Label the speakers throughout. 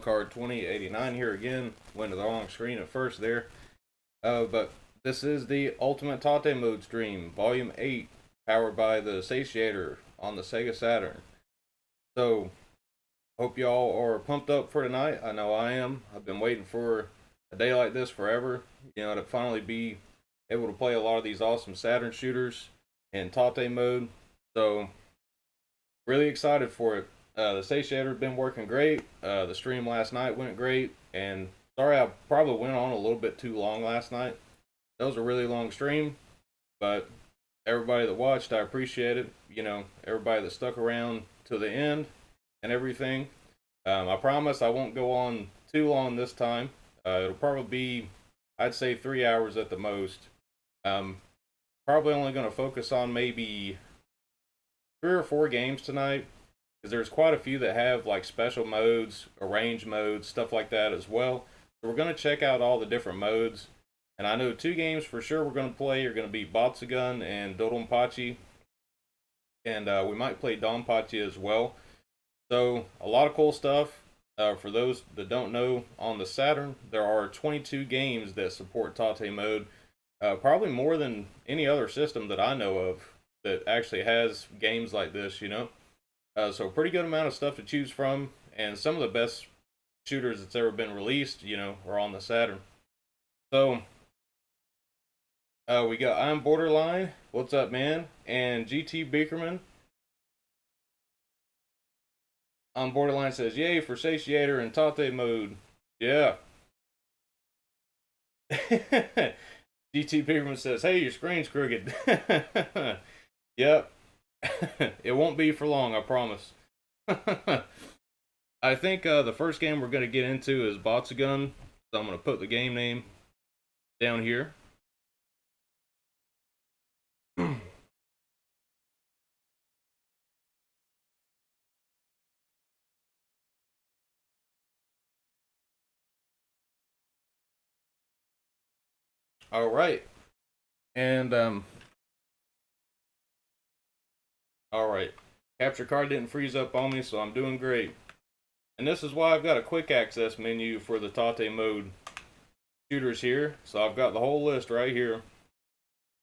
Speaker 1: Card 2089 here again. Went to the wrong screen at first there. But this is the Ultimate Tate Mode stream, Volume 8, powered by the Satiator on the Sega Saturn. So, hope y'all are pumped up for tonight. I know I am. I've been waiting for a day like this forever, to finally be able to play a lot of these awesome Saturn shooters in Tate Mode. So, really excited for it. The Satiator been working great. The stream last night went great, and sorry I probably went on a little bit too long last night. That was a really long stream, but everybody that watched, I appreciate it. Everybody that stuck around to the end and everything. I promise I won't go on too long this time. It'll probably be, I'd say, 3 hours at the most. Probably only going to focus on maybe 3 or 4 games tonight. because there's quite a few that have like special modes, arrange modes, stuff like that as well. So we're going to check out all the different modes. And I know 2 games for sure we're going to play are going to be Batsugun and Dodonpachi. And we might play Donpachi as well. So a lot of cool stuff. For those that don't know, on the Saturn, there are 22 games that support Tate Mode. Probably more than any other system that I know of that actually has games like this, you know. So pretty good amount of stuff to choose from. And some of the best shooters that's ever been released, you know, are on the Saturn. So we got I'm Borderline. What's up, man? And GT Beakerman. On Borderline says, yay for Satiator and Tate Mode. Yeah. GT Beakerman says, hey, your screen's crooked. Yep. It won't be for long, I promise. I think the first game we're going to get into is Batsugun. So I'm going to put the game name down here. All right. And all right. Capture card didn't freeze up on me, so I'm doing great. And this is why I've got a quick access menu for the Tate Mode shooters here. So I've got the whole list right here.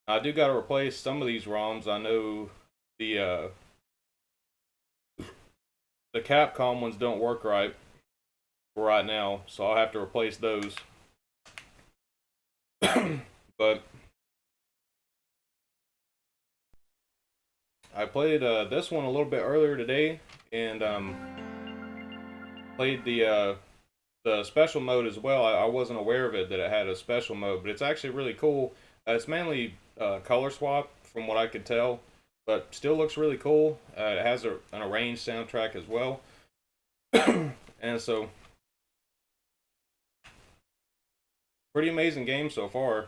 Speaker 1: I do got to replace some of these ROMs. I know the Capcom ones don't work right for right now, so I'll have to replace those. But I played this one a little bit earlier today, and played the special mode as well. I wasn't aware of it, that it had a special mode, but it's actually really cool. It's mainly color swap from what I could tell, but still looks really cool. It has an arranged soundtrack as well. And so, pretty amazing game so far.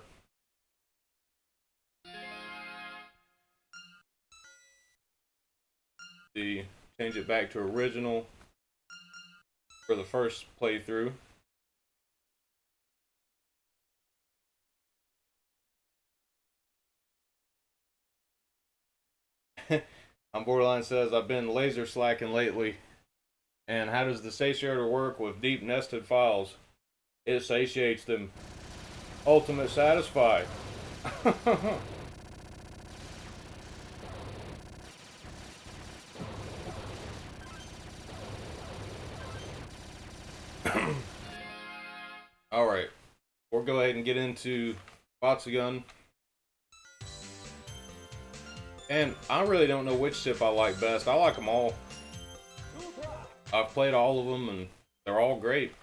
Speaker 1: Change it back to original for the first playthrough. On Borderline says, I've been laser slacking lately. And how does the Satiator work with deep nested files? It satiates them. Ultimate satisfy. Alright, we'll go ahead and get into Batsugun. And I really don't know which ship I like best. I like them all. I've played all of them and they're all great.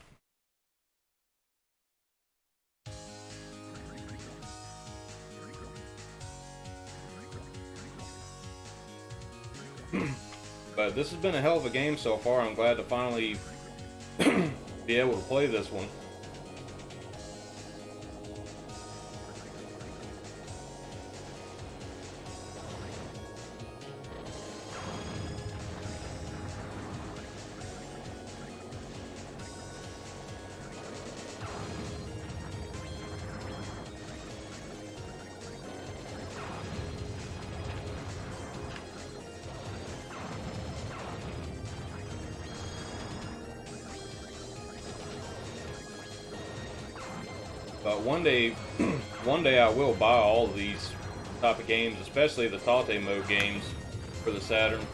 Speaker 1: But this has been a hell of a game so far. I'm glad to finally be able to play this one. But one day I will buy all of these type of games, especially the Tate Mode games for the Saturn.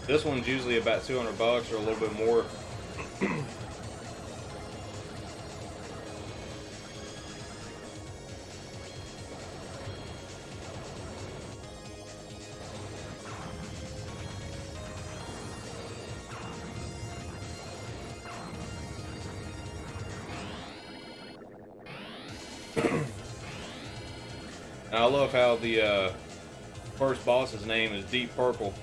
Speaker 1: This one's usually about $200 or a little bit more. And I love how the first boss's name is Deep Purple.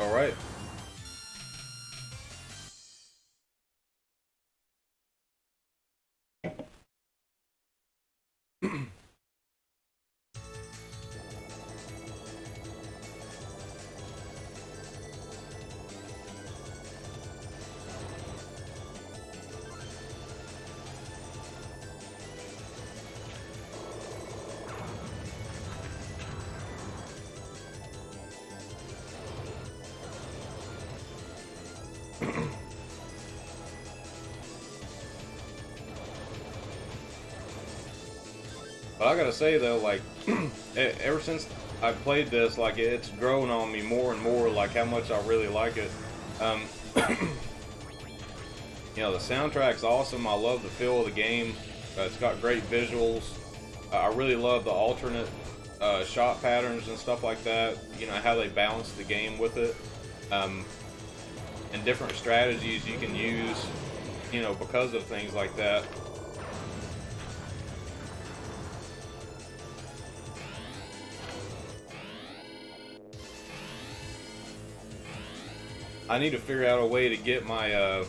Speaker 1: All right. But I gotta say though, like, ever since I played this, like, it's grown on me more and more, like, how much I really like it. Um, you know, the soundtrack's awesome. I love the feel of the game. It's got great visuals. I really love the alternate shot patterns and stuff like that. You know, how they balance the game with it. And different strategies you can use, you know, because of things like that. I need to figure out a way to get my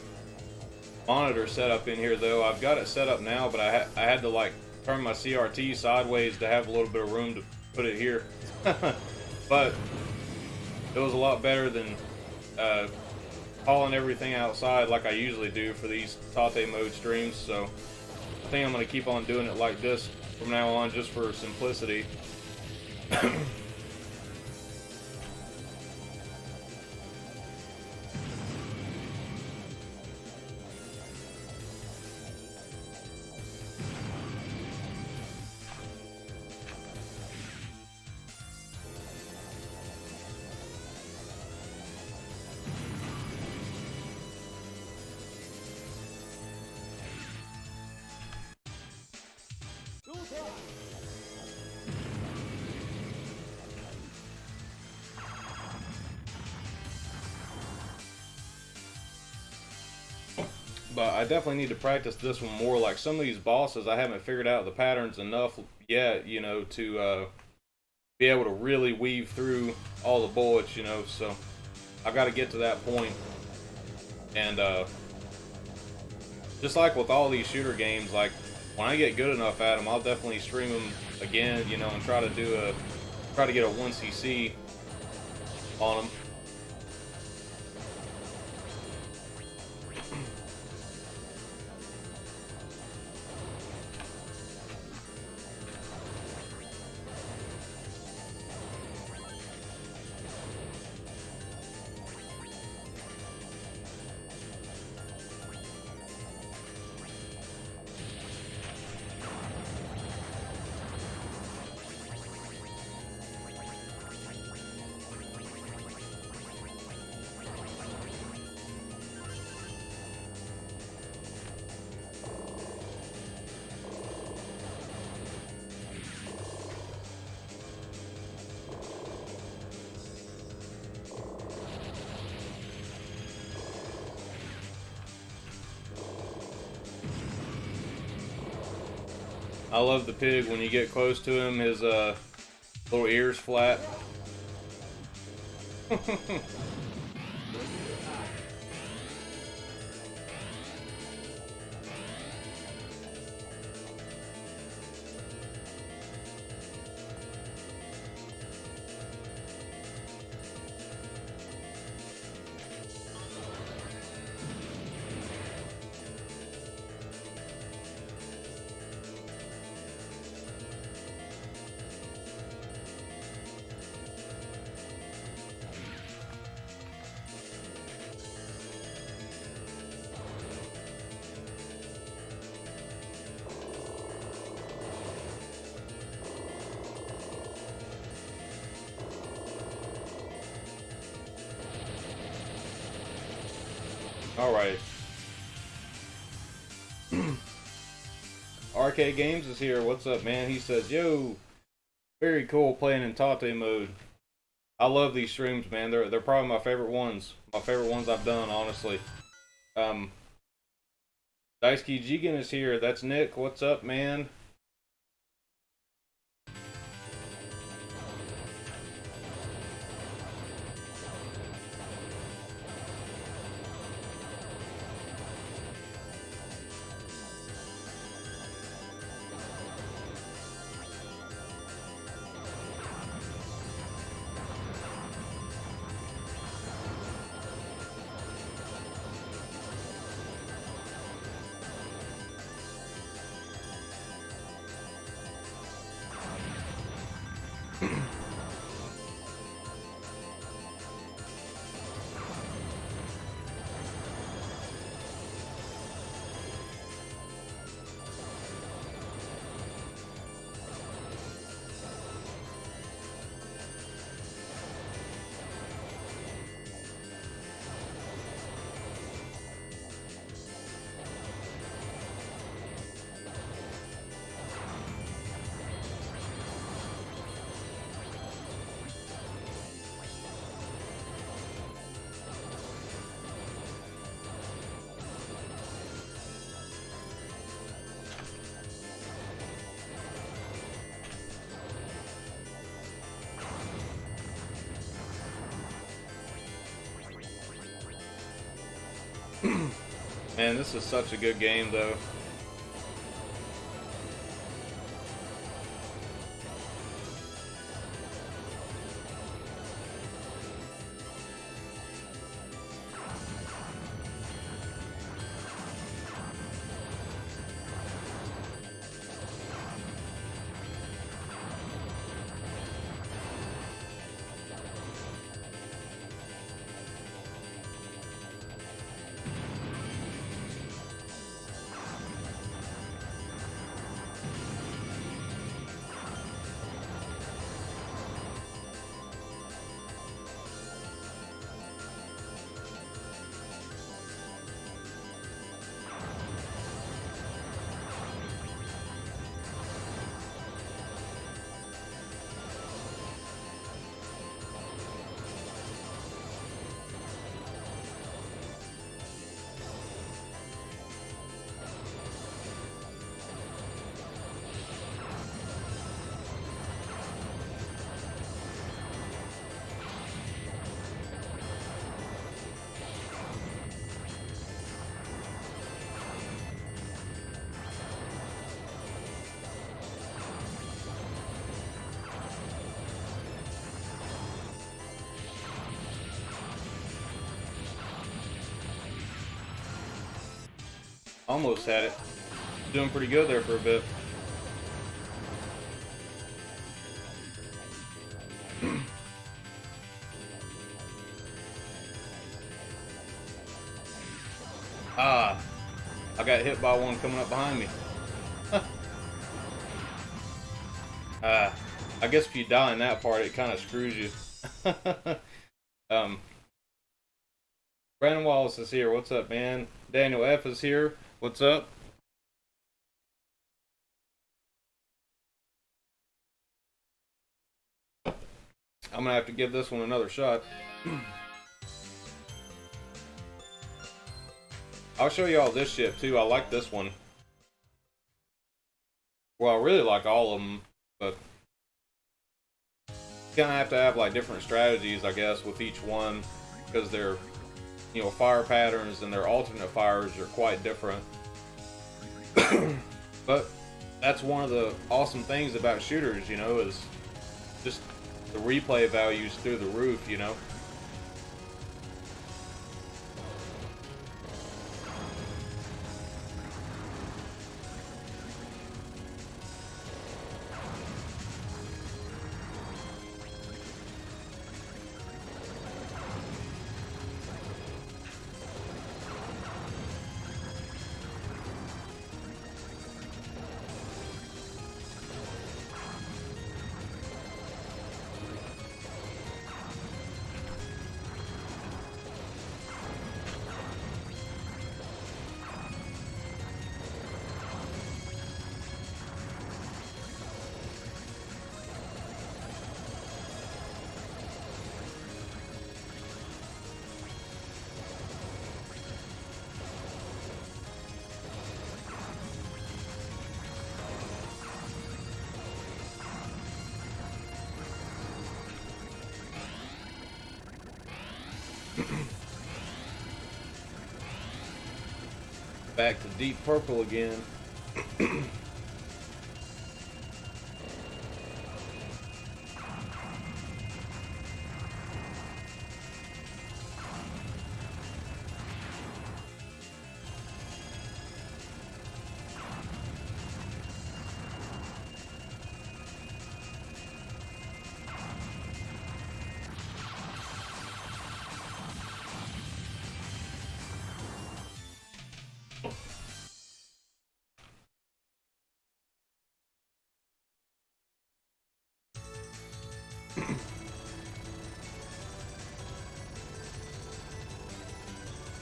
Speaker 1: monitor set up in here though. I've got it set up now, but I had to like turn my CRT sideways to have a little bit of room to put it here. But it was a lot better than hauling everything outside like I usually do for these Tate Mode streams. So I think I'm going to keep on doing it like this from now on, just for simplicity. But I definitely need to practice this one more. Like, some of these bosses, I haven't figured out the patterns enough yet, you know, to be able to really weave through all the bullets, you know. So I got to get to that point. And just like with all these shooter games, like, when I get good enough at them, I'll definitely stream them again, you know, and try to get a 1cc on them. I love the pig. When you get close to him, his little ears flat. Alright. Arcade Games is here. What's up, man? He says, yo, very cool playing in Tate Mode. I love these streams, man. They're probably my favorite ones. My favorite ones I've done, honestly. Daisuke Jigen is here. That's Nick. What's up, man? Man, this is such a good game, though. Almost had it. Doing pretty good there for a bit. Ah, I got hit by one coming up behind me. I guess if you die in that part, it kind of screws you. Brandon Wallace is here. What's up, man? Daniel F is here. What's up? I'm gonna have to give this one another shot. I'll show y'all this ship too. I like this one. Well, I really like all of them, but you kind of have to have like different strategies, I guess, with each one, because they're, you know, fire patterns and their alternate fires are quite different. But that's one of the awesome things about shooters, you know, is just the replay values through the roof, you know. Back to deep purple again.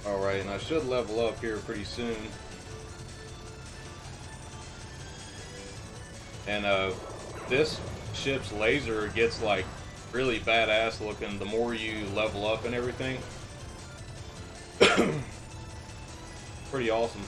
Speaker 1: Alright, and I should level up here pretty soon. And this ship's laser gets like really badass looking the more you level up and everything. Pretty awesome.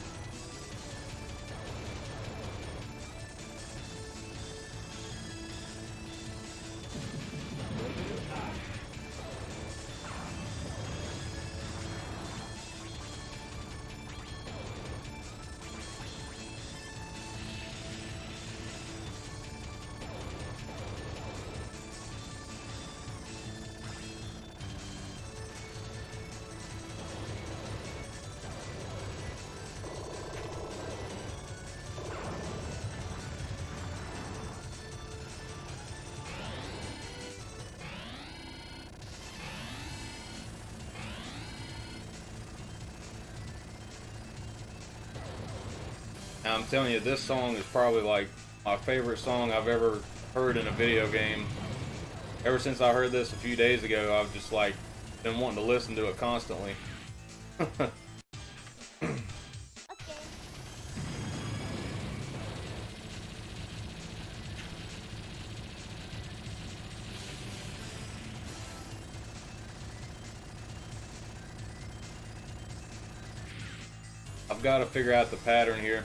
Speaker 1: And I'm telling you, this song is probably like my favorite song I've ever heard in a video game. Ever since I heard this a few days ago, I've just like been wanting to listen to it constantly. I've got to figure out the pattern here.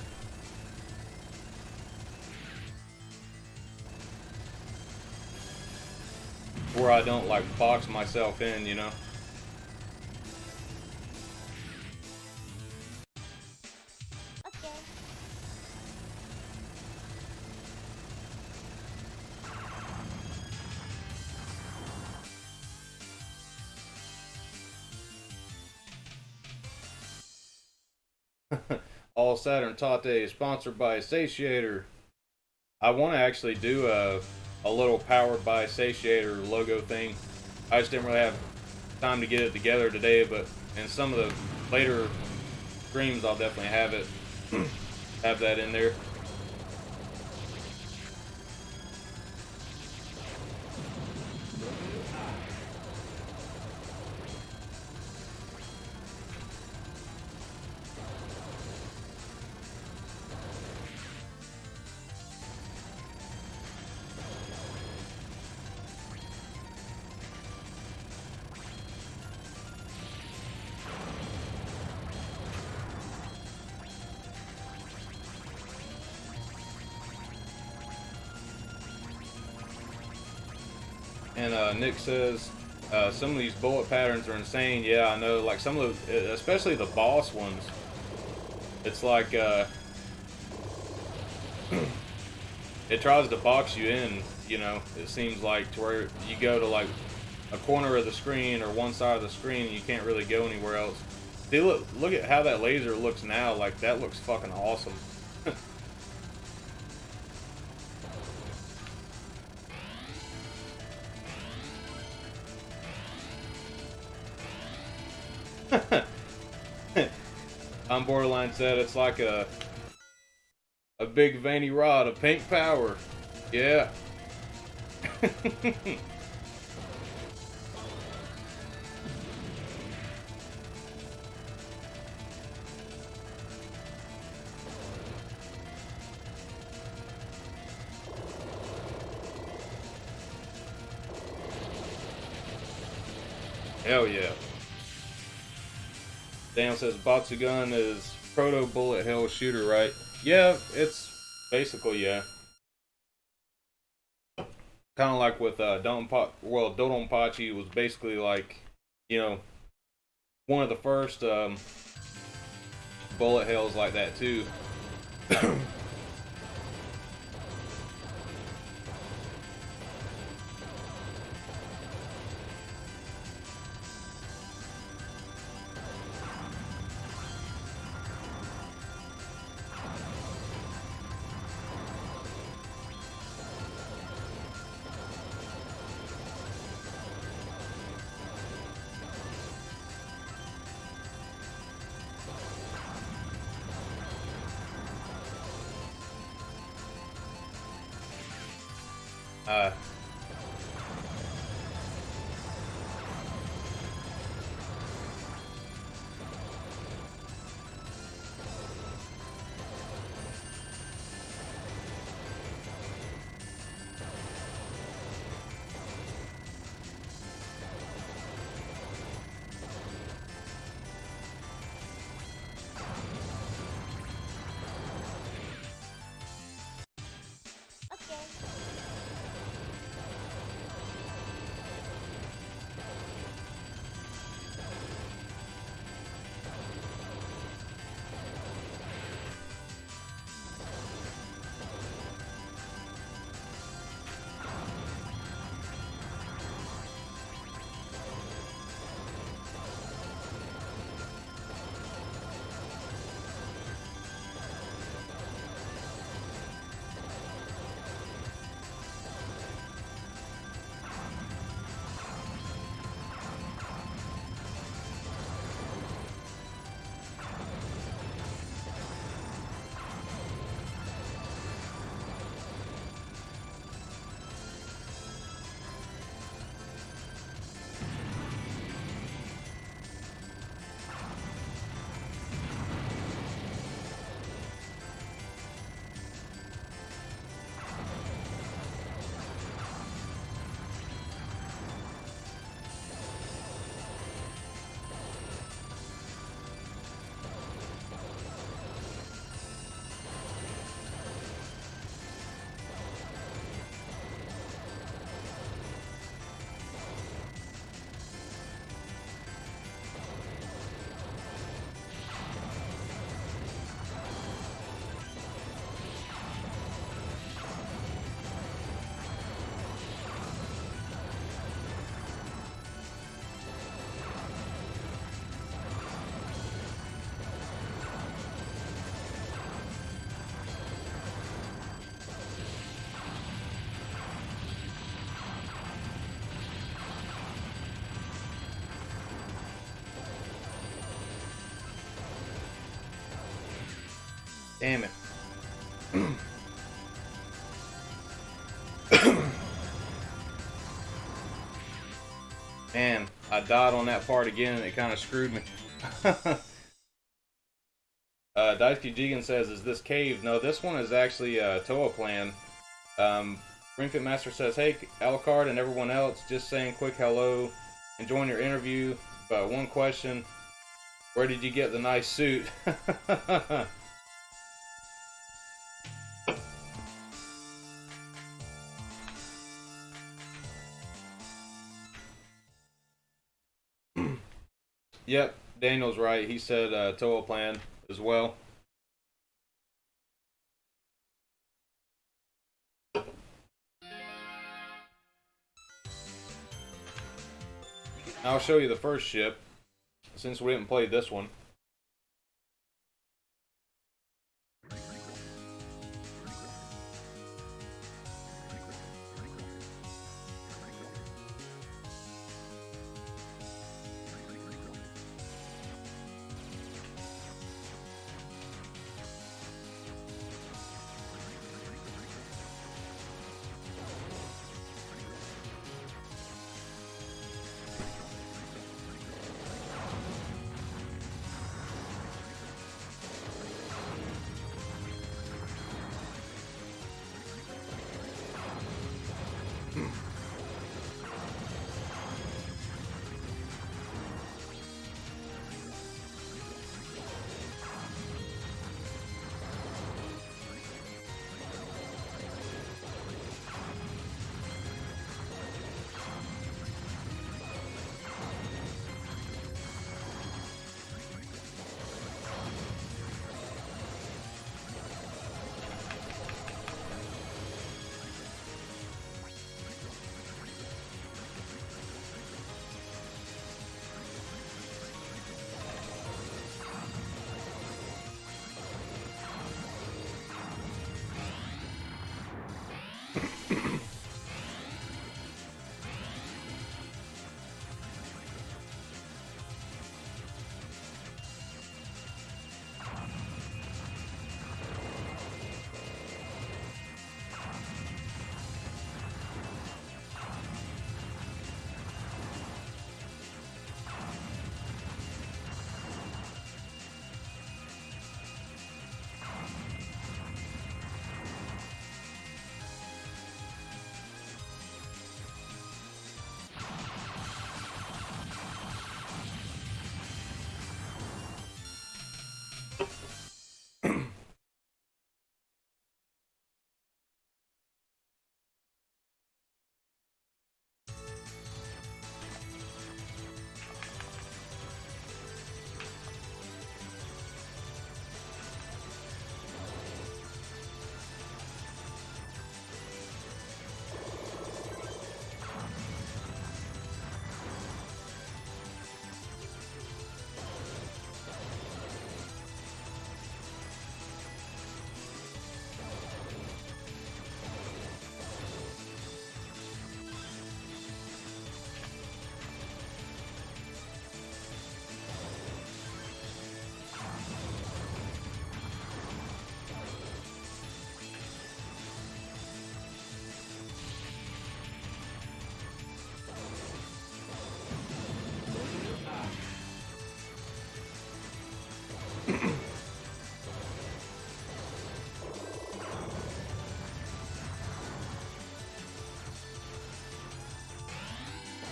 Speaker 1: Where I don't like box myself in, you know. All Saturn Tate is sponsored by Satiator. I want to actually do a little powered by Satiator logo thing. I just didn't really have time to get it together today, but in some of the later streams I'll definitely have it, have that in there. And Nick says some of these bullet patterns are insane. Yeah, I know. Like some of the, especially the boss ones. It's like it tries to box you in. You know, it seems like to where you go to like a corner of the screen or one side of the screen, and you can't really go anywhere else. See, look at how that laser looks now. Like that looks fucking awesome. I'm Borderline said it's like a big veiny rod of pink power. Yeah. Hell yeah. Dan says Batsugun is proto bullet hell shooter, right? Yeah, it's basically, yeah. Kind of like with Dodonpachi was basically like, you know, one of the first bullet hells like that too. Damn it. Man, I died on that part again and it kind of screwed me. Daisuke Jigen says, is this cave? No, this one is actually Toa Plan. Ring Fit Master says, hey, Alucard and everyone else, just saying quick hello, enjoying your interview, but one question, where did you get the nice suit? Yep, Daniel's right. He said Toa Plan as well. I'll show you the first ship, since we didn't play this one.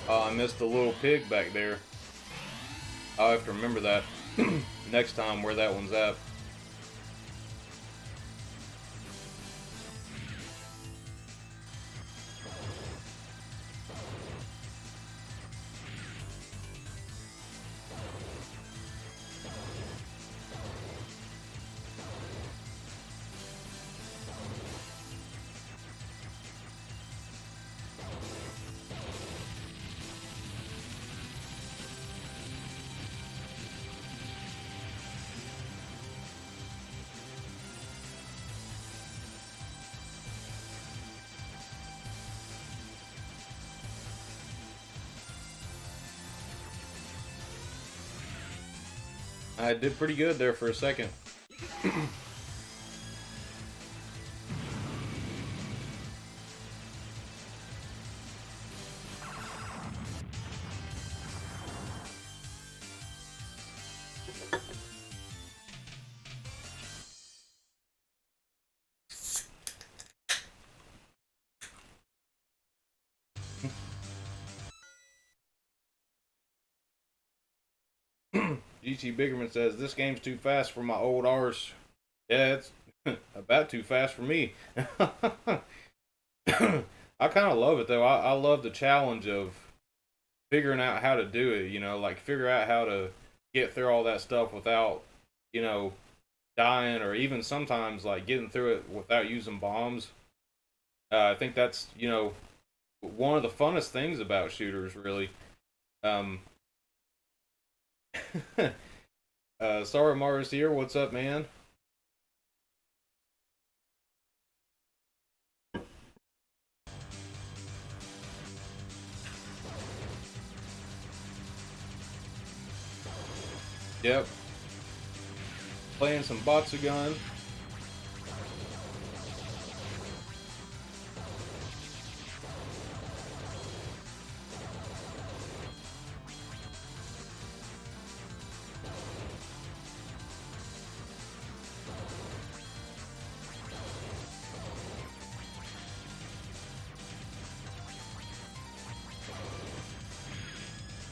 Speaker 1: Oh, I missed the little pig back there. I'll have to remember that next time where that one's at. I did pretty good there for a second. GT Biggerman says, this game's too fast for my old arse. Yeah, it's about too fast for me. I kind of love it, though. I love the challenge of figuring out how to do it, you know, like figure out how to get through all that stuff without, you know, dying, or even sometimes like getting through it without using bombs. I think that's, you know, one of the funnest things about shooters, really. Um, sorry, Mars here. What's up, man? Yep. Playing some Batsugun.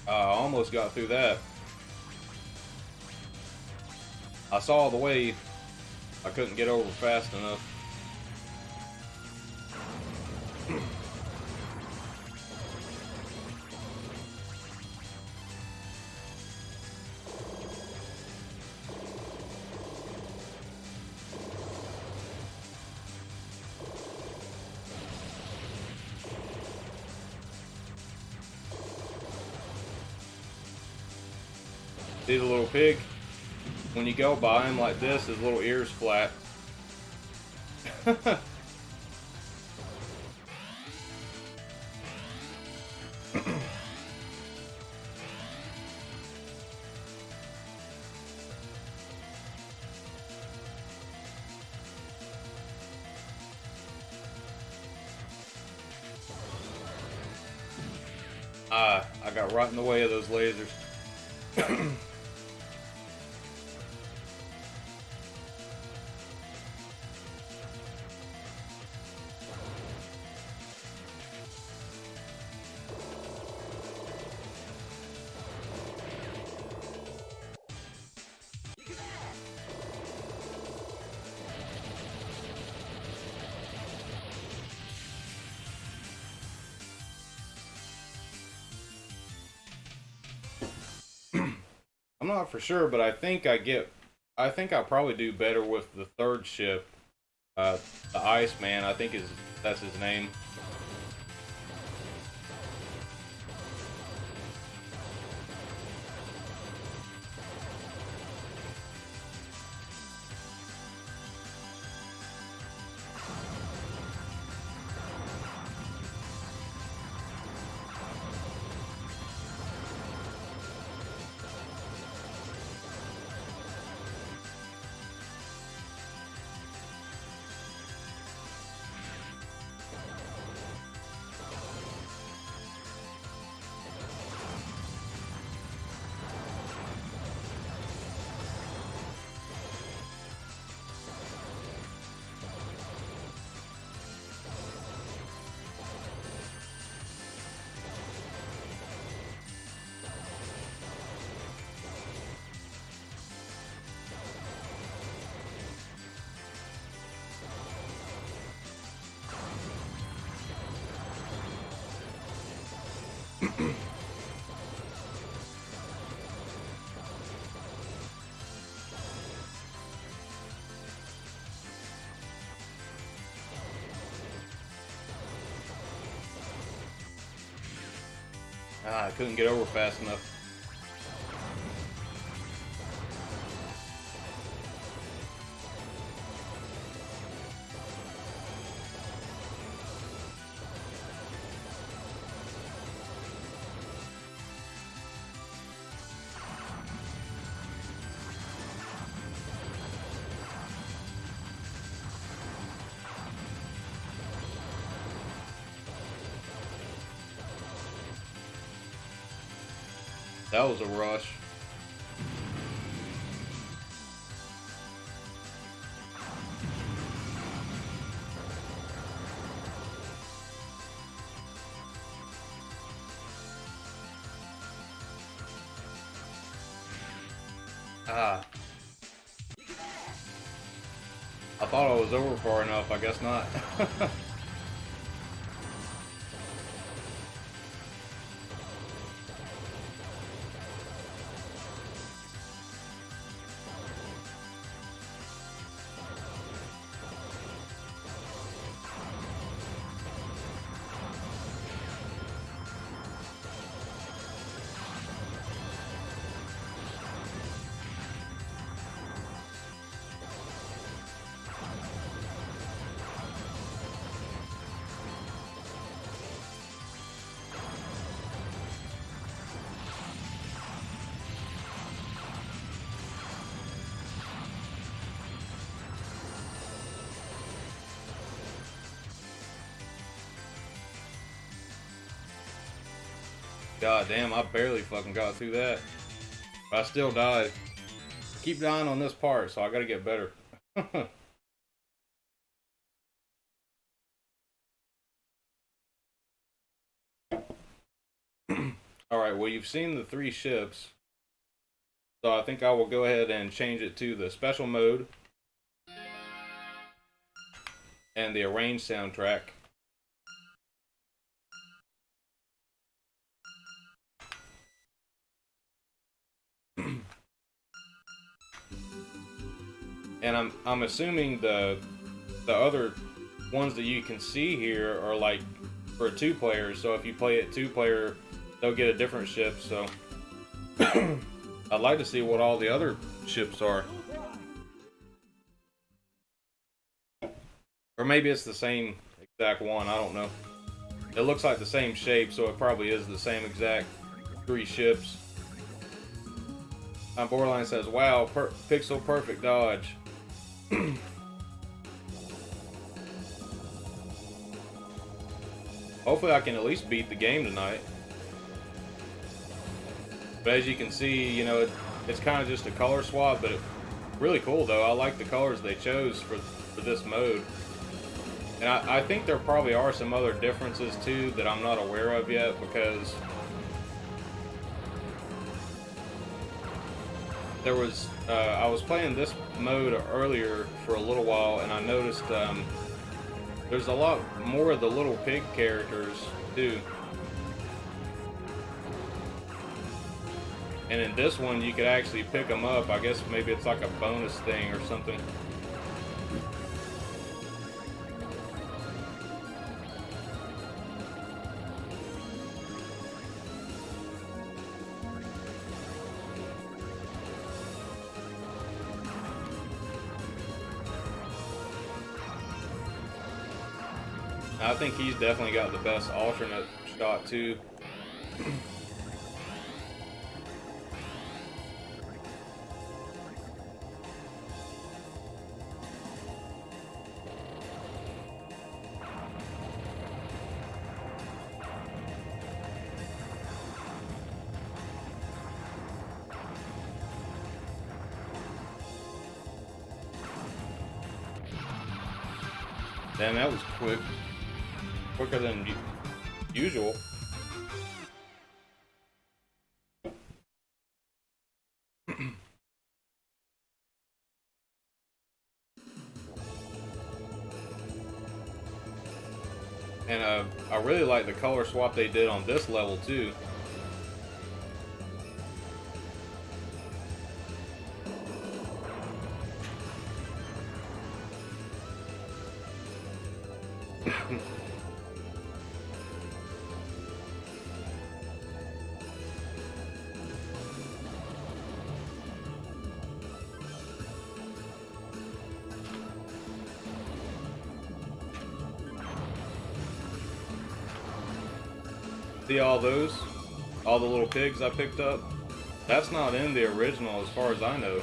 Speaker 1: I almost got through that. I saw the wave. I couldn't get over fast enough. See the little pig? When you go by him like this, his little ears flat. I got right in the way of those lasers. I'm not for sure, but I think I'll probably do better with the third ship. The Iceman, I think that's his name. I couldn't get over fast enough. That was a rush. Ah. I thought I was over far enough, I guess not. God damn, I barely fucking got through that. But I still died. I keep dying on this part, so I gotta get better. Alright, well, you've seen the 3 ships. So I think I will go ahead and change it to the special mode and the arranged soundtrack. And I'm assuming the other ones that you can see here are like for 2 players. So if you play it 2 player, they'll get a different ship. So I'd like to see what all the other ships are. Or maybe it's the same exact one, I don't know. It looks like the same shape, so it probably is the same exact 3 ships. Borderline says, wow, pixel perfect dodge. Hopefully I can at least beat the game tonight. But as you can see, you know, it's kind of just a color swap, but really cool though. I like the colors they chose for this mode. And I think there probably are some other differences too that I'm not aware of yet, because there was I was playing this mode earlier for a little while, and I noticed there's a lot more of the little pig characters too. And in this one, you could actually pick them up. I guess maybe it's like a bonus thing or something. I think he's definitely got the best alternate shot too. Damn, that was quick. Quicker than usual. And I really like the color swap they did on this level too. See all those? All the little pigs I picked up? That's not in the original as far as I know.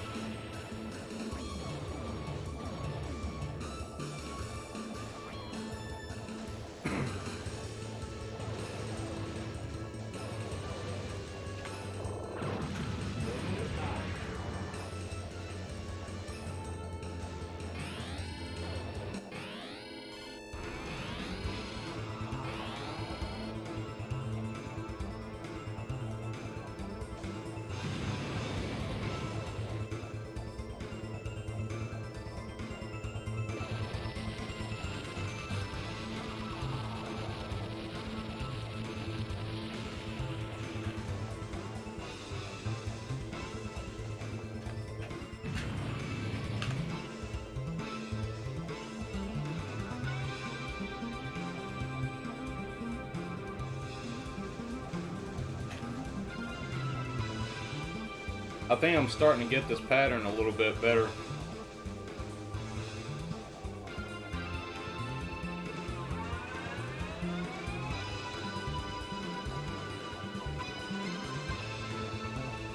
Speaker 1: I think I'm starting to get this pattern a little bit better.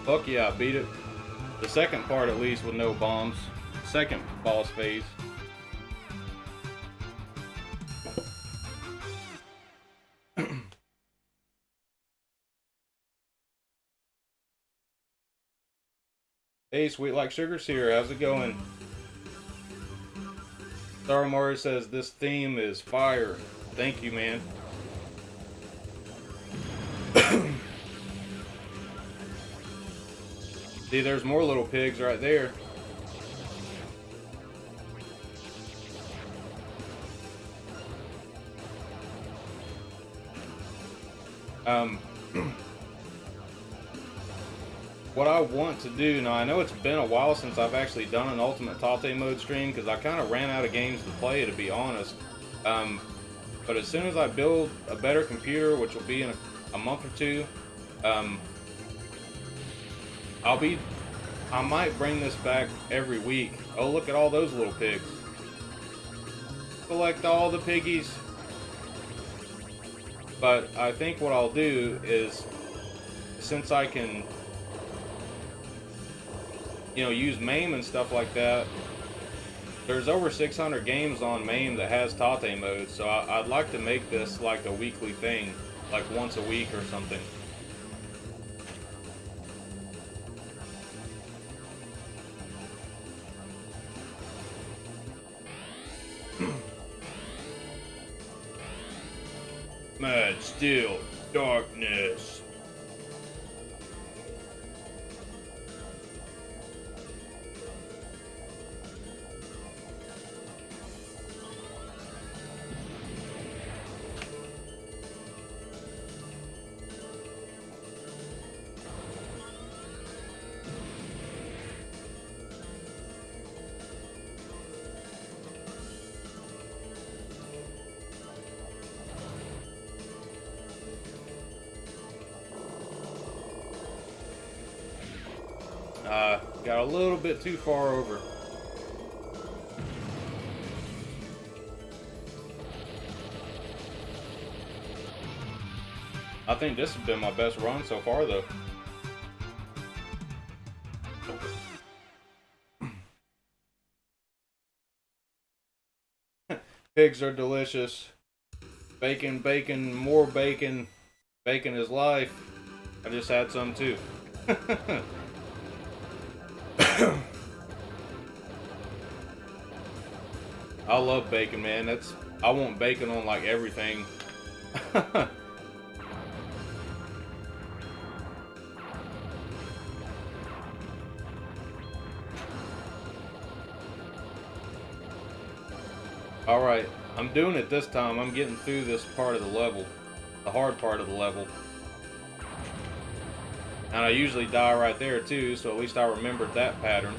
Speaker 1: Fuck yeah, I beat it. The second part at least with no bombs. Second boss phase. Hey, Sweet Like Sugar's here. How's it going? Star Mario says this theme is fire. Thank you, man. See, there's more little pigs right there. What I want to do, now I know it's been a while since I've actually done an Ultimate Tate Mode stream because I kind of ran out of games to play, to be honest. But as soon as I build a better computer, which will be in a month or two, I might bring this back every week. Oh, look at all those little pigs. Collect all the piggies. But I think what I'll do is, since I can, you know, use MAME and stuff like that, there's over 600 games on MAME that has Tate Mode, so I'd like to make this like a weekly thing, like once a week or something. Mad Steel Darkness. Got a little bit too far over. I think this has been my best run so far, though. Pigs are delicious. Bacon, bacon, more bacon. Bacon is life. I just had some too. I love bacon, man. I want bacon on like everything. Alright, I'm doing it this time. I'm getting through this part of the level. The hard part of the level. And I usually die right there too, so at least I remembered that pattern.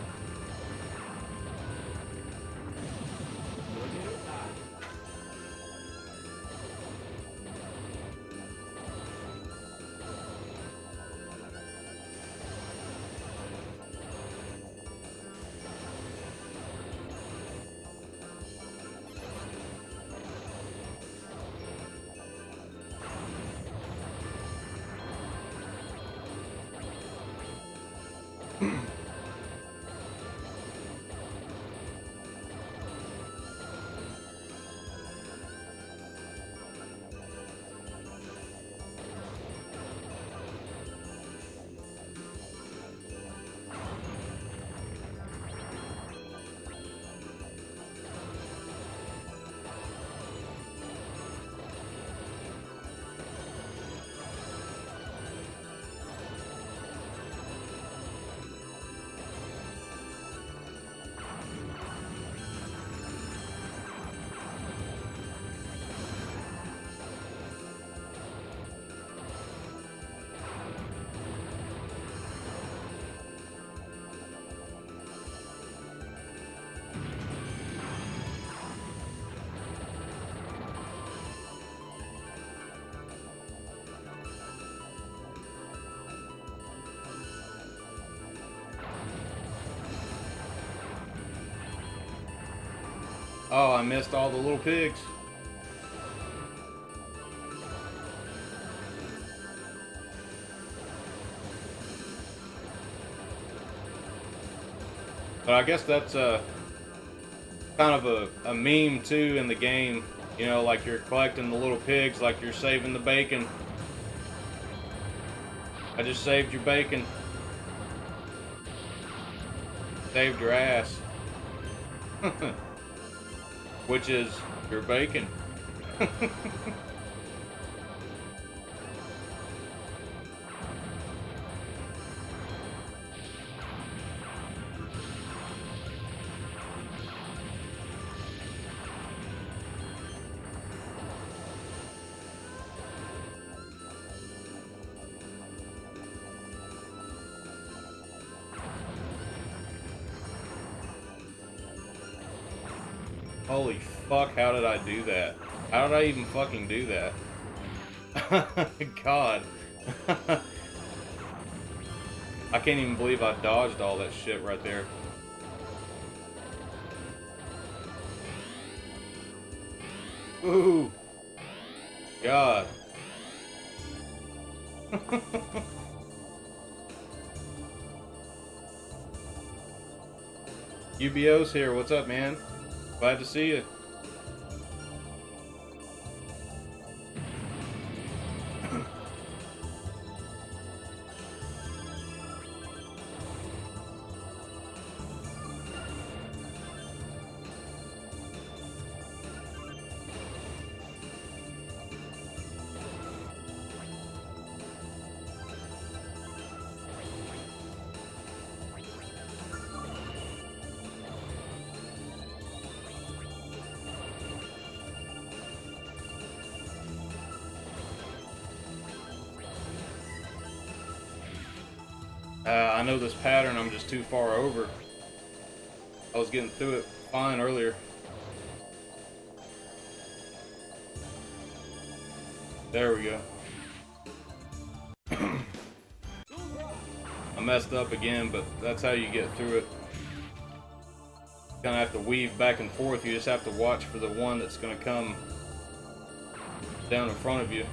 Speaker 1: Oh, I missed all the little pigs. But I guess that's kind of a meme too in the game. You know, like you're collecting the little pigs, like you're saving the bacon. I just saved your bacon. Saved your ass. Which is your bacon. Holy fuck, how did I do that? How did I even fucking do that? God. I can't even believe I dodged all that shit right there. Ooh. God. UBO's here. What's up, man? Glad to see you. I know this pattern, I'm just too far over. I was getting through it fine earlier. There we go. I messed up again, but that's how you get through it. You kind of have to weave back and forth. You just have to watch for the one that's going to come down in front of you.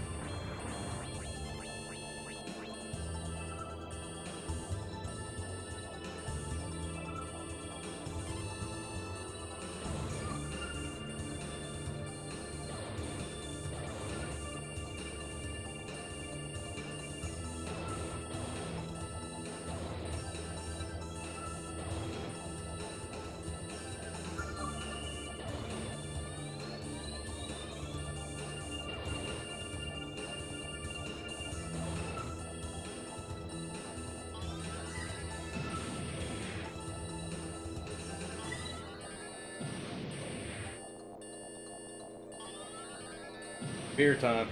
Speaker 1: Beer time.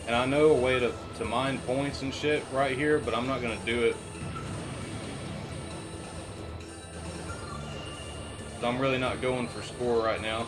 Speaker 1: And I know a way to mine points and shit right here, but I'm not gonna do it. So I'm really not going for score right now.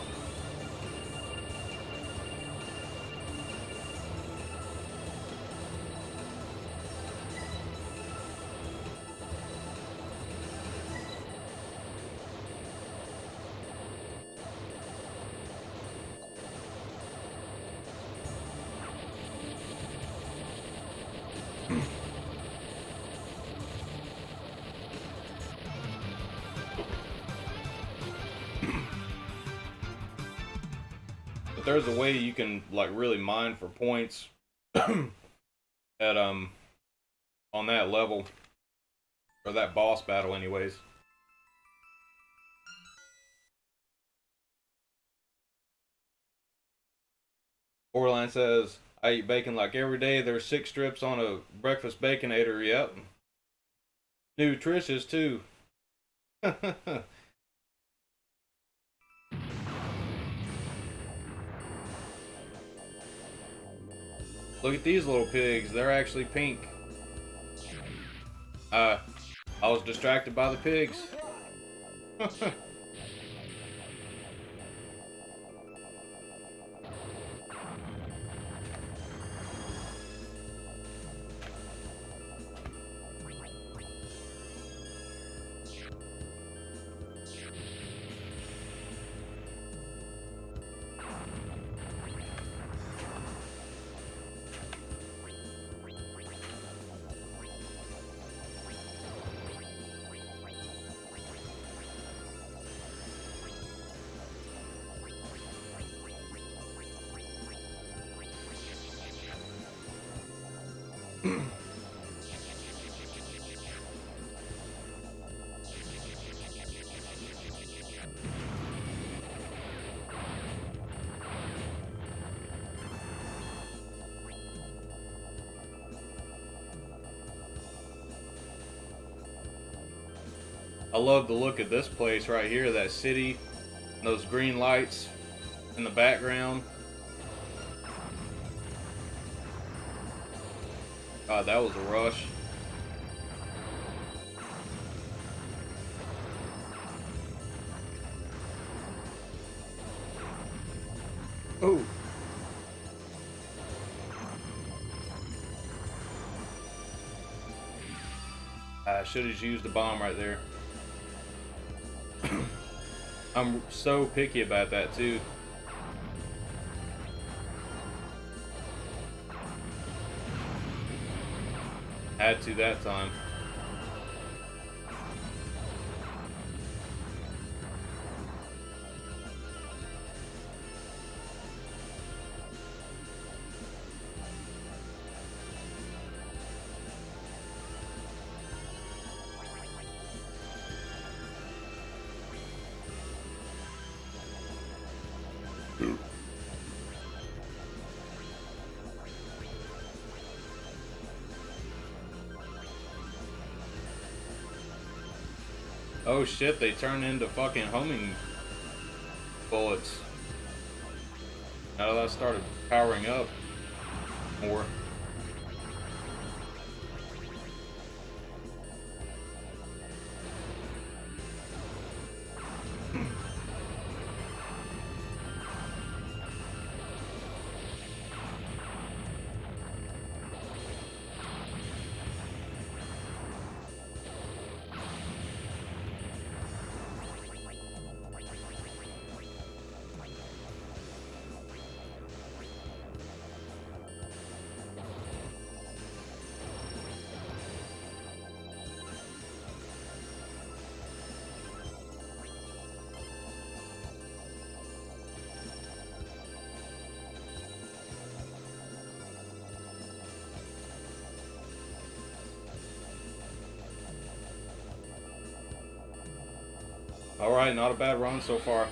Speaker 1: But there's a way you can like really mine for points at on that level, or that boss battle anyways. Borderline says, I eat bacon like every day. There's 6 strips on a breakfast baconator. Yep. Nutritious too. Look at these little pigs. They're actually pink. I was distracted by the pigs. I love the look of this place right here, that city, those green lights in the background. God, that was a rush. Oh. I should have used the bomb right there. I'm so picky about that too. Had to that time. Oh shit, they turn into fucking homing bullets. Now that I started powering up more. Alright, not a bad run so far.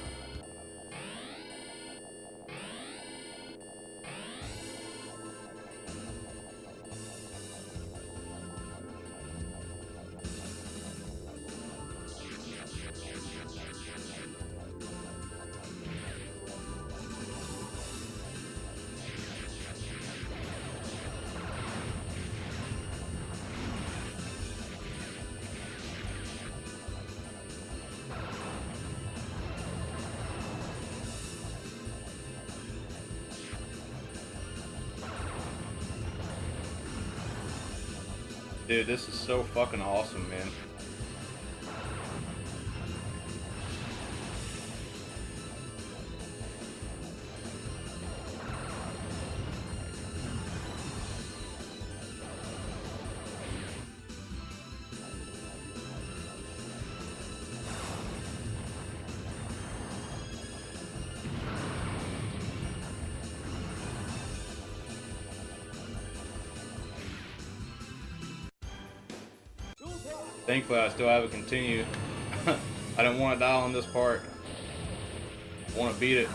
Speaker 1: Dude, this is so fucking awesome, man. Thankfully, I still have it continue. I don't want to die on this part. I want to beat it.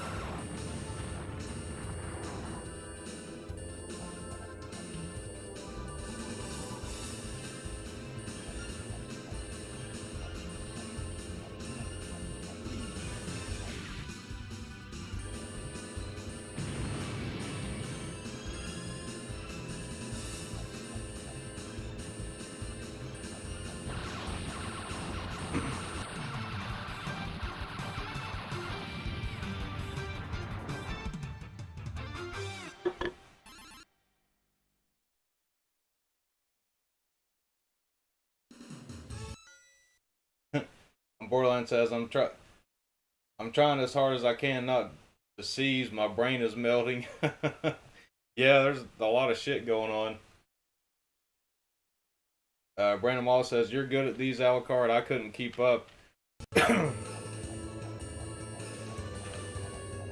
Speaker 1: Borderland says, I'm trying as hard as I can not to seize. My brain is melting. Yeah, there's a lot of shit going on. Brandon Wall says, you're good at these, Alucard. I couldn't keep up.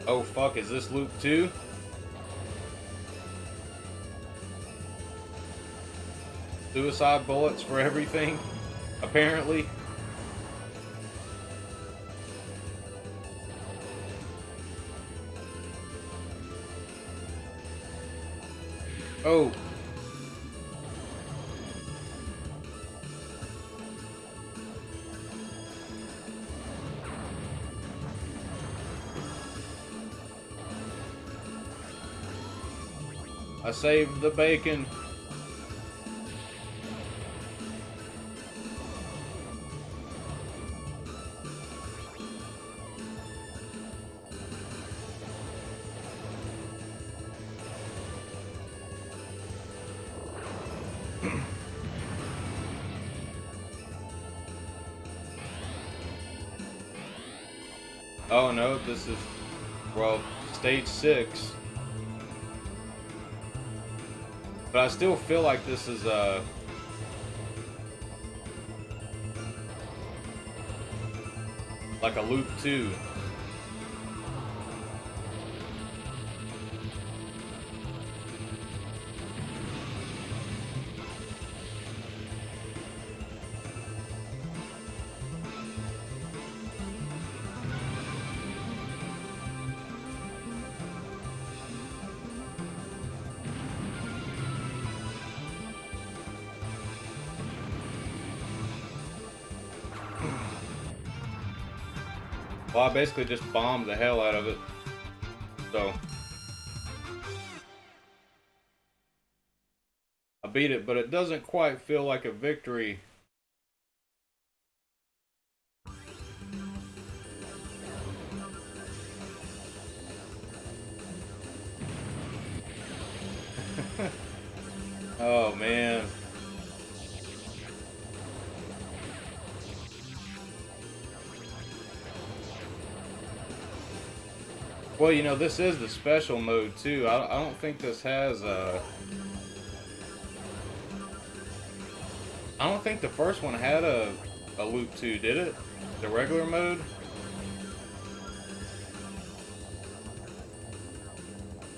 Speaker 1: Oh fuck, is this loop 2? Suicide bullets for everything, apparently. Oh. I saved the bacon. Oh no, this is, well, stage 6. But I still feel like this is like a loop 2. Well, I basically just bombed the hell out of it. So I beat it, but it doesn't quite feel like a victory. Oh man. Well, you know, this is the special mode too. I don't think this has I don't think the first one had a loop 2, did it? The regular mode?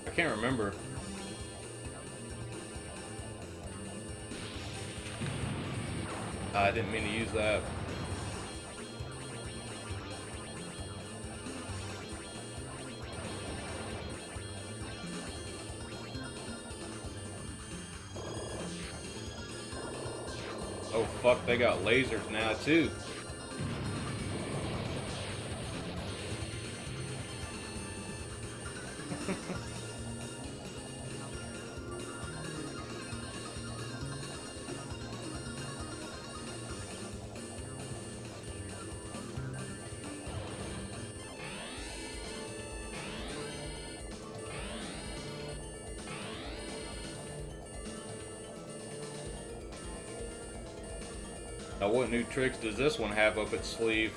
Speaker 1: I can't remember. I didn't mean to use that. Oh fuck, they got lasers now too. Now what new tricks does this one have up its sleeve?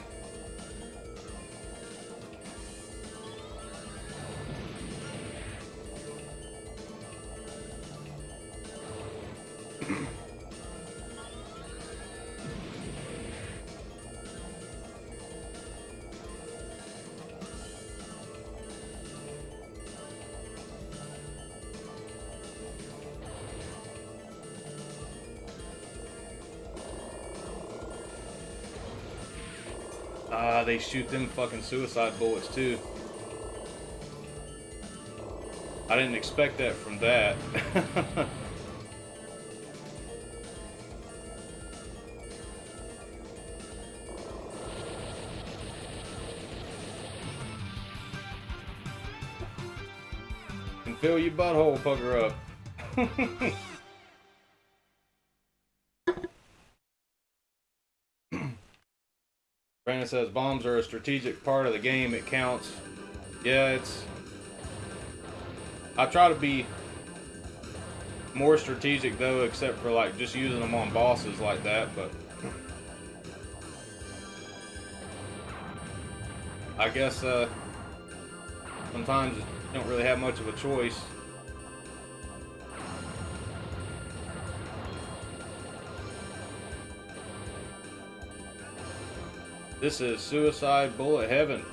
Speaker 1: They shoot them fucking suicide bullets too. I didn't expect that from that. And fill your butthole, pucker up. Brandon says bombs are a strategic part of the game. It counts. Yeah, it's. I try to be more strategic though, except for like just using them on bosses like that. But I guess sometimes you don't really have much of a choice. This is Suicide Bullet Heaven.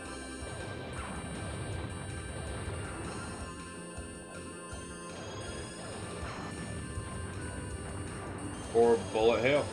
Speaker 1: Or Bullet Hell.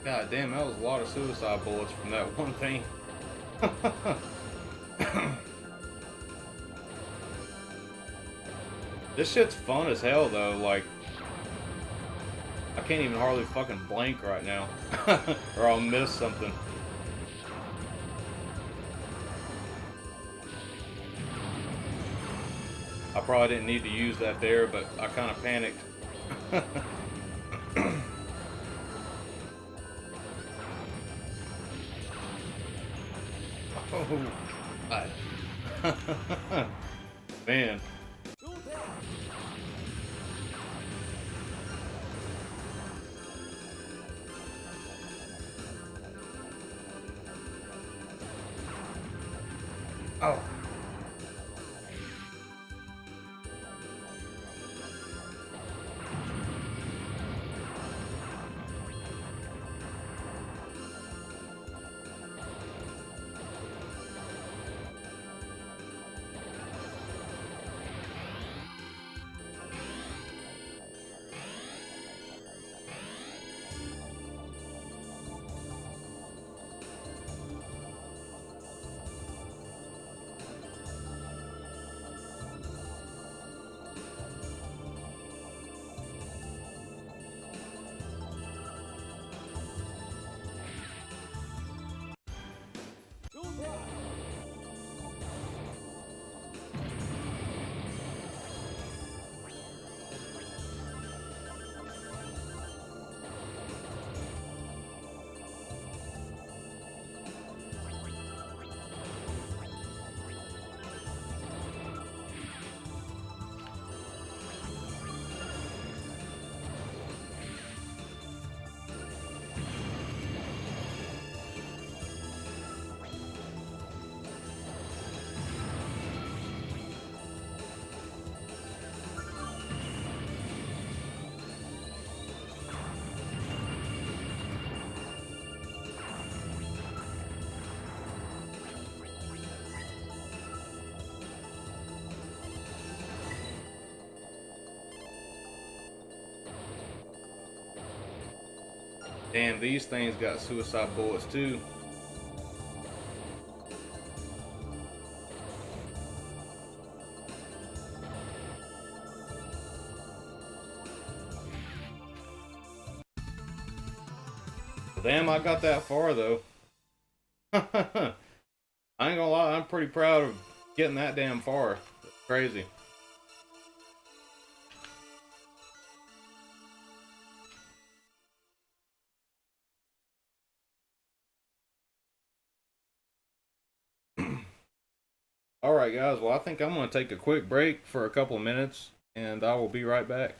Speaker 1: God damn, that was a lot of suicide bullets from that one thing. This shit's fun as hell though, like I can't even hardly fucking blank right now. Or I'll miss something. I probably didn't need to use that there, but I kind of panicked. Oh, God. Man. Oh. Damn, these things got suicide bullets too. Damn, I got that far though. I ain't gonna lie, I'm pretty proud of getting that damn far. That's crazy. Alright, guys, well, I think I'm going to take a quick break for a couple of minutes, and I will be right back.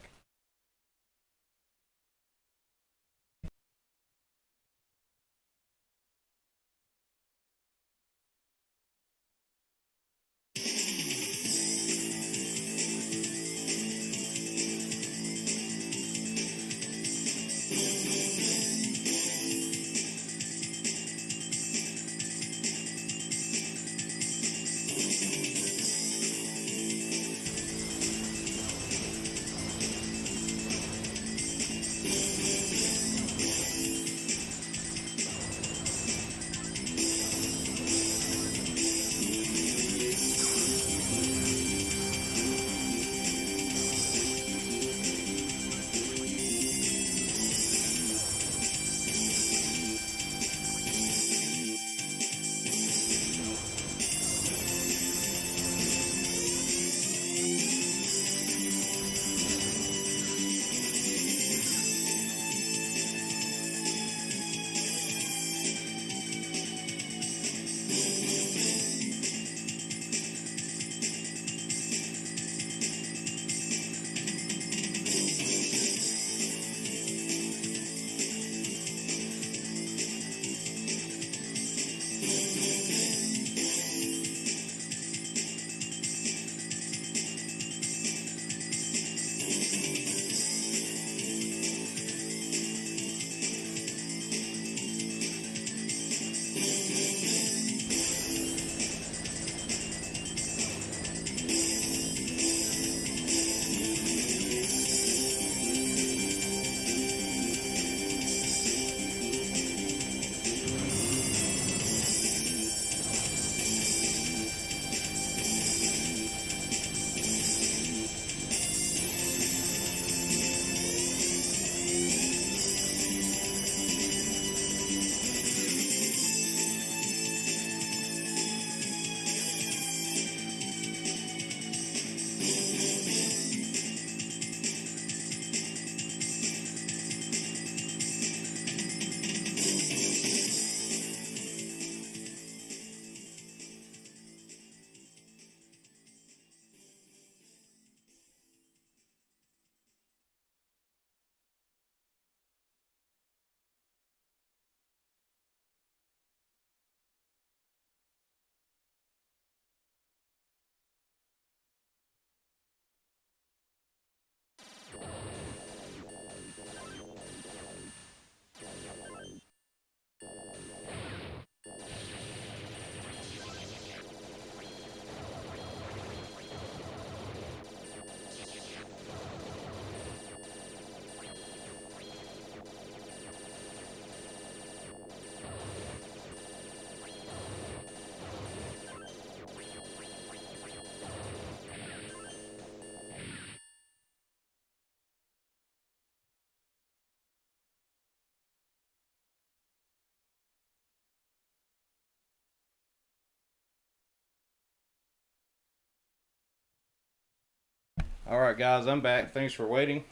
Speaker 1: Alright, guys, I'm back. Thanks for waiting.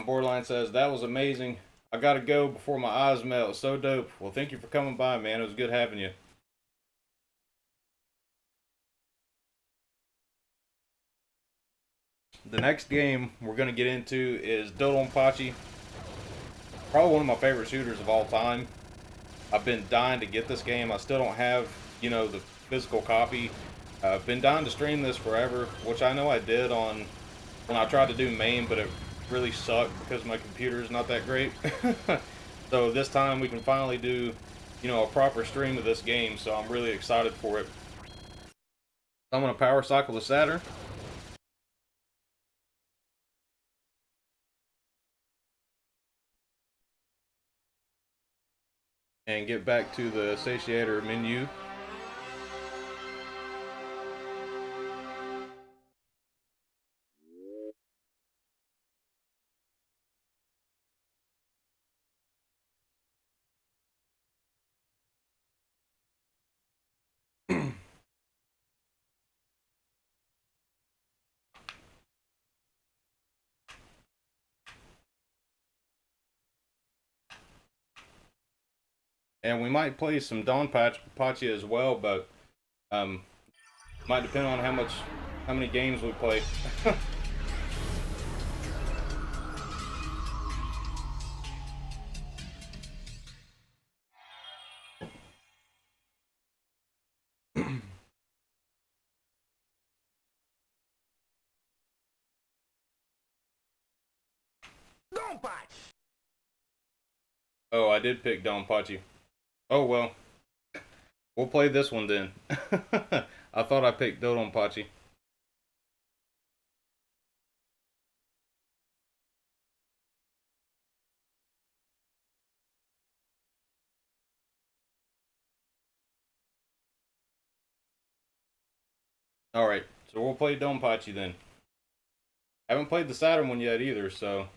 Speaker 1: Borderline says, that was amazing. I gotta go before my eyes melt. So dope. Well, thank you for coming by, man. It was good having you. The next game we're gonna get into is Dodonpachi. Probably one of my favorite shooters of all time. I've been dying to get this game. I still don't have, the physical copy. I've been dying to stream this forever, which I know I did on when I tried to do main, but it really sucked because my computer is not that great. So this time we can finally do, a proper stream of this game. So I'm really excited for it. I'm gonna power cycle the Saturn. And get back to the Satiator menu. And we might play some Pachi as well, but um, might depend on how many games we play. Oh, I did pick Pachi. Oh well, we'll play this one then. I thought I picked Pachi. Alright, so we'll play Pachi then. Haven't played the Saturn one yet either, so.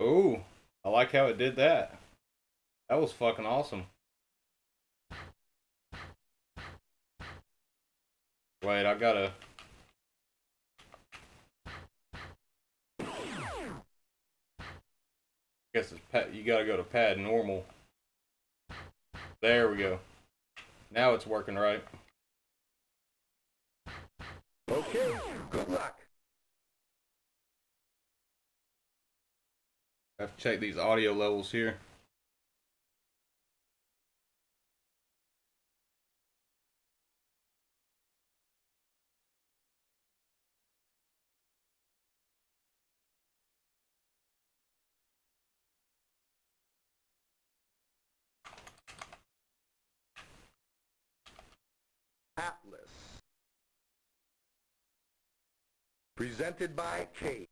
Speaker 1: Oh, I like how it did that. That was fucking awesome. Wait, I gotta. Guess it's you gotta go to pad normal. There we go. Now it's working right.
Speaker 2: Okay, good luck.
Speaker 1: I have to check these audio levels here.
Speaker 2: Atlas. Presented by Kate.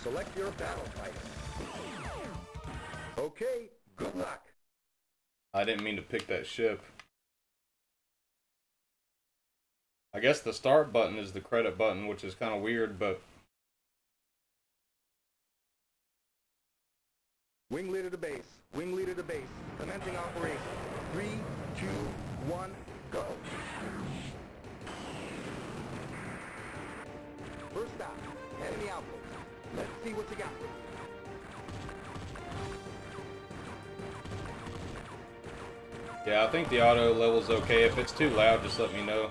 Speaker 2: Select your battle type. Okay, good luck.
Speaker 1: I didn't mean to pick that ship. I guess the start button is the credit button, which is kind of weird, but.
Speaker 2: Wing leader to base. Wing leader to base. Commencing operation. 3, 2, 1, go. First stop. Enemy outpost. Let's see what you got.
Speaker 1: Yeah, I think the auto level's okay. If it's too loud, just let me know.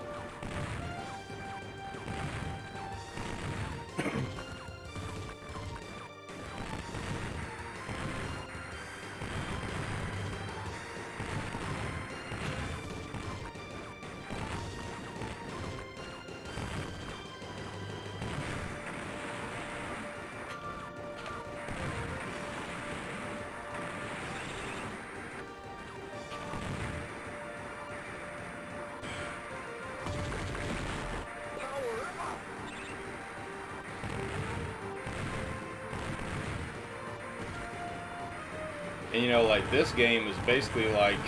Speaker 1: And you know, like, this game is basically like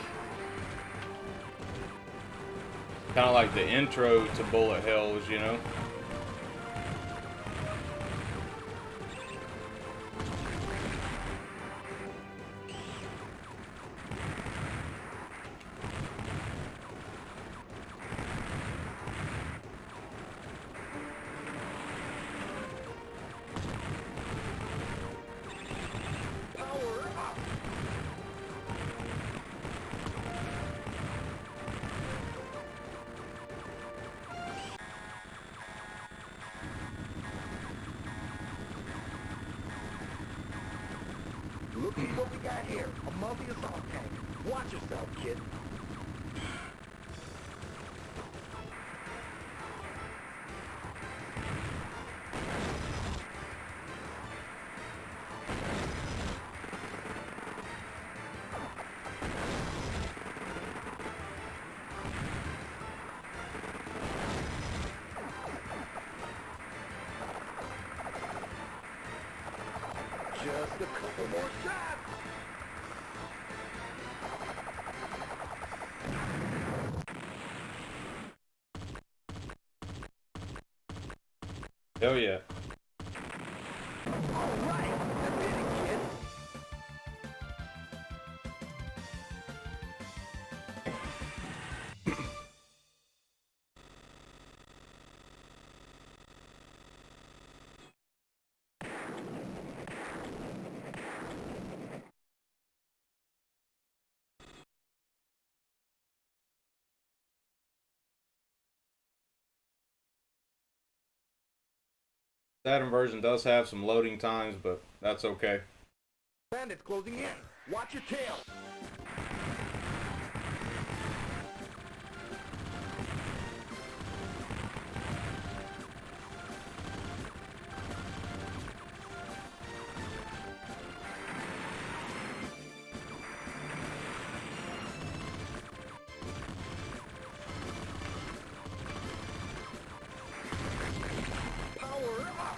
Speaker 1: kind of like the intro to Bullet Hells, you know?
Speaker 2: Look at what we got here. A multi-assault tank. Watch yourself, kid. Just a couple more shots.
Speaker 1: Hell yeah.
Speaker 2: All right, that's it, kid.
Speaker 1: Saturn version does have some loading times, but that's okay.
Speaker 2: Bandits closing in. Watch your tail. Power up.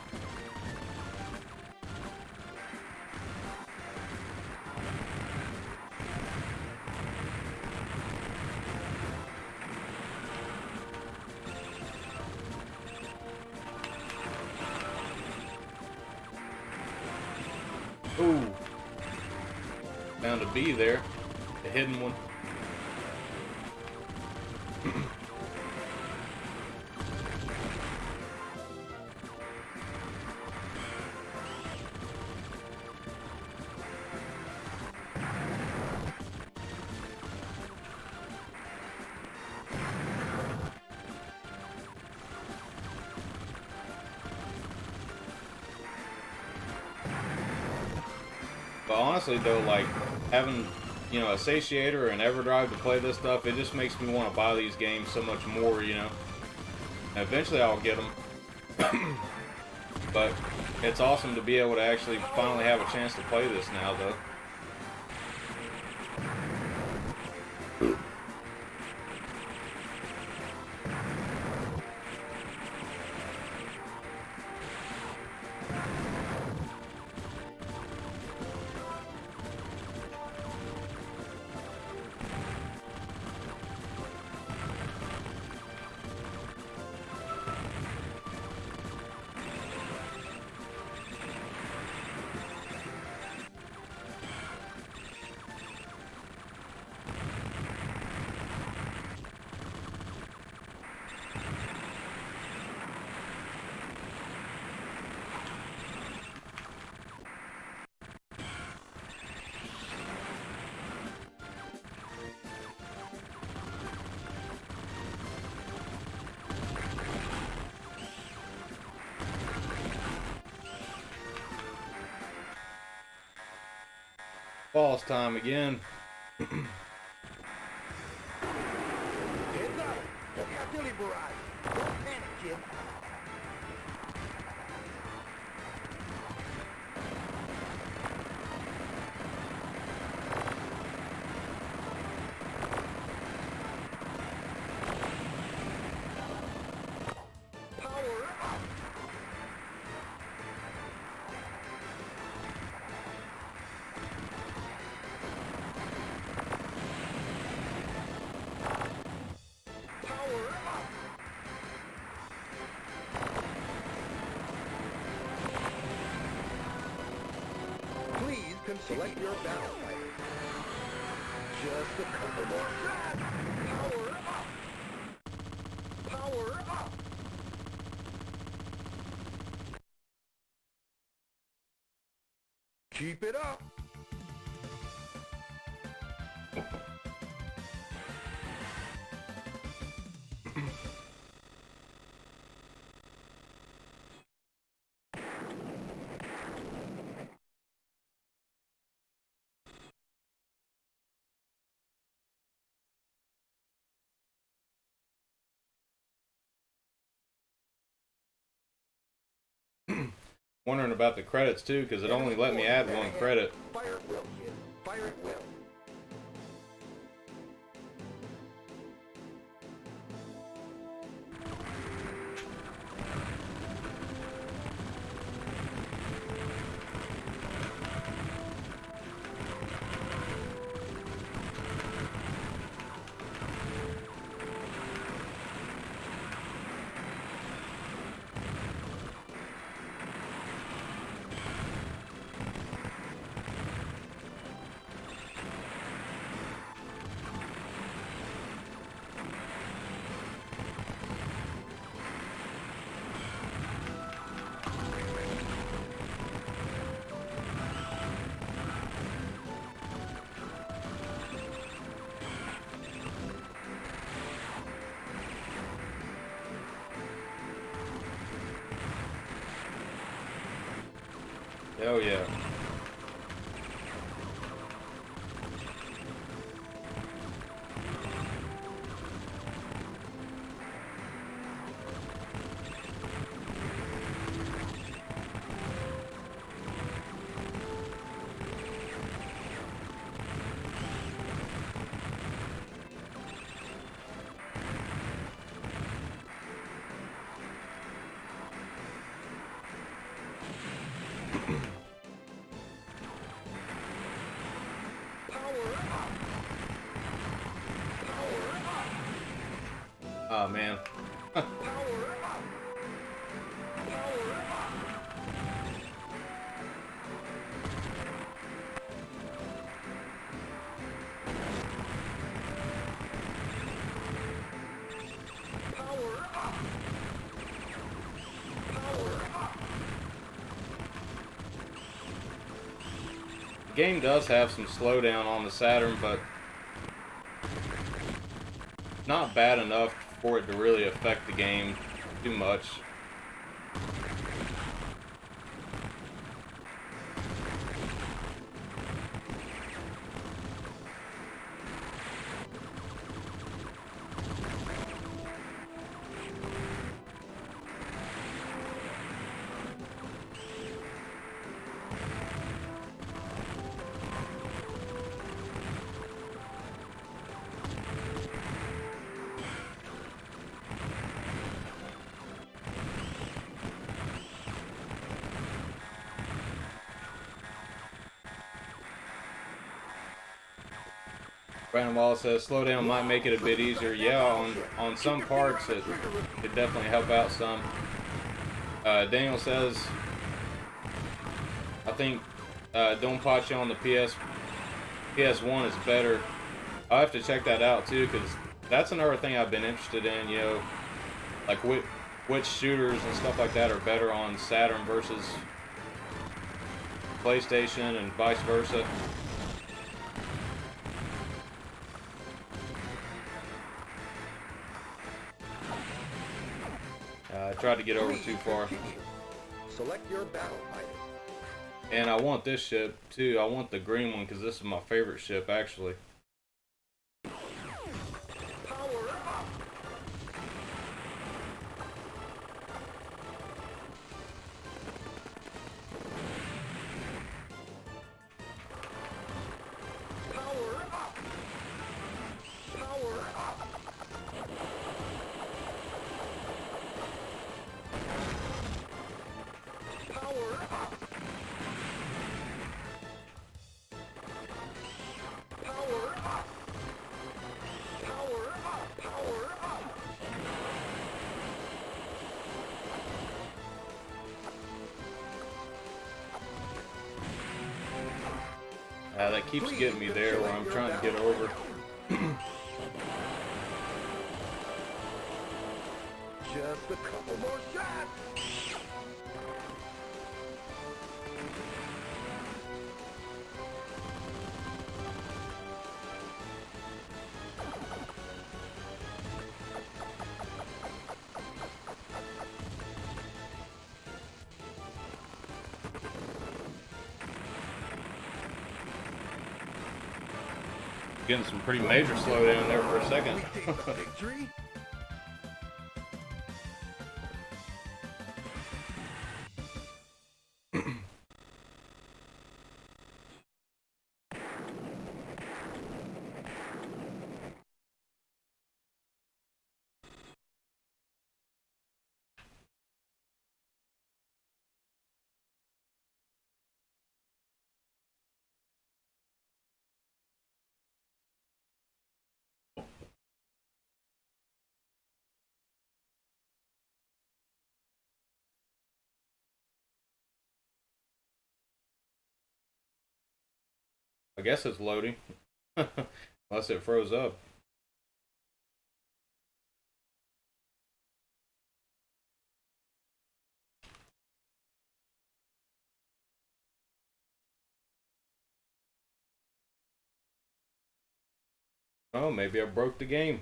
Speaker 1: Ooh. Found a bee there. A hidden one. But honestly though, like, having, you know, a Satiator and EverDrive to play this stuff, it just makes me want to buy these games so much more, you know. And eventually I'll get them. But it's awesome to be able to actually finally have a chance to play this now, though. False time again.
Speaker 2: Heads up. Artillery barrage. Don't panic, kid. Power up. Power up. Please select your battle type. Just a couple more shots. Power up. Power up. Keep it up.
Speaker 1: Wondering about the credits too, because it only let me add one credit.
Speaker 2: Fire at will, kid. Fire at will.
Speaker 1: Oh yeah. Oh man. The game does have some slowdown on the Saturn, but not bad enough for it to really affect the game too much. Brandon Wallace says slowdown might make it a bit easier. Yeah, on some parts it could definitely help out some. Daniel says, I think Donpachi on the PS1 is better. I'll have to check that out too, because that's another thing I've been interested in, you know, like which shooters and stuff like that are better on Saturn versus PlayStation and vice versa. I tried to get over too far.
Speaker 2: Select your battle type.
Speaker 1: And I want this ship too. I want the green one because this is my favorite ship actually.
Speaker 2: Power up. Power up. Power up. Power up. Power up. Power up. Power up.
Speaker 1: That keeps getting me there where I'm trying to get over.
Speaker 2: Just a couple more shots.
Speaker 1: Getting some pretty major slowdown there for a second.
Speaker 2: Victory.
Speaker 1: I guess it's loading. Unless it froze up. Oh, maybe I broke the game.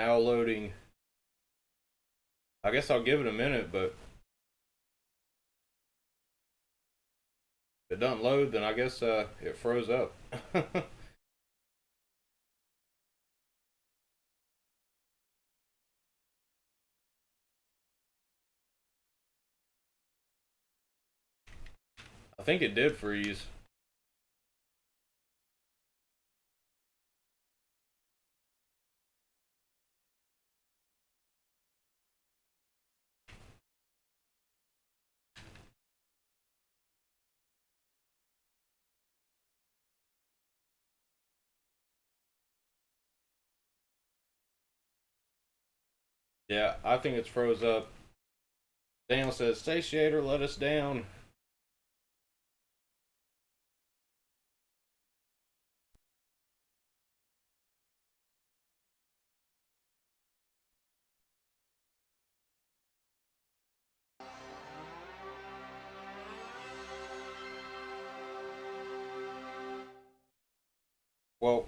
Speaker 1: Now loading. I guess I'll give it a minute, but if it doesn't load, then I guess it froze up. I think it did freeze. Yeah, I think it's froze up. Daniel says, Satiator let us down. Well,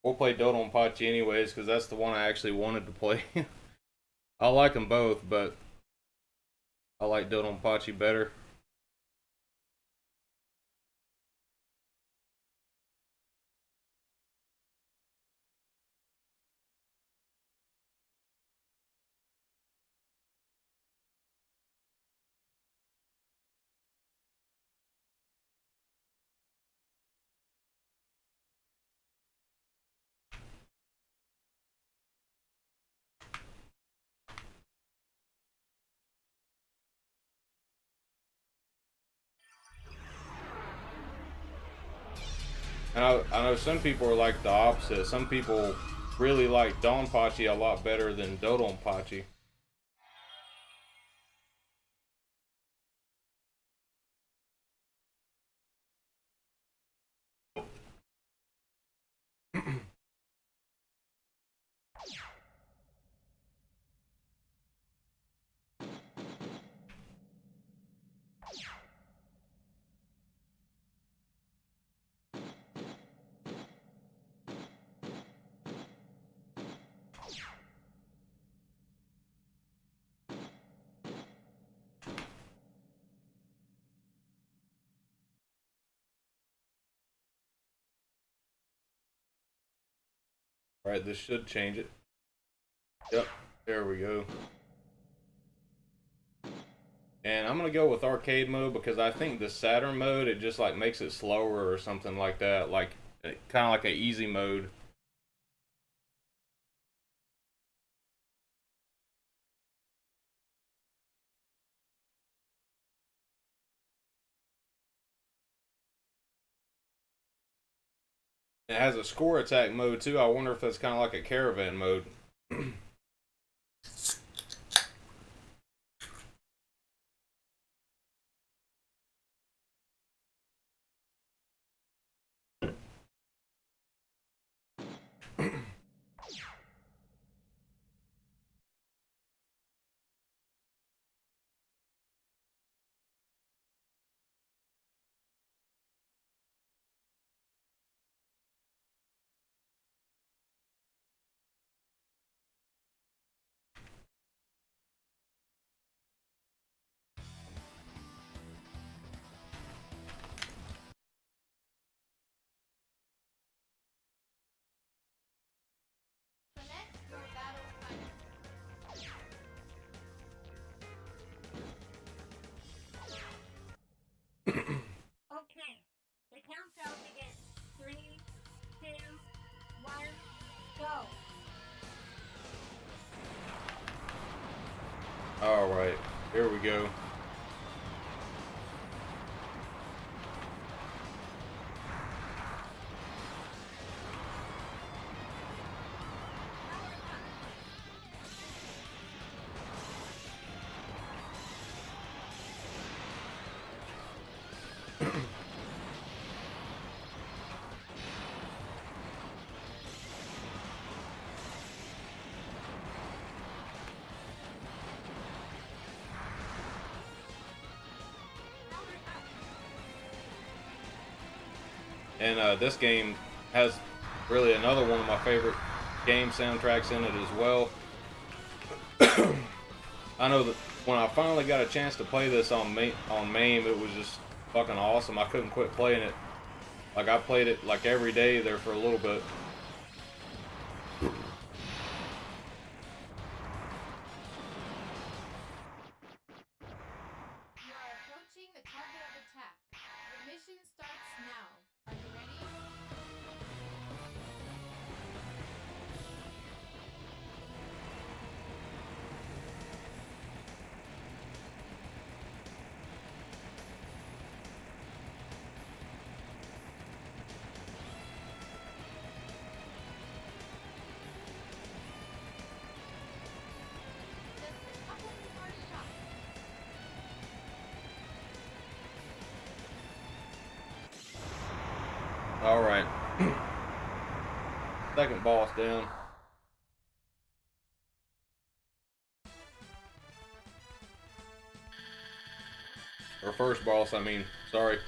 Speaker 1: we'll play Dodonpachi anyways, because that's the one I actually wanted to play. I like them both, but I like Dodonpachi better. And I know some people are like the opposite. Some people really like Donpachi a lot better than Dodonpachi. Right, this should change it. Yep, there we go. And I'm gonna go with arcade mode because I think the Saturn mode, it just like makes it slower or something like that, like kind of like an easy mode. It has a score attack mode too. I wonder if that's kind of like a caravan mode.
Speaker 3: Okay, the countdown begins. 3, 2, 1, go.
Speaker 1: All right, here we go. And this game has really another one of my favorite game soundtracks in it as well. I know that when I finally got a chance to play this on MAME, it was just fucking awesome. I couldn't quit playing it. Like, I played it like every day there for a little bit. Alright. Second boss down. Or first boss, I mean. Sorry.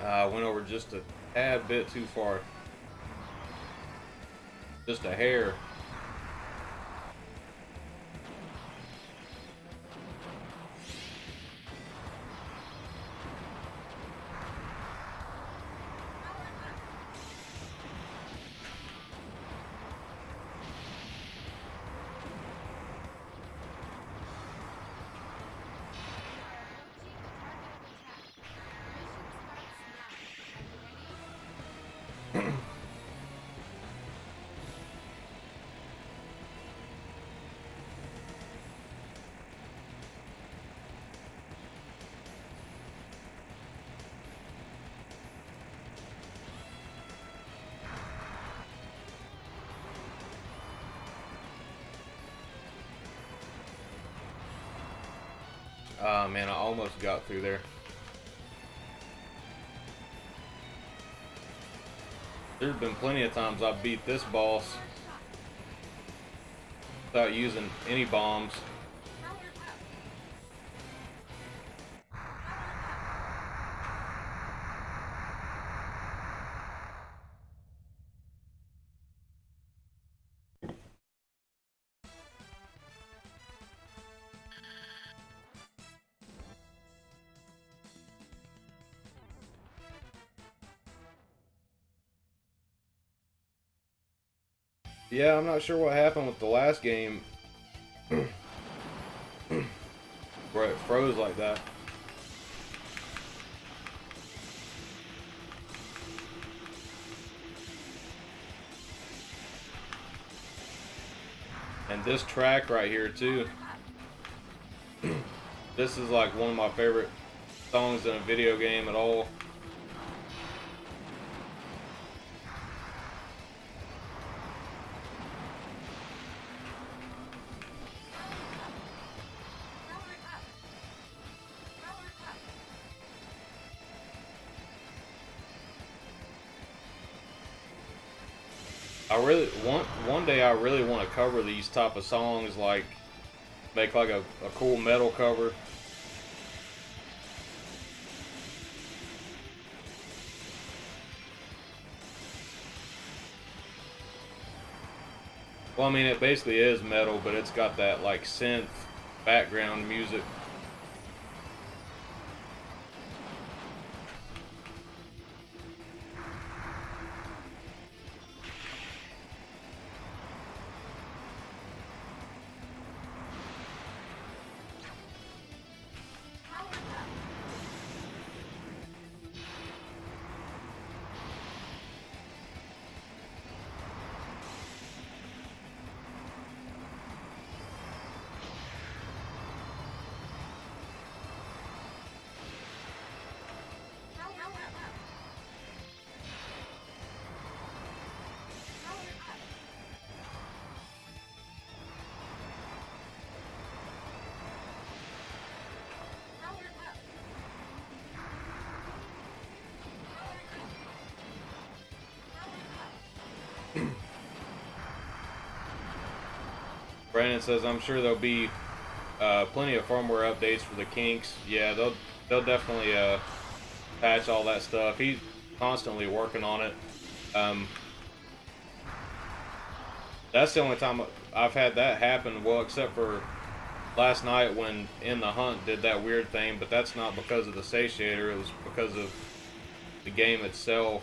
Speaker 1: I went over just a tad bit too far. Just a hair. Ah, man, I almost got through there. There's been plenty of times I've beat this boss without using any bombs. Yeah, I'm not sure what happened with the last game where it froze like that. And this track right here too. This is like one of my favorite songs in a video game at all. One day I really want to cover these type of songs, like make like a cool metal cover. Well, I mean, it basically is metal, but it's got that like synth background music. Brandon says, I'm sure there'll be plenty of firmware updates for the kinks. Yeah, they'll definitely patch all that stuff. He's constantly working on it. That's the only time I've had that happen. Well, except for last night when In the Hunt did that weird thing, but that's not because of the Satiator. It was because of the game itself.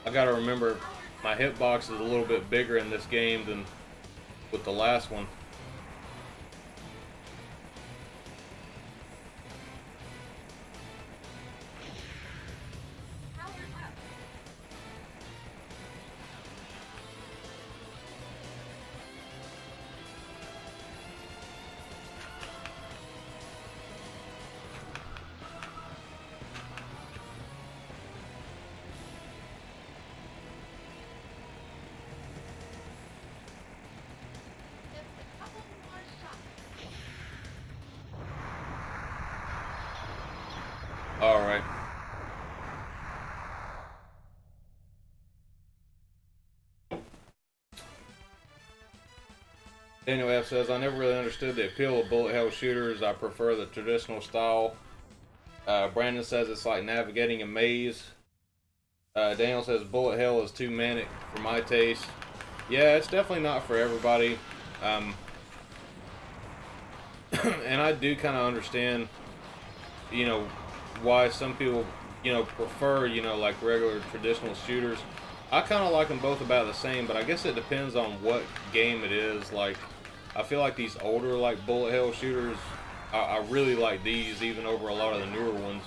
Speaker 1: I gotta remember, my hitbox is a little bit bigger in this game than with the last one. Alright. Daniel F says, I never really understood the appeal of bullet hell shooters. I prefer the traditional style. Brandon says it's like navigating a maze. Daniel says bullet hell is too manic for my taste. Yeah, it's definitely not for everybody. And I do kind of understand, you know, why some people, you know, prefer, you know, like regular traditional shooters. I kind of like them both about the same, but I guess it depends on what game it is. Like, I feel like these older, like, bullet hell shooters, I really like these even over a lot of the newer ones.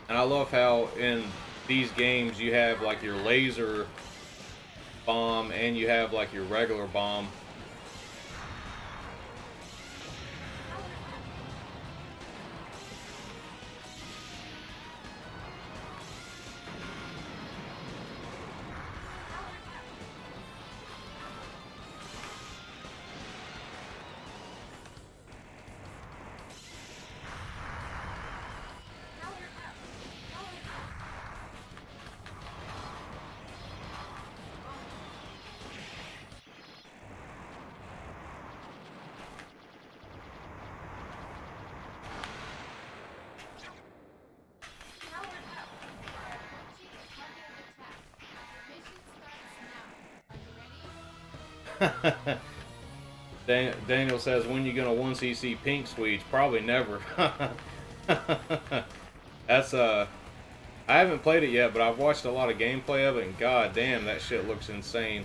Speaker 1: And I love how in these games you have like your laser bomb and you have like your regular bomb. Daniel says, when you gonna 1cc pink sweets? Probably never. That's I haven't played it yet, but I've watched a lot of gameplay of it, and god damn, that shit looks insane.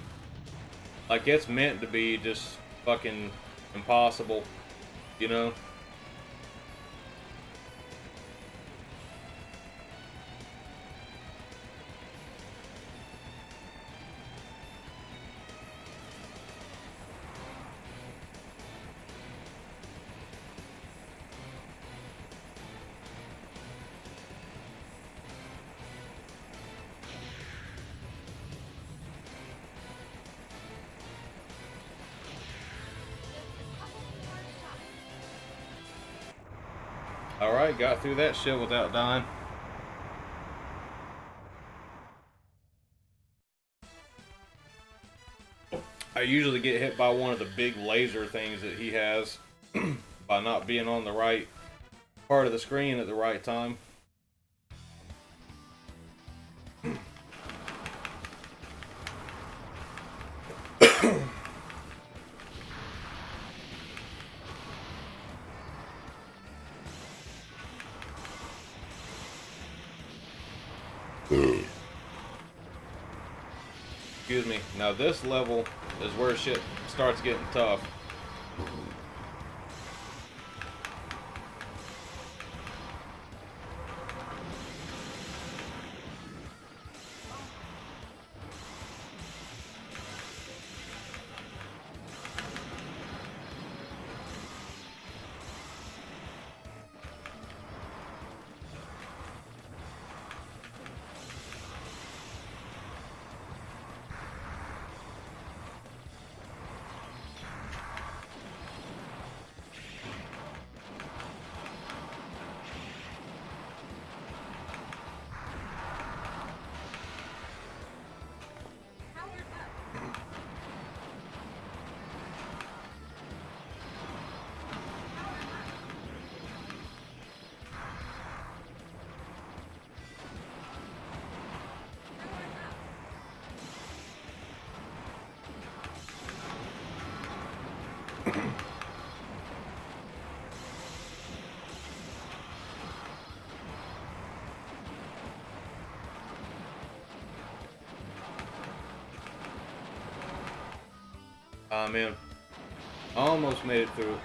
Speaker 1: Like, it's meant to be just fucking impossible, you know? Alright, got through that shit without dying. I usually get hit by one of the big laser things that he has by not being on the right part of the screen at the right time. Excuse me. Now this level is where shit starts getting tough. Man, I almost made it through.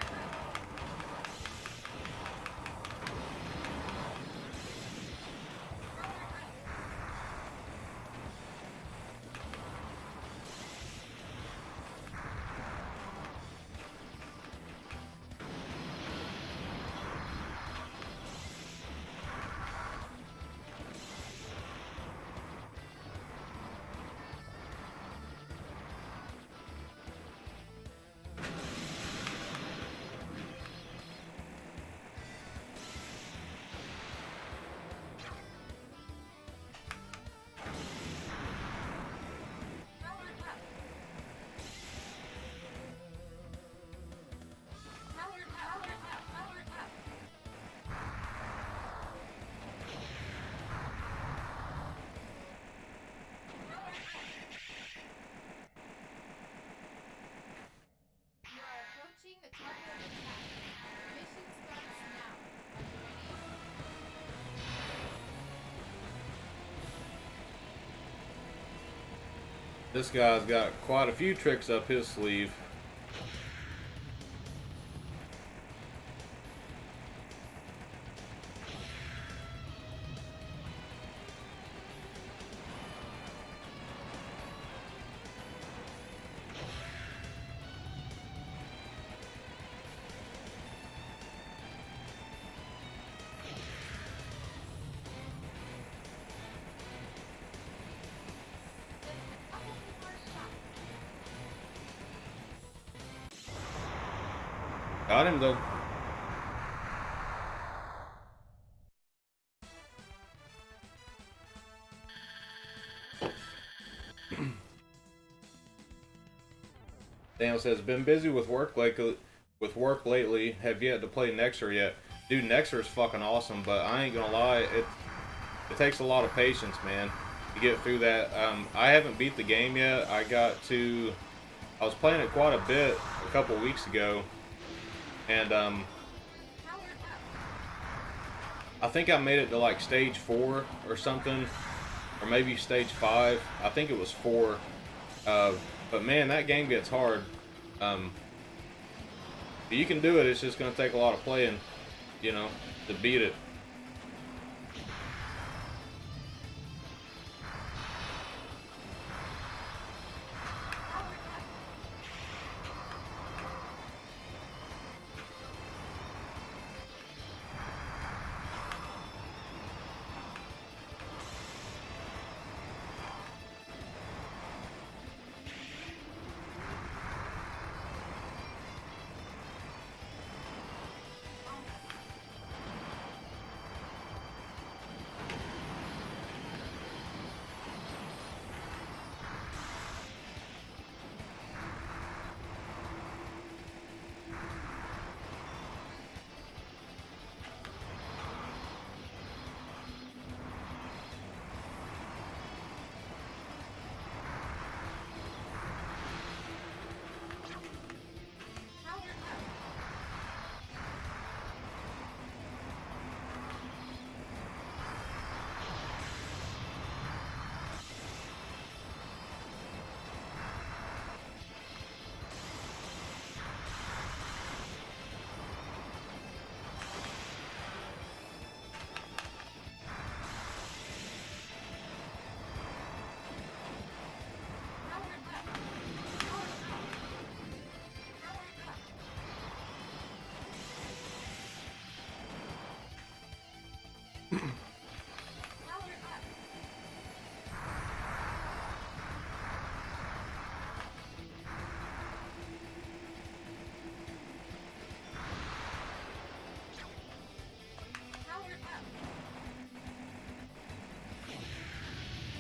Speaker 1: This guy's got quite a few tricks up his sleeve. Got him though. Daniel says, been busy with work lately. Have yet to play Nexer yet. Dude, Nexer's fucking awesome, but I ain't gonna lie, it takes a lot of patience, man, to get through that. I haven't beat the game yet. I got to I was playing it quite a bit a couple weeks ago, and I think I made it to like stage 4 or something, or maybe stage 5. I think it was 4. But man, that game gets hard. Um, you can do it. It's just going to take a lot of playing, you know, to beat it.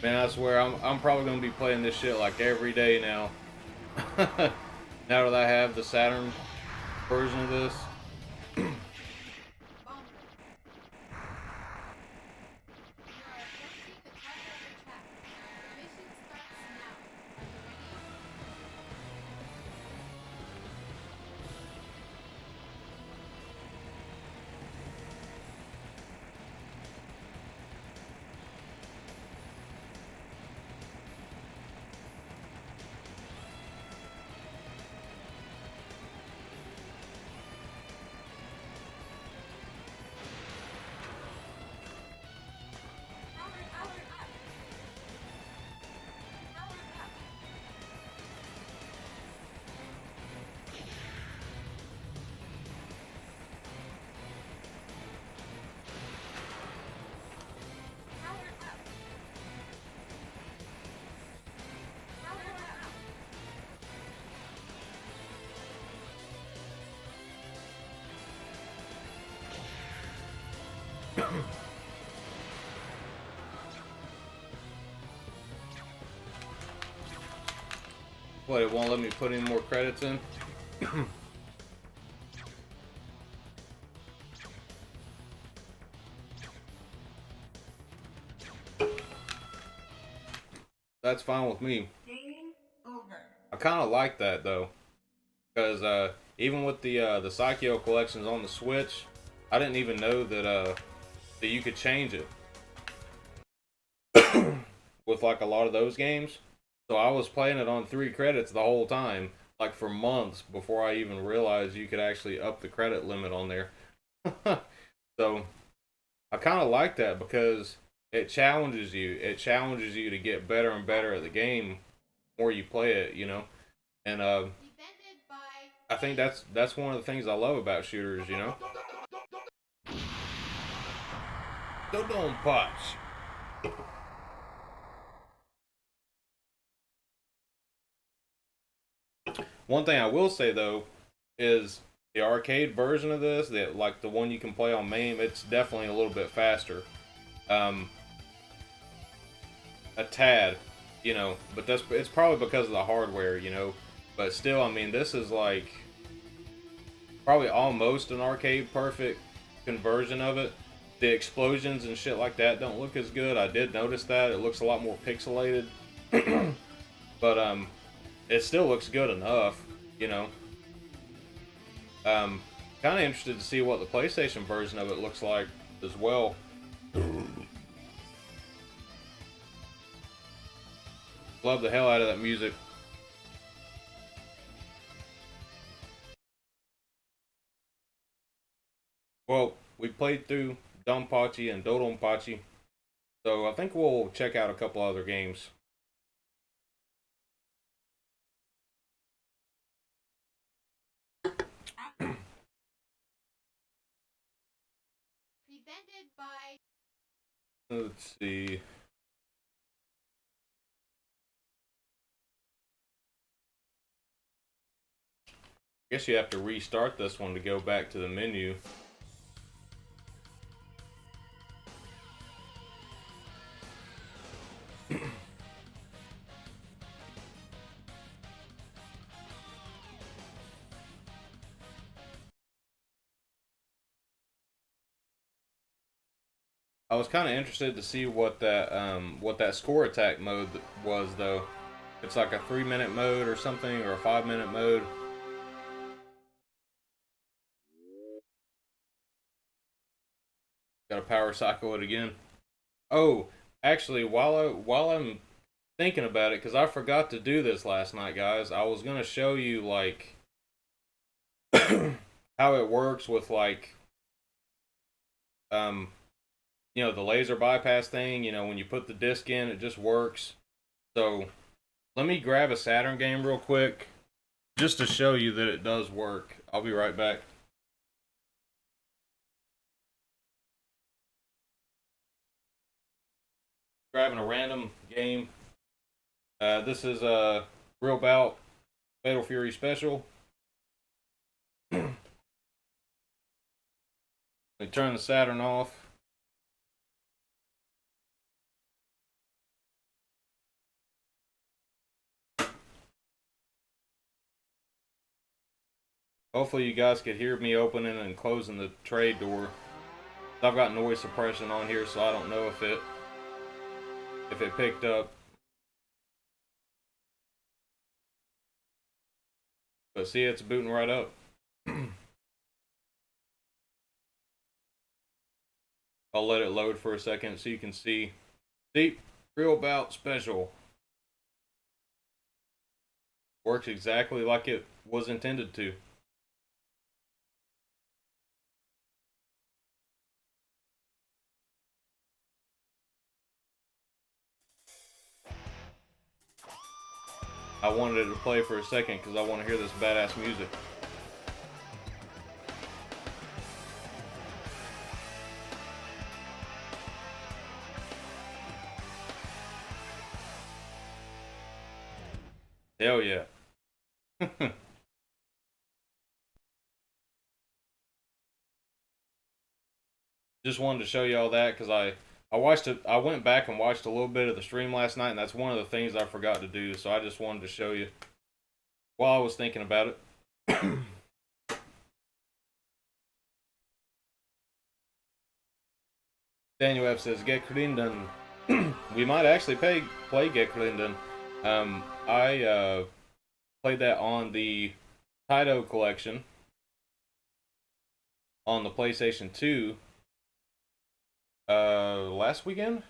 Speaker 1: Man, I swear, I'm probably gonna be playing this shit like every day now. Now that I have the Saturn version of this. What, it won't let me put any more credits in? That's fine with me.
Speaker 3: Game over.
Speaker 1: I kind of like that though, because even with the Satiator collections on the Switch, I didn't even know that that you could change it with like a lot of those games. So I was playing it on 3 credits the whole time, like for months before I even realized you could actually up the credit limit on there. So I kind of like that because it challenges you. It challenges you to get better and better at the game the more you play it, you know. And I think that's one of the things I love about shooters, you know. Don't punch. One thing I will say though is the arcade version of this, that like the one you can play on MAME, it's definitely a little bit faster. A tad, you know, but it's probably because of the hardware, you know. But still, I mean, this is like probably almost an arcade perfect conversion of it. The explosions and shit like that don't look as good. I did notice that. It looks a lot more pixelated. But it still looks good enough, you know. Kind of interested to see what the PlayStation version of it looks like as well. Love the hell out of that music. Well, we played through Donpachi and Dodonpachi, so I think we'll check out a couple other games.
Speaker 3: Presented by.
Speaker 1: Let's see. Guess you have to restart this one to go back to the menu. I was kind of interested to see what that score attack mode was though. It's like a 3-minute mode or something, or a 5-minute mode. Got to power cycle it again. Oh, actually, while I'm thinking about it, because I forgot to do this last night, guys, I was gonna show you like how it works with like um the laser bypass thing. When you put the disc in, it just works. So let me grab a Saturn game real quick, just to show you that it does work. I'll be right back. Grabbing a random game. This is a Real Bout Fatal Fury Special. Let me turn the Saturn off. Hopefully you guys could hear me opening and closing the trade door. I've got noise suppression on here, so I don't know if it picked up. But see, it's booting right up. I'll let it load for a second so you can see. See, Real Bout Special. Works exactly like it was intended to. I wanted it to play for a second because I want to hear this badass music. Hell yeah. Just wanted to show you all that because I watched it. I went back and watched a little bit of the stream last night, and that's one of the things I forgot to do. So I just wanted to show you while I was thinking about it. Daniel F says Get Krinden. We might actually play Get Krinden. I played that on the Taito collection on the PlayStation 2 last weekend.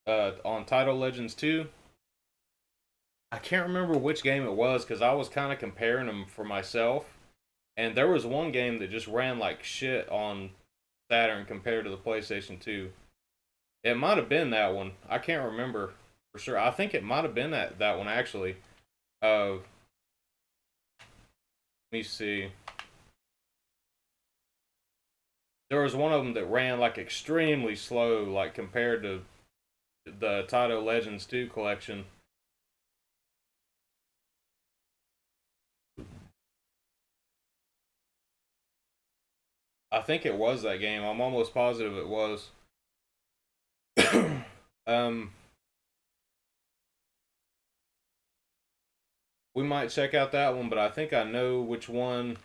Speaker 1: On Taito Legends 2. I can't remember which game it was because I was kind of comparing them for myself. And there was one game that just ran like shit on Saturn compared to the PlayStation 2. It might have been that one. I can't remember for sure. I think it might have been that one actually. Let me see. There was one of them that ran like extremely slow, like compared to the Taito Legends 2 collection. I think it was that game. I'm almost positive it was. We might check out that one, but I think I know which one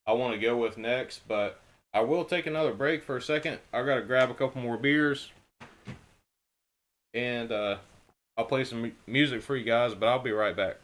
Speaker 1: I want to go with next. But I will take another break for a second. I gotta grab a couple more beers, and I'll play some music for you guys, but I'll be right back.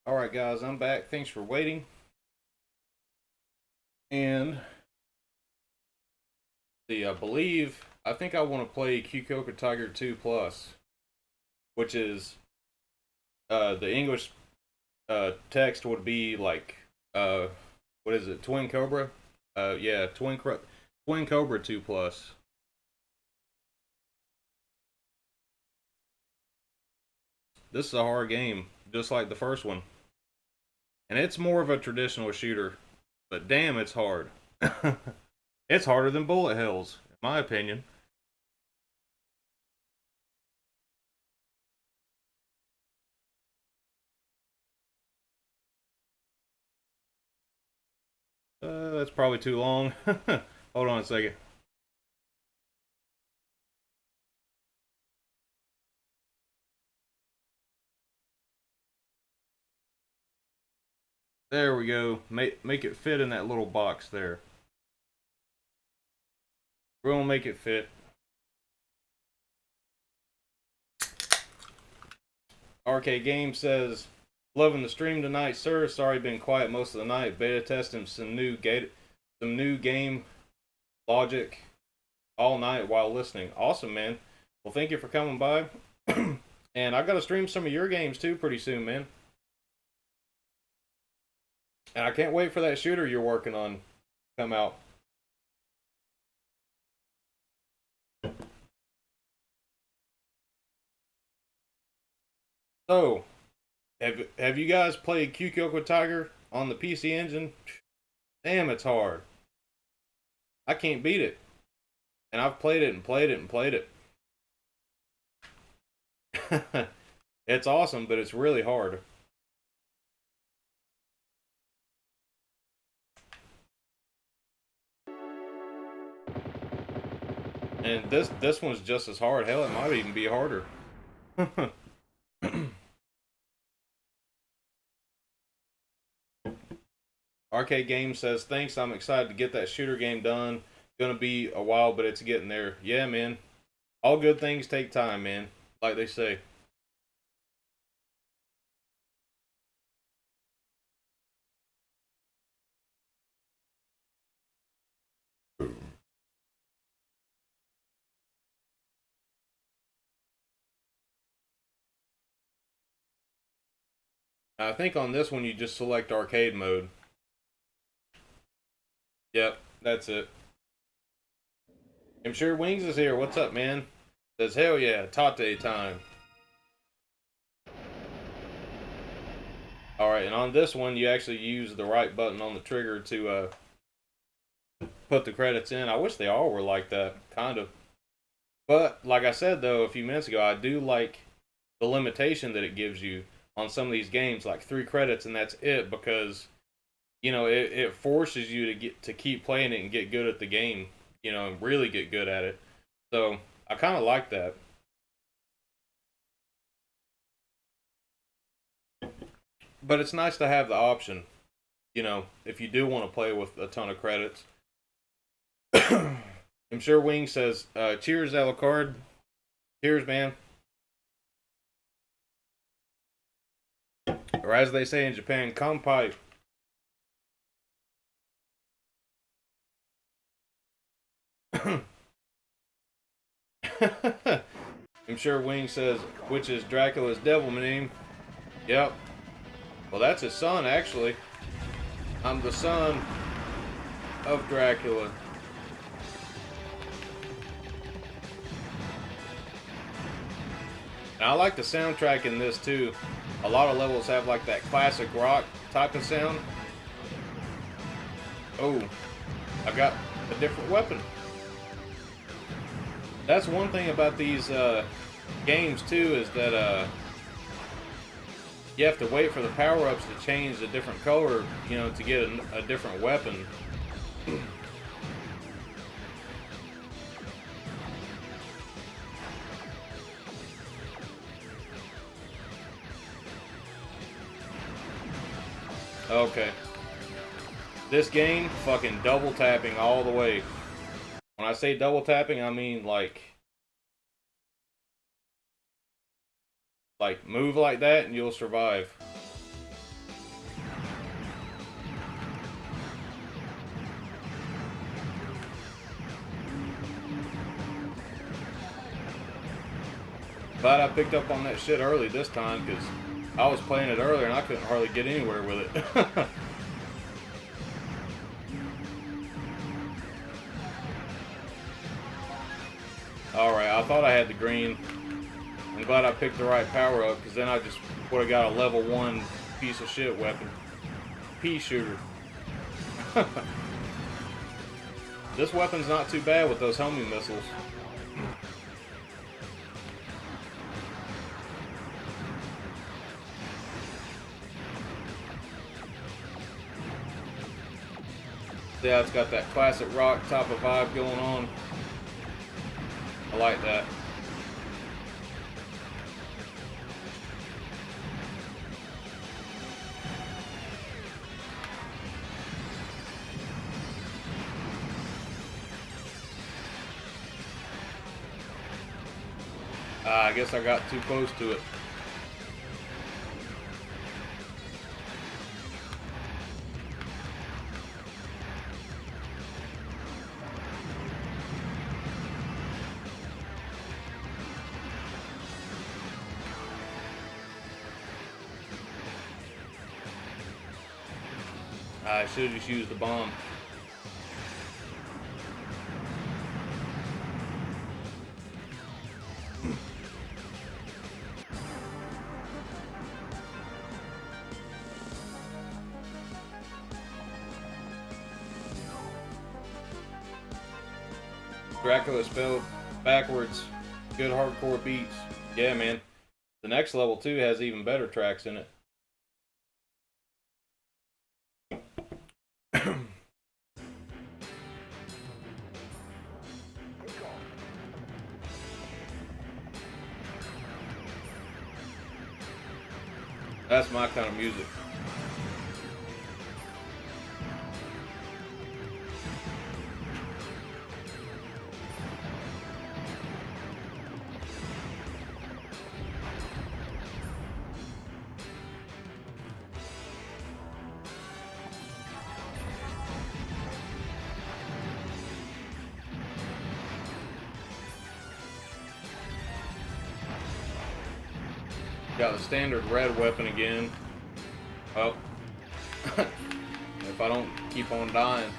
Speaker 1: Alright guys, I'm back. Thanks for waiting. And I think I want to play Q-Coca Tiger 2 Plus, which is the English text would be like what is it, Twin Cobra? Yeah, Twin Cobra 2 Plus. This is a hard game, just like the first one. And it's more of a traditional shooter, but damn, it's hard. It's harder than bullet hells, in my opinion. That's probably too long. Hold on a second. There we go. Make it fit in that little box there. We're gonna make it fit. RK Game says, loving the stream tonight, sir. Sorry, been quiet most of the night. Beta testing some new game logic all night while listening. Awesome, man. Well, thank you for coming by. And I gotta stream some of your games too pretty soon, man. And I can't wait for that shooter you're working on to come out. So, have you guys played Q-Coca Tiger on the PC Engine? Damn, it's hard. I can't beat it. And I've played it and played it and played it. It's awesome, but it's really hard. And this one's just as hard. Hell, it might even be harder. Arcade Game says, thanks, I'm excited to get that shooter game done. Gonna be a while, but it's getting there. Yeah, man. All good things take time, man. Like they say. I think on this one you just select arcade mode. Yep, that's it. I'm sure Wings is here. What's up, man? Says, hell yeah, Tate time. Alright, and on this one, you actually use the right button on the trigger to put the credits in. I wish they all were like that, kind of. But, like I said, though, a few minutes ago, I do like the limitation that it gives you on some of these games, like 3 credits and that's it, because, you know, it forces you to keep playing it and get good at the game, you know, and really get good at it. So, I kind of like that. But it's nice to have the option, you know, if you do want to play with a ton of credits. I'm sure Wing says, cheers, Alucard. Cheers, man. Or as they say in Japan, kanpai. I'm sure Wing says, which is Dracula's devil name. Yep. Well, that's his son, actually. I'm the son of Dracula. And I like the soundtrack in this, too. A lot of levels have, like, that classic rock type of sound. Oh, I got a different weapon. That's one thing about these games, too, is that you have to wait for the power-ups to change a different color, you know, to get a different weapon. Okay. This game, fucking double tapping all the way. When I say double tapping, I mean like move like that and you'll survive. Glad I picked up on that shit early this time, because I was playing it earlier and I couldn't hardly get anywhere with it. Alright, I thought I had the green. I'm glad I picked the right power up, because then I just would have got a level 1 piece of shit weapon. Pea shooter. This weapon's not too bad with those homing missiles. Yeah, it's got that classic rock type of vibe going on. I like that. I guess I got too close to it. I should have just used the bomb. Dracula spelled backwards. Good hardcore beats. Yeah, man. The next level, too, has even better tracks in it. That's my kind of music. Got the standard red weapon again. Oh. If I don't keep on dying.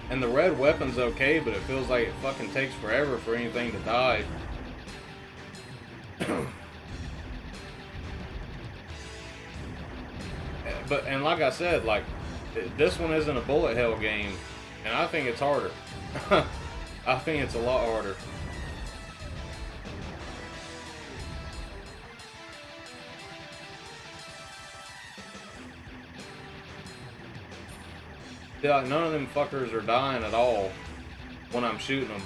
Speaker 1: And the red weapon's okay, but it feels like it fucking takes forever for anything to die. And like I said, like, this one isn't a bullet hell game, and I think it's harder. I think it's a lot harder. Yeah, like none of them fuckers are dying at all when I'm shooting them.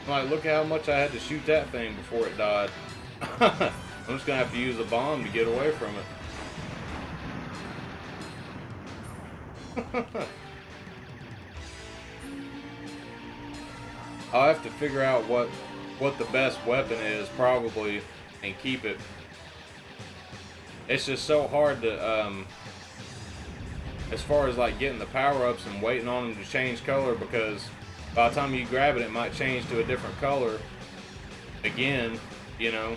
Speaker 1: Like, look how much I had to shoot that thing before it died. I'm just gonna have to use a bomb to get away from it. I'll have to figure out what the best weapon is, probably, and keep it. It's just so hard to, as far as like getting the power-ups and waiting on them to change color, because by the time you grab it, it might change to a different color again, you know.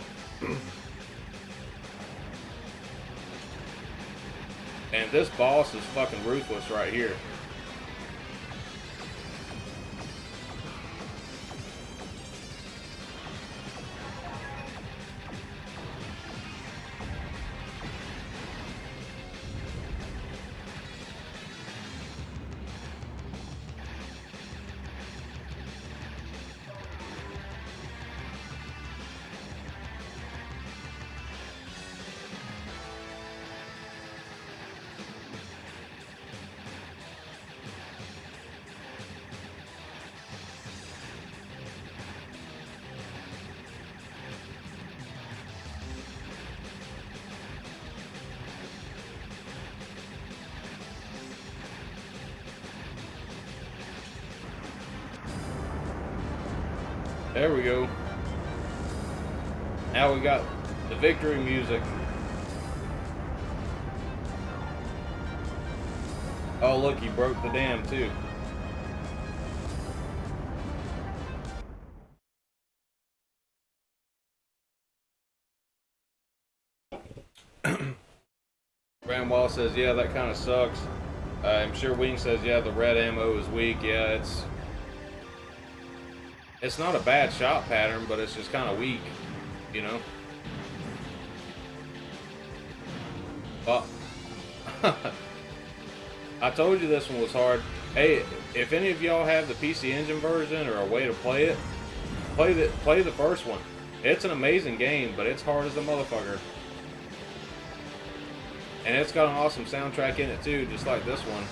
Speaker 1: And this boss is fucking ruthless right here. There we go. Now we got the victory music. Oh look, he broke the dam too. Grandma says, yeah, that kind of sucks. I'm sure Wing says, yeah, the red ammo is weak. Yeah, it's not a bad shot pattern, but it's just kind of weak, you know? Well, I told you this one was hard. Hey, if any of y'all have the PC Engine version or a way to play it, play the first one. It's an amazing game, but it's hard as a motherfucker. And it's got an awesome soundtrack in it too, just like this one.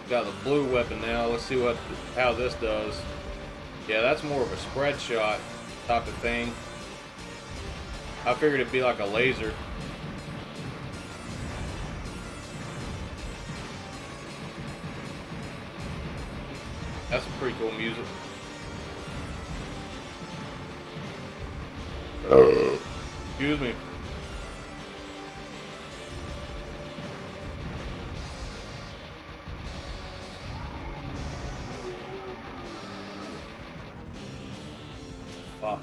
Speaker 1: Got the blue weapon now. Let's see how this does. Yeah, that's more of a spread shot type of thing. I figured it'd be like a laser. That's some pretty cool music. Excuse me. Fuck.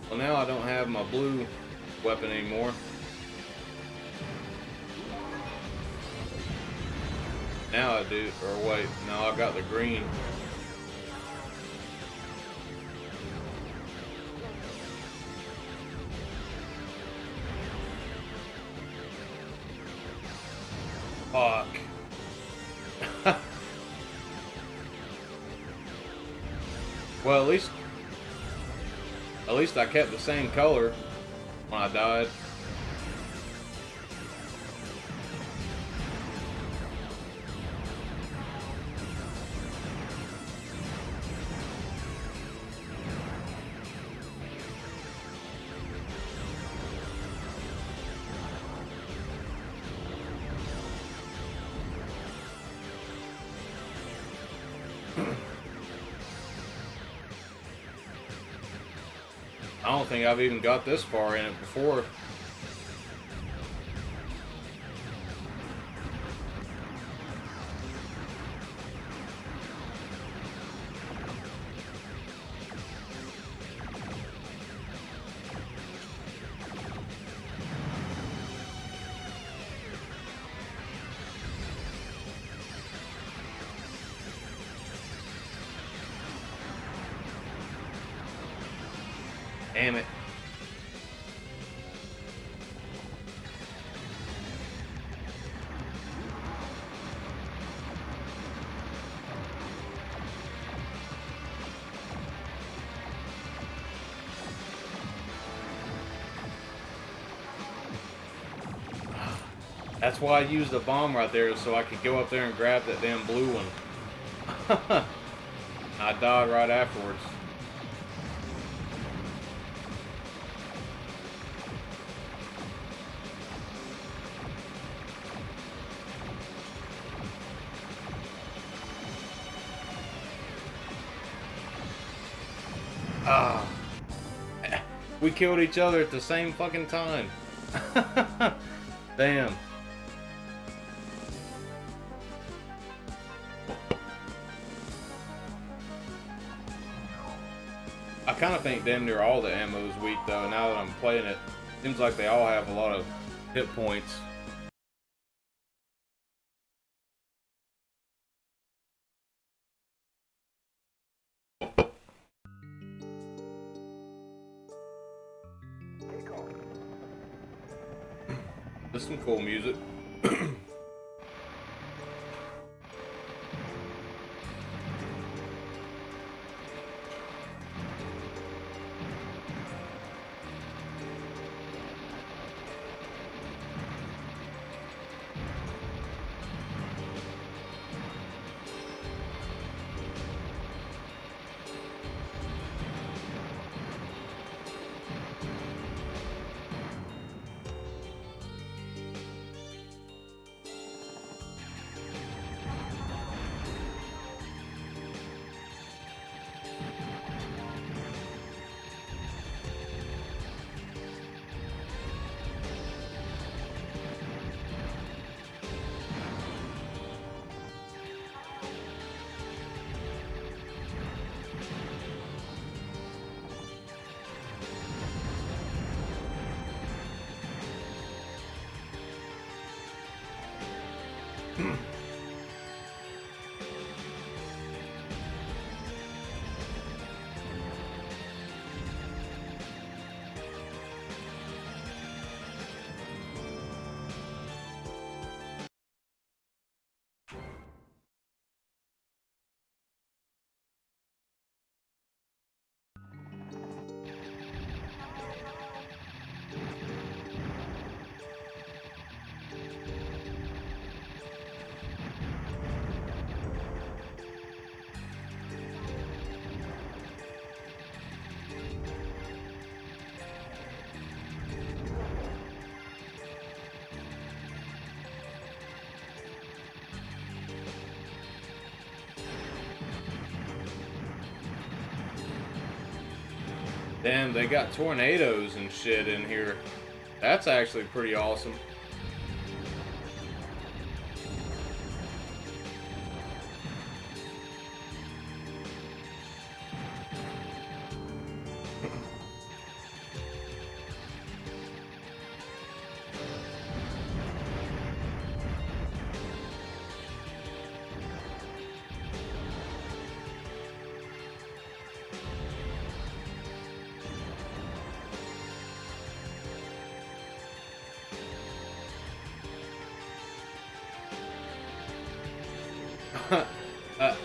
Speaker 1: Well, now I don't have my blue weapon anymore. Now I do. Or wait, no, I got the green. Fuck. Well, at least I kept the same color when I died. I don't think I've even got this far in it before. Damn it. That's why I used the bomb right there, so I could go up there and grab that damn blue one. I died right afterwards. Ah, we killed each other at the same fucking time. Damn. I kind of think damn near all the ammo is weak though. Now that I'm playing it, seems like they all have a lot of hit points. There's some cool music. Damn, they got tornadoes and shit in here. That's actually pretty awesome.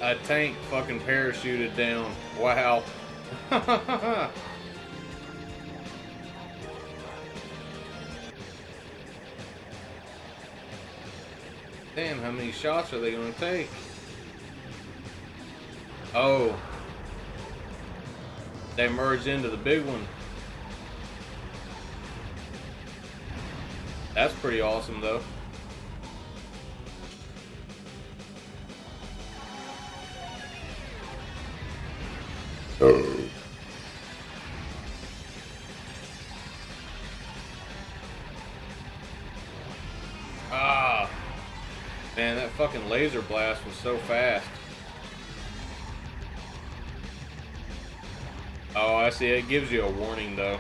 Speaker 1: A tank fucking parachuted down. Wow. Damn, how many shots are they gonna take? Oh. They merged into the big one. That's pretty awesome though. Ah, man, that fucking laser blast was so fast. Oh, I see. It gives you a warning though.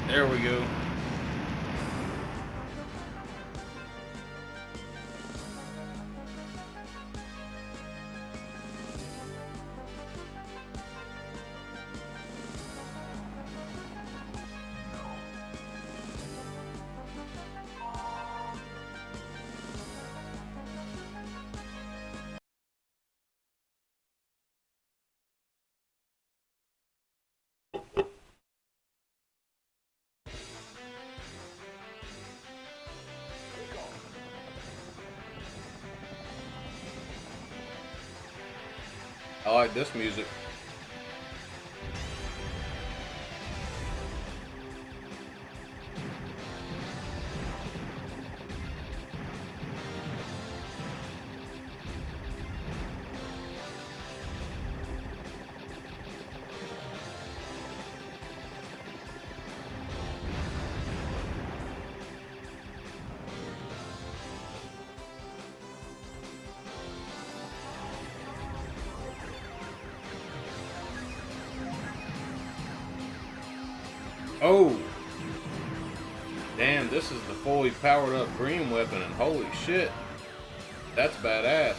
Speaker 1: There we go. I like this music. Oh! Damn, this is the fully powered up green weapon, and holy shit, that's badass.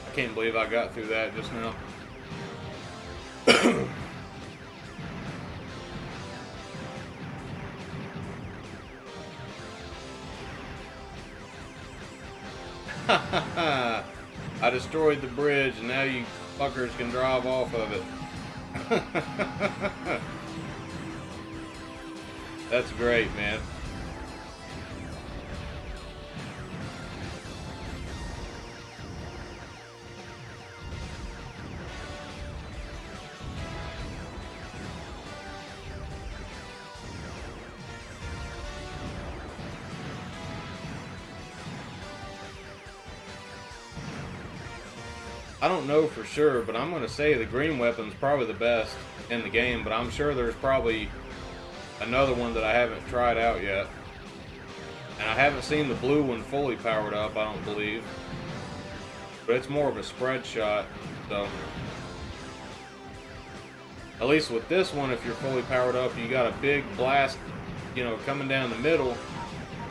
Speaker 1: I can't believe I got through that just now. I destroyed the bridge and now you fuckers can drive off of it. That's great, man. I don't know for sure, but I'm going to say the green weapon's probably the best in the game, but I'm sure there's probably another one that I haven't tried out yet. And I haven't seen the blue one fully powered up, I don't believe. But it's more of a spread shot, so. At least with this one, if you're fully powered up, you got a big blast, you know, coming down the middle.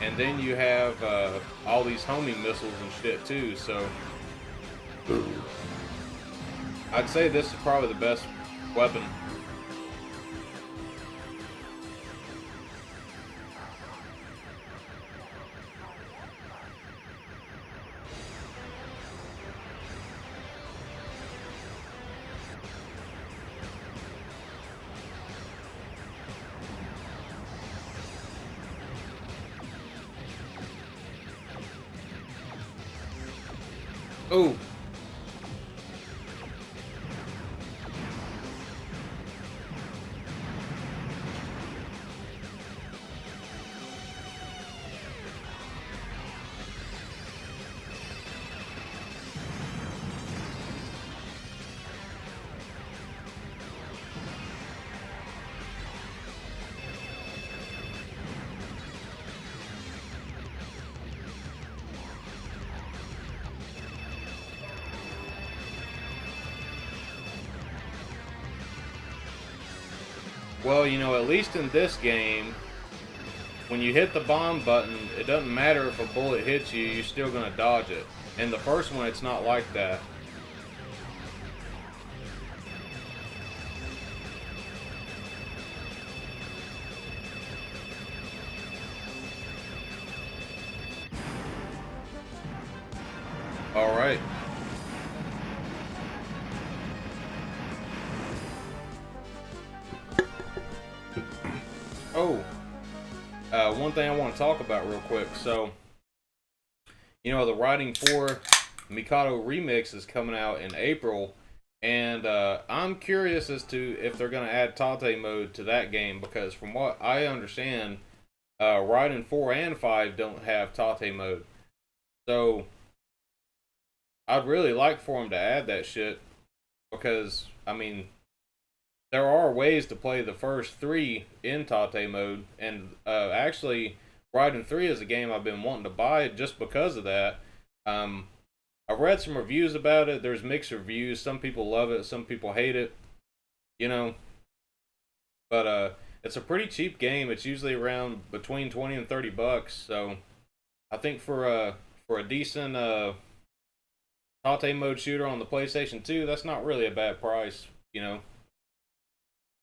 Speaker 1: And then you have all these homing missiles and shit too, so. I'd say this is probably the best weapon. Oh. Well, you know, at least in this game, when you hit the bomb button, it doesn't matter if a bullet hits you, you're still going to dodge it. In the first one, it's not like that. All right. Oh, one thing I want to talk about real quick. So, you know, the Riding 4 Mikado remix is coming out in April, and I'm curious as to if they're going to add Tate Mode to that game, because from what I understand, Riding 4 and 5 don't have Tate Mode. So, I'd really like for them to add that shit, because, I mean, there are ways to play the first 3 in Tate Mode, and actually, Riding 3 is a game I've been wanting to buy just because of that. I've read some reviews about it. There's mixed reviews. Some people love it, some people hate it, you know. But it's a pretty cheap game. It's usually around between 20 and 30 bucks. So I think for a decent Tate Mode shooter on the PlayStation 2, that's not really a bad price, you know.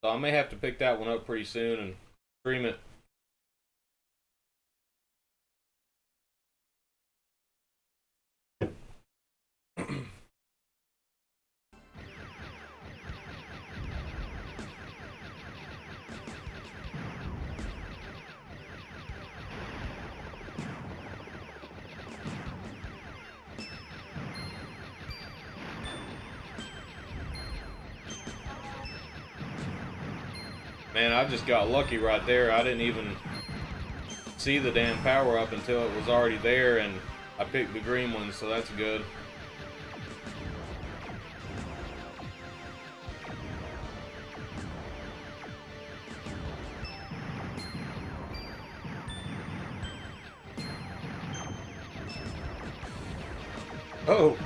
Speaker 1: So I may have to pick that one up pretty soon and stream it. Man, I just got lucky right there. I didn't even see the damn power up until it was already there, and I picked the green one, so that's good. Oh,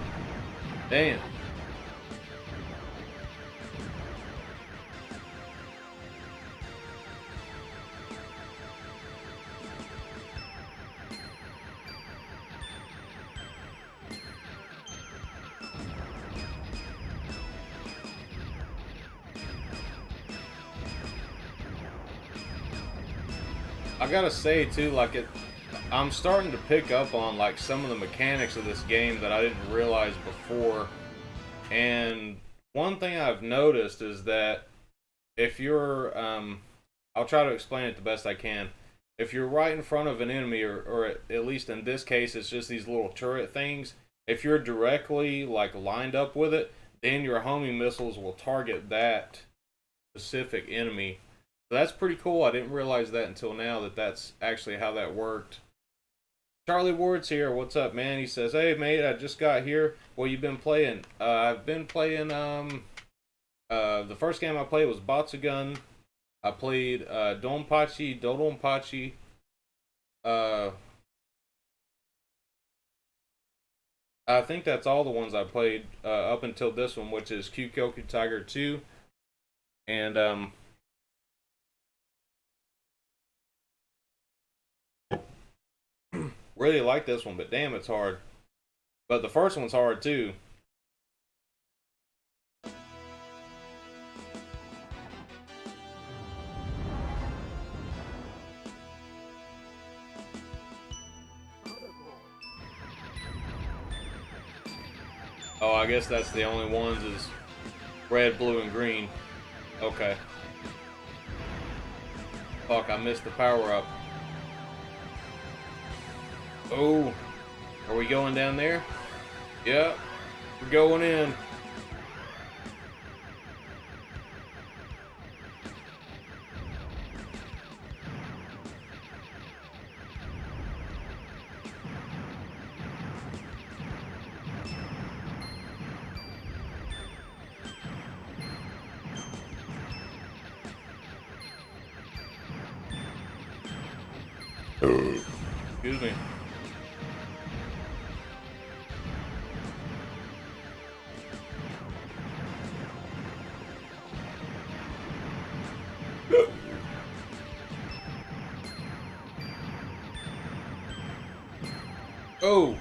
Speaker 1: damn. I gotta say too, like I'm starting to pick up on like some of the mechanics of this game that I didn't realize before. And one thing I've noticed is that if you're, I'll try to explain it the best I can. If you're right in front of an enemy, or at least in this case, it's just these little turret things. If you're directly like lined up with it, then your homing missiles will target that specific enemy. So that's pretty cool. I didn't realize that until now, that that's actually how that worked. Charlie Ward's here. What's up, man? He says, "Hey, mate, I just got here. What you been playing?" I've been playing. The first game I played was Batsugun. I played Donpachi, Dodonpachi. I think that's all the ones I played up until this one, which is Kyukyoku Tiger 2, and really like this one, but damn, it's hard. But the first one's hard too. Oh, I guess that's the only ones is red, blue, and green. Okay. Fuck, I missed the power up. Oh, are we going down there? Yep. We're going in. Excuse me. Oh!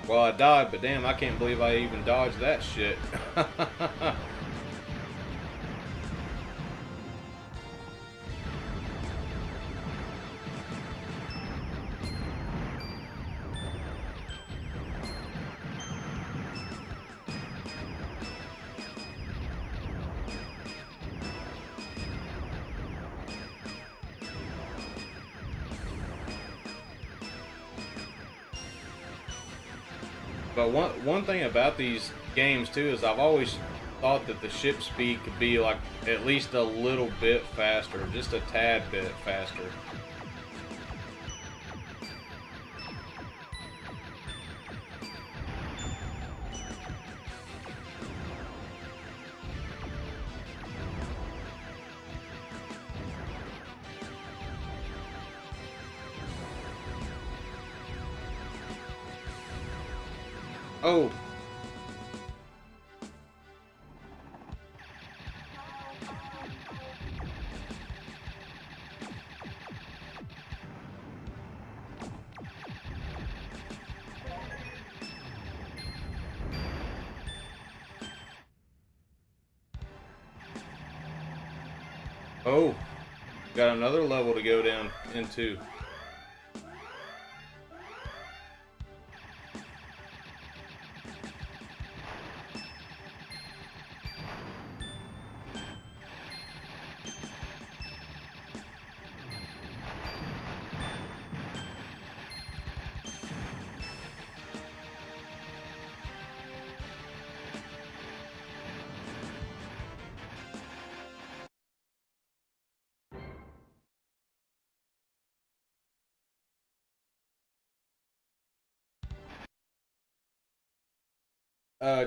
Speaker 1: Well, I died, but damn, I can't believe I even dodged that shit. But one thing about these games too is I've always thought that the ship speed could be like at least a little bit faster, just a tad bit faster. Oh! Oh! Got another level to go down into.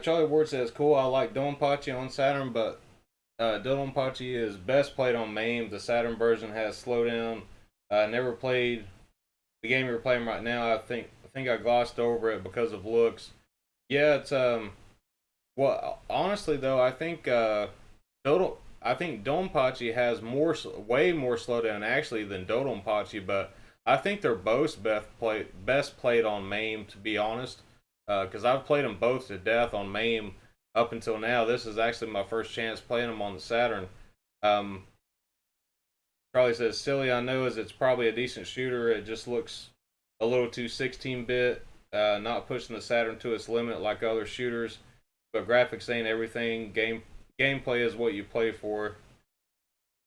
Speaker 1: Charlie Ward says, cool, I like Donpachi on Saturn, but Donpachi is best played on MAME. The Saturn version has slowdown. Never played the game you're playing right now. I think I glossed over it because of looks. Yeah, it's well, honestly though, I think Donpachi has way more slowdown actually than Donpachi, but I think they're both best played on MAME, to be honest. Because I've played them both to death on MAME up until now. This is actually my first chance playing them on the Saturn. Charlie says, silly I know, as it's probably a decent shooter. It just looks a little too 16-bit, not pushing the Saturn to its limit like other shooters. But graphics ain't everything. Gameplay is what you play for.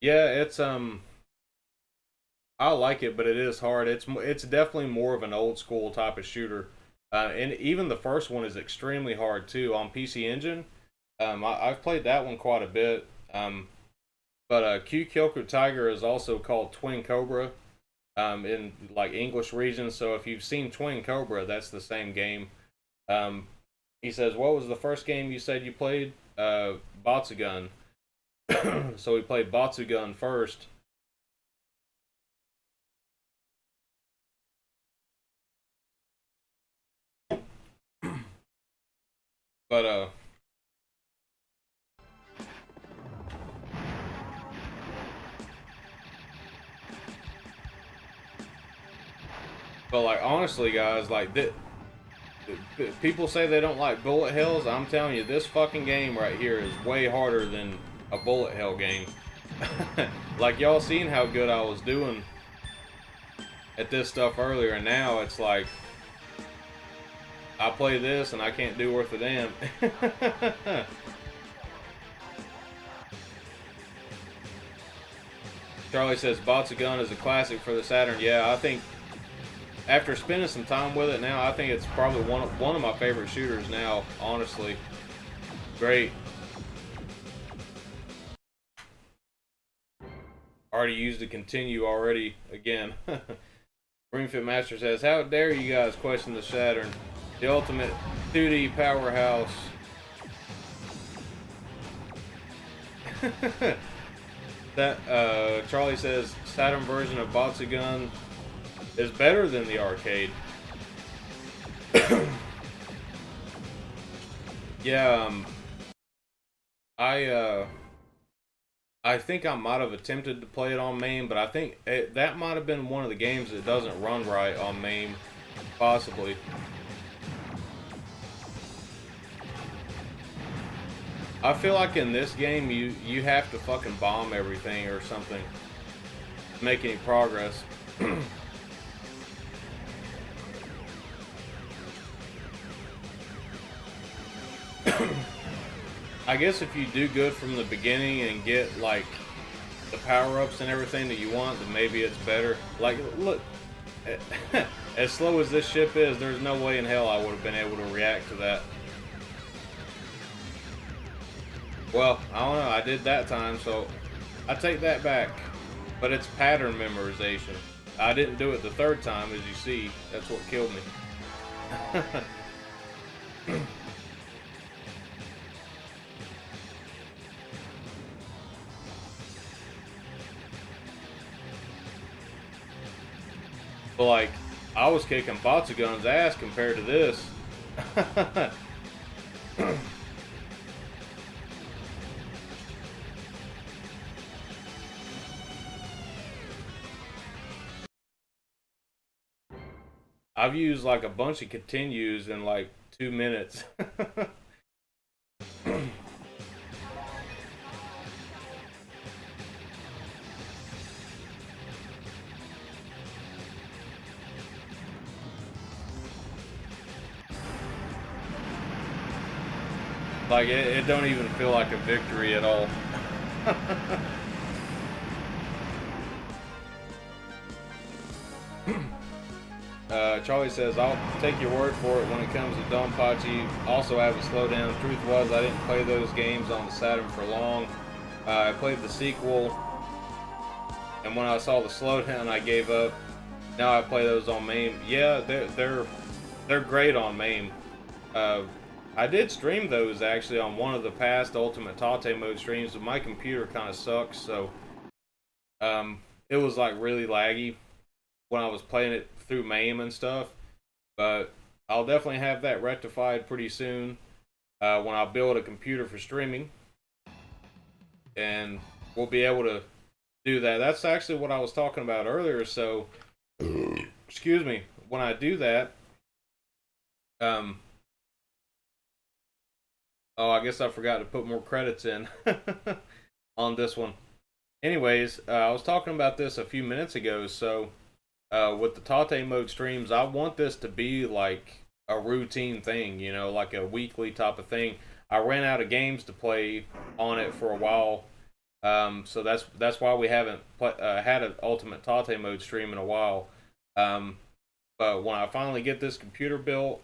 Speaker 1: Yeah, it's I like it, but it is hard. It's definitely more of an old school type of shooter. And even the first one is extremely hard too on PC Engine. I've played that one quite a bit. But Q Kyoku Tiger is also called Twin Cobra in like English regions. So if you've seen Twin Cobra, that's the same game. He says, what was the first game you said you played? Batsugun. So we played Batsugun first. But like honestly, guys, like people say they don't like bullet hells. I'm telling you, this fucking game right here is way harder than a bullet hell game. Like y'all seen how good I was doing at this stuff earlier, and now it's like I play this and I can't do worth a damn. Charlie says Batsugun is a classic for the Saturn. Yeah, I think after spending some time with it now, I think it's probably one of my favorite shooters now, honestly. Great. Already used to continue already again. Greenfit Master says, how dare you guys question the Saturn, the ultimate 2D powerhouse. That Charlie says Saturn version of Batsugun is better than the arcade. Yeah, I think I might have attempted to play it on MAME, but I think that might have been one of the games that doesn't run right on MAME, possibly. I feel like in this game you have to fucking bomb everything or something to make any progress. I guess if you do good from the beginning and get like the power-ups and everything that you want, then maybe it's better. Like, look, as slow as this ship is, there's no way in hell I would have been able to react to that. Well, I don't know, I did that time, so I take that back. But it's pattern memorization. I didn't do it the third time, as you see. That's what killed me. But like, I was kicking Batsugun's ass compared to this. I've used like a bunch of continues in like 2 minutes. Like, it don't even feel like a victory at all. Charlie says, I'll take your word for it when it comes to Donpachi. Also, I have a slowdown. Truth was, I didn't play those games on the Saturn for long. I played the sequel, and when I saw the slowdown, I gave up. Now I play those on MAME. Yeah, they're great on MAME. I did stream those actually on one of the past Ultimate Tate Mode streams, but my computer kind of sucks, so it was like really laggy when I was playing it through MAME and stuff. But I'll definitely have that rectified pretty soon when I build a computer for streaming, and we'll be able to do that. That's actually what I was talking about earlier. So excuse me, when I do that, oh, I guess I forgot to put more credits in on this one. Anyways, I was talking about this a few minutes ago. So with the Tate Mode streams, I want this to be like a routine thing, you know, like a weekly type of thing. I ran out of games to play on it for a while, so that's why we haven't had an Ultimate Tate Mode stream in a while. But when I finally get this computer built,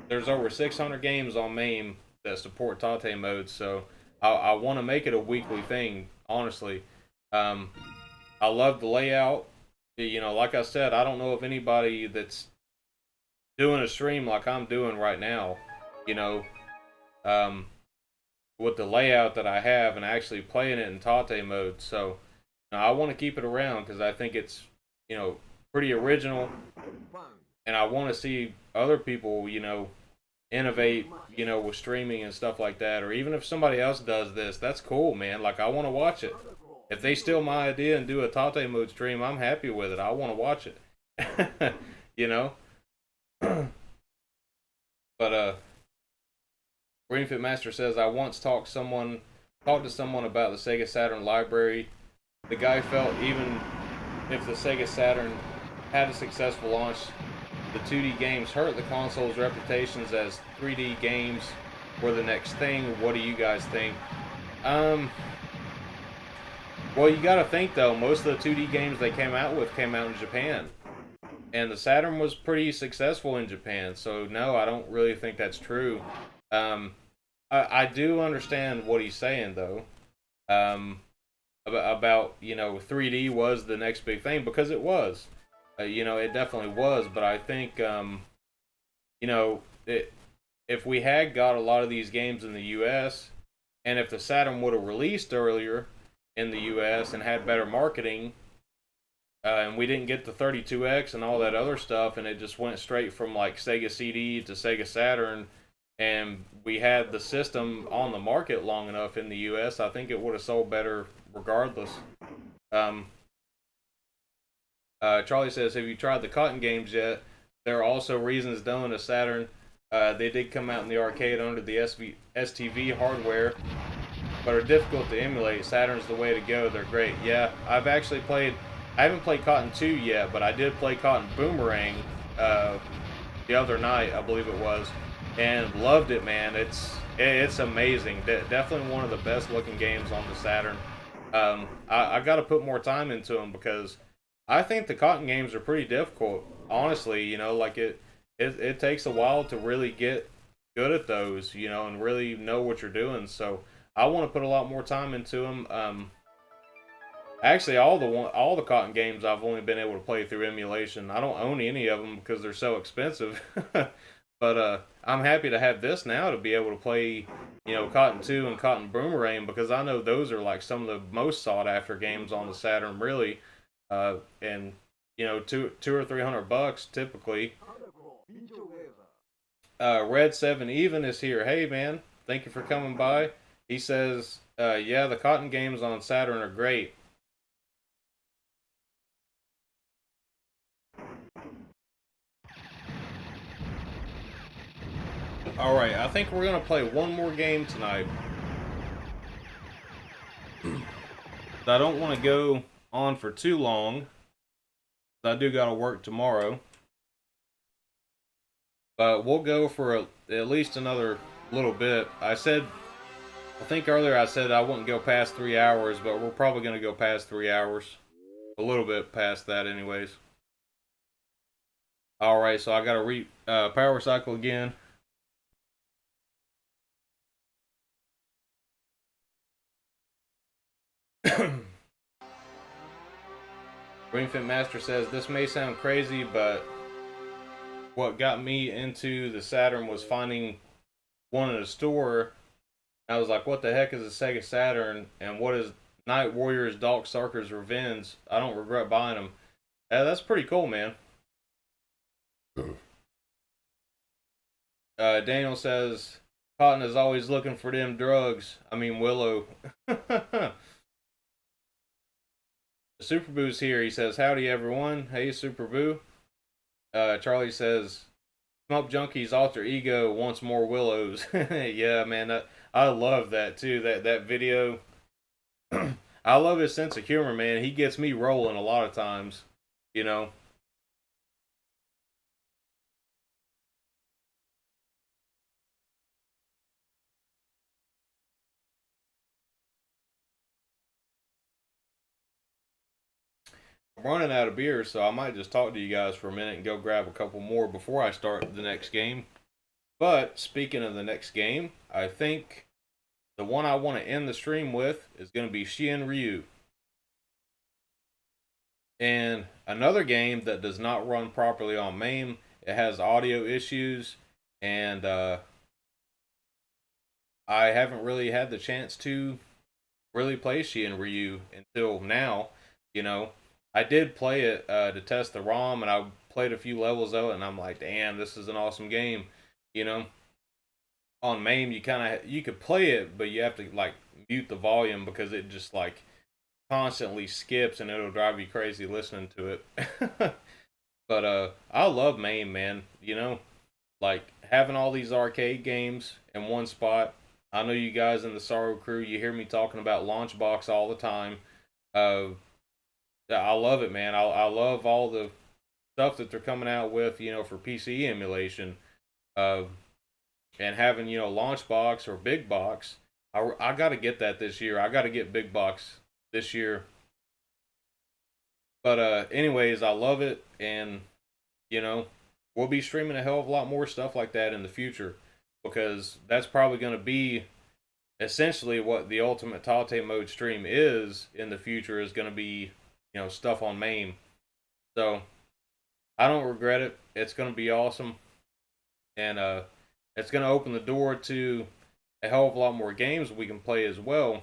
Speaker 1: there's over 600 games on MAME that support Tate Mode, so I want to make it a weekly thing, honestly. I love the layout. You know, like I said, I don't know of anybody that's doing a stream like I'm doing right now, you know, with the layout that I have and actually playing it in Tate Mode. So I want to keep it around because I think it's, you know, pretty original, and I want to see other people, you know, innovate, you know, with streaming and stuff like that. Or even if somebody else does this, that's cool, man. Like, I want to watch it. If they steal my idea and do a Tate Mode stream, I'm happy with it. I want to watch it. You know? But Greenfit Master says, I once talked to someone about the Sega Saturn library. The guy felt even if the Sega Saturn had a successful launch, the 2D games hurt the console's reputations as 3D games were the next thing. What do you guys think? Well, you gotta think though, most of the 2D games they came out with came out in Japan. and the Saturn was pretty successful in Japan. So no, I don't really think that's true. Um, I do understand what he's saying though. Um, about 3D was the next big thing because it was. It definitely was. But I think you know it, if we had got a lot of these games in the U.S. and if the Saturn would have released earlier in the U.S. and had better marketing, and we didn't get the 32X and all that other stuff, and it just went straight from like Sega CD to Sega Saturn, and we had the system on the market long enough in the U.S., I think it would have sold better regardless. Um, Charlie says, "Have you tried the Cotton games yet? There are also reasons known to Saturn. They did come out in the arcade under the STV hardware, but are difficult to emulate. Saturn's the way to go. They're great. Yeah, I've actually played. I haven't played Cotton 2 yet, but I did play Cotton Boomerang the other night, I believe it was, and loved it, man. It's amazing. Definitely one of the best looking games on the Saturn. I got to put more time into them because I think the Cotton games are pretty difficult. Honestly, like it takes a while to really get good at those, and really know what you're doing. So I want to put a lot more time into them. Actually, all the Cotton games I've only been able to play through emulation. I don't own any of them because they're so expensive. But I'm happy to have this now to be able to play, Cotton 2 and Cotton Boomerang because I know those are like some of the most sought after games on the Saturn, really. And two or $300 typically. Red 7 Even is here. Hey man, thank you for coming by. He says, yeah, the Cotton games on Saturn are great. Alright, I think we're going to play one more game tonight. I don't want to go on for too long. I do got to work tomorrow. But we'll go for at least another little bit. I think earlier I said I wouldn't go past 3 hours, but we're probably going to go past 3 hours. A little bit past that anyways. Alright, so I got to power cycle again. Greenfin Master says, this may sound crazy, but what got me into the Saturn was finding one in a store. I was like, what the heck is a Sega Saturn? And what is Night Warriors Darkstalker's Revenge? I don't regret buying them. That's pretty cool, man. Daniel says, Cotton is always looking for them drugs. I mean, Willow. Super Boo's here. He says, howdy, everyone. Hey, Super Boo. Charlie says, Smoke Junkie's alter ego wants more Willows. Yeah, man. I love that, too. That video. I love his sense of humor, man. He gets me rolling a lot of times, I'm running out of beer, so I might just talk to you guys for a minute and go grab a couple more before I start the next game. But speaking of the next game, I think the one I want to end the stream with is going to be Shien Ryu. And another game that does not run properly on MAME. It has audio issues, and I haven't really had the chance to really play Shien Ryu until now. I did play it to test the ROM, and I played a few levels of it, and I'm like, damn, this is an awesome game. On MAME, you could play it, but you have to like mute the volume because it just like constantly skips, and it'll drive you crazy listening to it. But I love MAME, man. Like having all these arcade games in one spot. I know you guys in the Sorrow crew, you hear me talking about Launchbox all the time. I love it, man. I love all the stuff that they're coming out with, for PC emulation. And having, Launchbox or Big Box. I got to get that this year. I got to get Big Box this year. But anyways, I love it, and you know, we'll be streaming a hell of a lot more stuff like that in the future, because that's probably going to be essentially what the ultimate Tate Mode stream is in the future, is going to be, stuff on MAME. So I don't regret it. It's going to be awesome, and it's going to open the door to a hell of a lot more games we can play as well.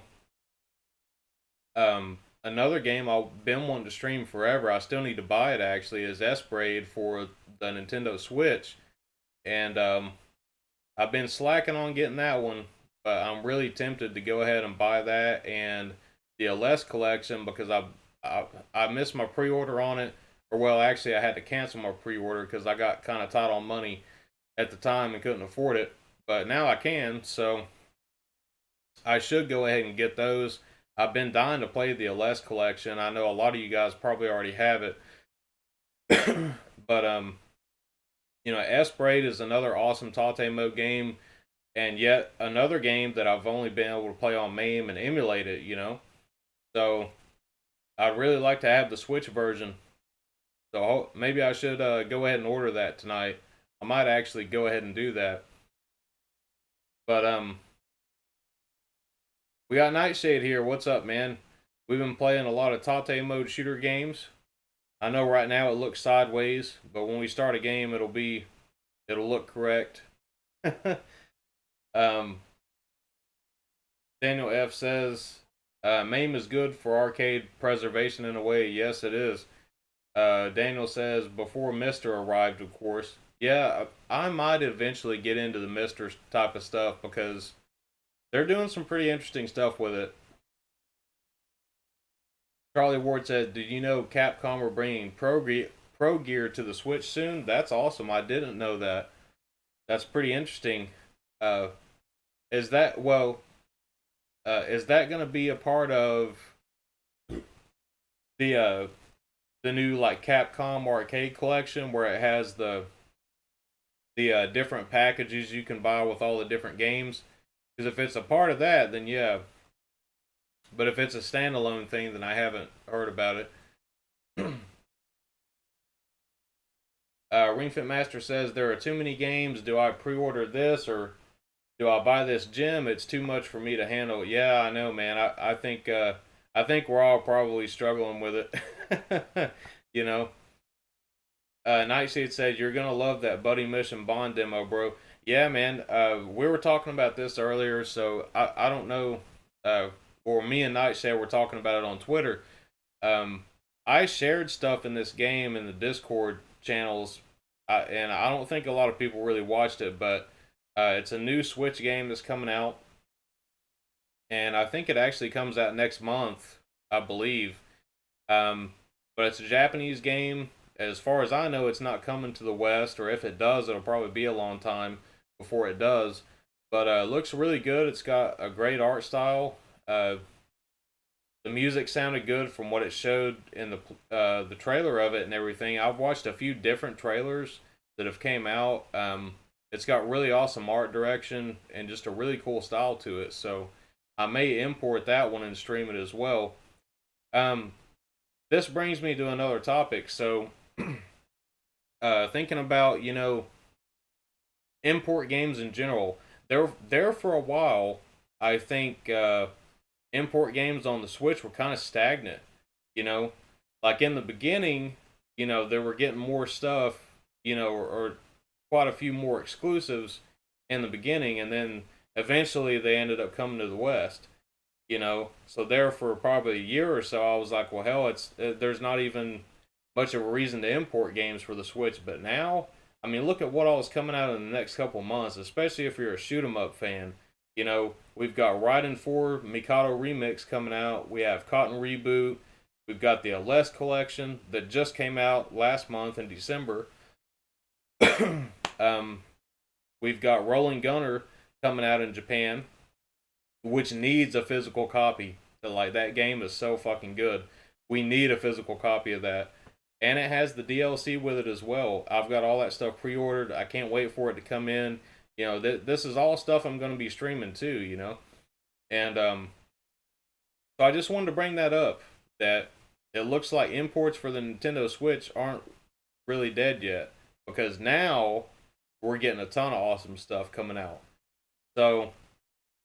Speaker 1: Another game I've been wanting to stream forever, I still need to buy it actually, is S-Braid for the Nintendo Switch. And I've been slacking on getting that one, but I'm really tempted to go ahead and buy that and the LS collection, because I missed my pre-order on it. Or, well, actually, I had to cancel my pre-order because I got kind of tight on money at the time and couldn't afford it. But now I can, so I should go ahead and get those. I've been dying to play the LS collection. I know a lot of you guys probably already have it. But, S-Braid is another awesome Tate Mode game, and yet another game that I've only been able to play on MAME and emulate it, So, I'd really like to have the Switch version. So, maybe I should go ahead and order that tonight. I might actually go ahead and do that. But, we got Nightshade here. What's up, man? We've been playing a lot of Tate Mode shooter games. I know right now it looks sideways, but when we start a game, it'll look correct. Daniel F says, MAME is good for arcade preservation in a way. Yes, it is. Daniel says, before Mister arrived, of course. Yeah, I might eventually get into the Mister type of stuff, because they're doing some pretty interesting stuff with it. Charlie Ward said, did you know Capcom are bringing Pro Gear to the Switch soon? That's awesome. I didn't know that. That's pretty interesting. Is that going to be a part of the new like Capcom arcade collection, where it has the different packages you can buy with all the different games? Because if it's a part of that, then yeah. But if it's a standalone thing, then I haven't heard about it. Ring Fit Master says, there are too many games. Do I pre-order this, or do I buy this gem? It's too much for me to handle. Yeah, I know, man. I think we're all probably struggling with it. Nightshade said, you're gonna love that Buddy Mission Bond demo, bro. Yeah, man. We were talking about this earlier, so I don't know. Or me and Nightshade were talking about it on Twitter. I shared stuff in this game in the Discord channels, and I don't think a lot of people really watched it, but it's a new Switch game that's coming out, and I think it actually comes out next month, I believe. But it's a Japanese game. As far as I know, it's not coming to the West, or if it does, it'll probably be a long time before it does. But it looks really good. It's got a great art style. The music sounded good from what it showed in the trailer of it and everything. I've watched a few different trailers that have came out. It's got really awesome art direction and just a really cool style to it. So I may import that one and stream it as well. This brings me to another topic. So thinking about, import games in general. There for a while, I think import games on the Switch were kind of stagnant. Like in the beginning, they were getting more stuff, or quite a few more exclusives in the beginning, and then eventually they ended up coming to the West. So there for probably a year or so, I was like, well, hell, there's not even much of a reason to import games for the Switch. But now, I mean, look at what all is coming out in the next couple months, especially if you're a shoot 'em up fan. We've got Raiden 4 Mikado Remix coming out. We have Cotton Reboot. We've got the LS collection that just came out last month in December. We've got Rolling Gunner coming out in Japan, which needs a physical copy. Like, that game is so fucking good. We need a physical copy of that. And it has the DLC with it as well. I've got all that stuff pre-ordered. I can't wait for it to come in. This is all stuff I'm going to be streaming too, And so I just wanted to bring that up, that it looks like imports for the Nintendo Switch aren't really dead yet. because now we're getting a ton of awesome stuff coming out. So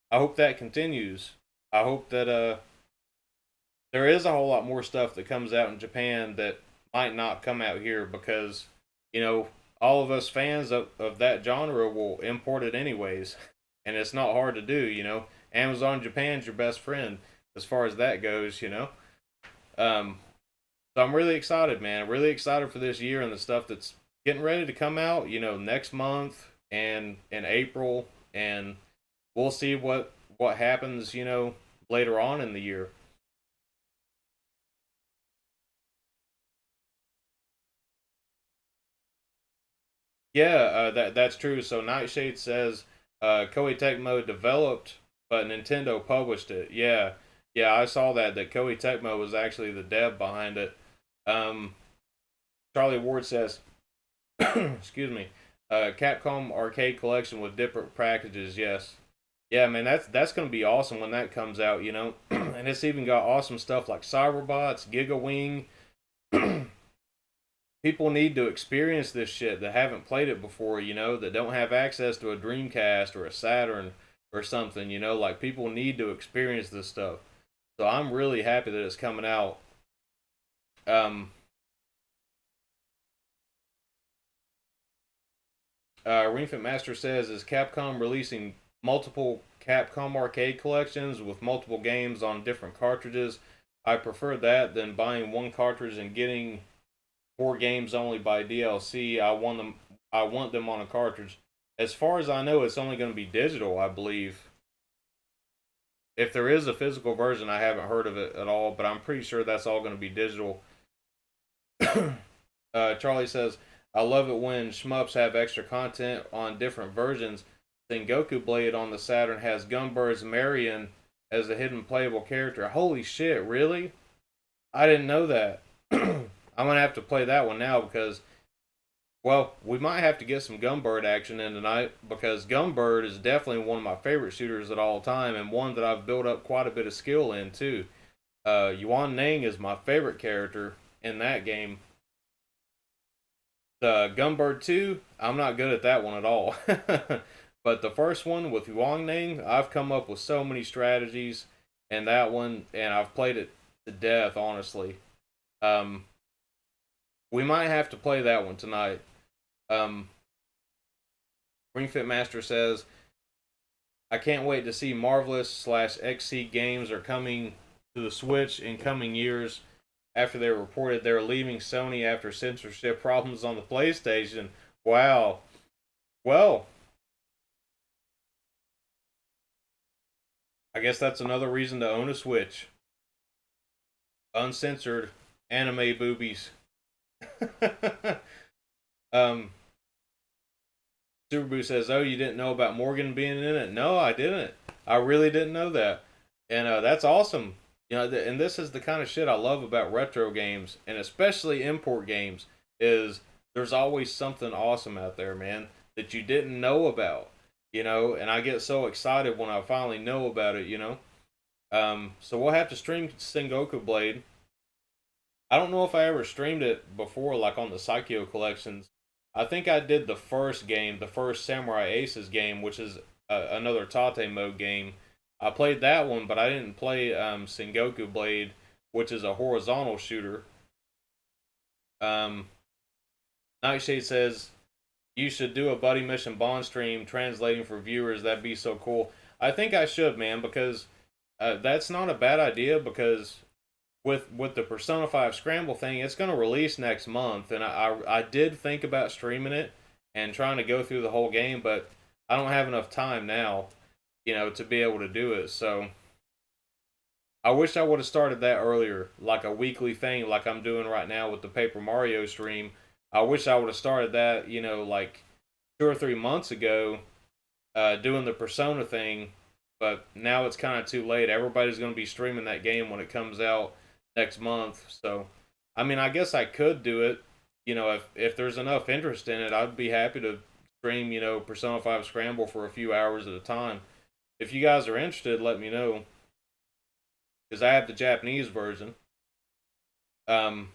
Speaker 1: I hope that continues. I hope that there is a whole lot more stuff that comes out in Japan that might not come out here because, you know, all of us fans of that genre will import it anyways. And it's not hard to do, you know. Amazon Japan's your best friend as far as that goes, you know. Um, so I'm really excited, man. Really excited for this year and the stuff that's getting ready to come out, you know, next month and in April, and we'll see what happens, you know, later on in the year. Yeah, that's true. So Nightshade says Koei Tecmo developed, but Nintendo published it. Yeah, yeah, I saw that Koei Tecmo was actually the dev behind it. Um, Charlie Ward says, excuse me, Capcom Arcade Collection with different packages. Yes, yeah, man, that's gonna be awesome when that comes out. You know, and it's even got awesome stuff like Cyberbots, Giga Wing. People need to experience this shit that haven't played it before, you know, that don't have access to a Dreamcast or a Saturn or something, you know, like people need to experience this stuff. So I'm really happy that it's coming out. Um, Ring Fit Master says, is Capcom releasing multiple Capcom arcade collections with multiple games on different cartridges? I prefer that than buying one cartridge and getting four games only by DLC. I want them on a cartridge. As far as I know, it's only going to be digital, I believe. If there is a physical version, I haven't heard of it at all, but I'm pretty sure that's all going to be digital. Charlie says, I love it when shmups have extra content on different versions. Sengoku Blade on the Saturn has Gunbird's Marion as a hidden playable character. Holy shit, really? I didn't know that. I'm going to have to play that one now because, well, we might have to get some Gunbird action in tonight because Gunbird is definitely one of my favorite shooters at all time and one that I've built up quite a bit of skill in too. Yuan Nang is my favorite character in that game. The Gunbird 2, I'm not good at that one at all. But the first one with Yuan Nang, I've come up with so many strategies and that one, and I've played it to death, honestly. Um, we might have to play that one tonight. Um, Ring Fit Master says, I can't wait to see Marvelous slash XC games are coming to the Switch in coming years after they reported they're leaving Sony after censorship problems on the PlayStation. Wow. Well, I guess that's another reason to own a Switch. Uncensored anime boobies. um, Superboo says, "Oh, you didn't know about Morgan being in it?" No, I didn't. I really didn't know that, and that's awesome. You know, and this is the kind of shit I love about retro games, and especially import games. Is there's always something awesome out there, man, that you didn't know about. You know, and I get so excited when I finally know about it. You know, so we'll have to stream Sengoku Blade. I don't know if I ever streamed it before, like on the Psycho collections. I think I did the first game, the first Samurai Aces game, which is another Tate Mode game. I played that one, but I didn't play Sengoku Blade, which is a horizontal shooter. Um, Nightshade says, you should do a Buddy Mission Bond stream translating for viewers. That'd be so cool. I think I should, man, because that's not a bad idea because with the Persona 5 Scramble thing, it's going to release next month, and I did think about streaming it and trying to go through the whole game, but I don't have enough time now, you know, to be able to do it. So I wish I would have started that earlier, like a weekly thing, like I'm doing right now with the Paper Mario stream. I wish I would have started that, you know, like 2 or 3 months ago, doing the Persona thing. But now it's kind of too late. Everybody's going to be streaming that game when it comes out next month. So, I mean, I guess I could do it. You know, if there's enough interest in it, I'd be happy to stream, you know, Persona 5 Scramble for a few hours at a time. If you guys are interested, let me know. Because I have the Japanese version. . Um,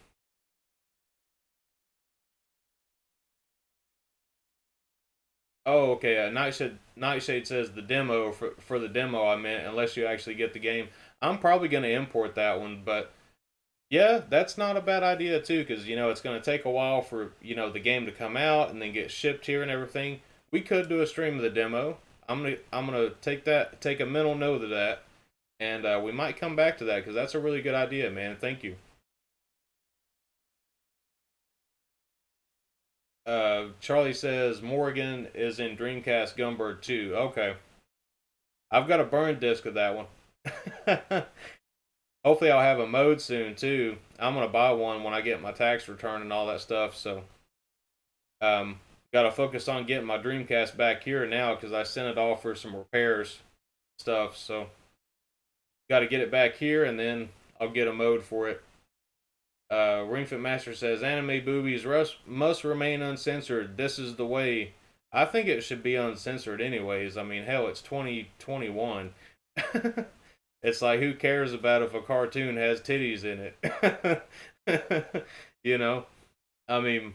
Speaker 1: Oh, okay. Nightshade says the demo for the demo. I meant unless you actually get the game. I'm probably gonna import that one, but yeah, that's not a bad idea too, because it's gonna take a while for the game to come out and then get shipped here and everything. We could do a stream of the demo. I'm gonna take a mental note of that, and we might come back to that because that's a really good idea, man. Thank you. Charlie says Morgan is in Dreamcast Gunbird 2. Okay, I've got a burn disc of that one. Hopefully, I'll have a mode soon too. I'm gonna buy one when I get my tax return and all that stuff. So, um, got to focus on getting my Dreamcast back here now because I sent it off for some repairs stuff. So, got to get it back here and then I'll get a mode for it. Ring Fit Master says anime boobies must remain uncensored. This is the way. I think it should be uncensored anyways. I mean, hell, it's 2021. It's like, who cares about if a cartoon has titties in it? you know? I mean,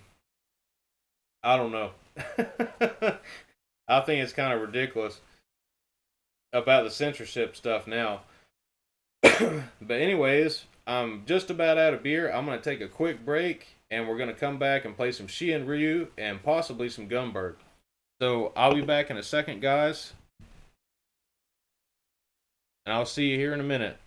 Speaker 1: I don't know. I think it's kind of ridiculous about the censorship stuff now. But anyways, I'm just about out of beer. I'm going to take a quick break, and we're going to come back and play some Shien Ryu and possibly some Gunbird. So I'll be back in a second, guys. And I'll see you here in a minute.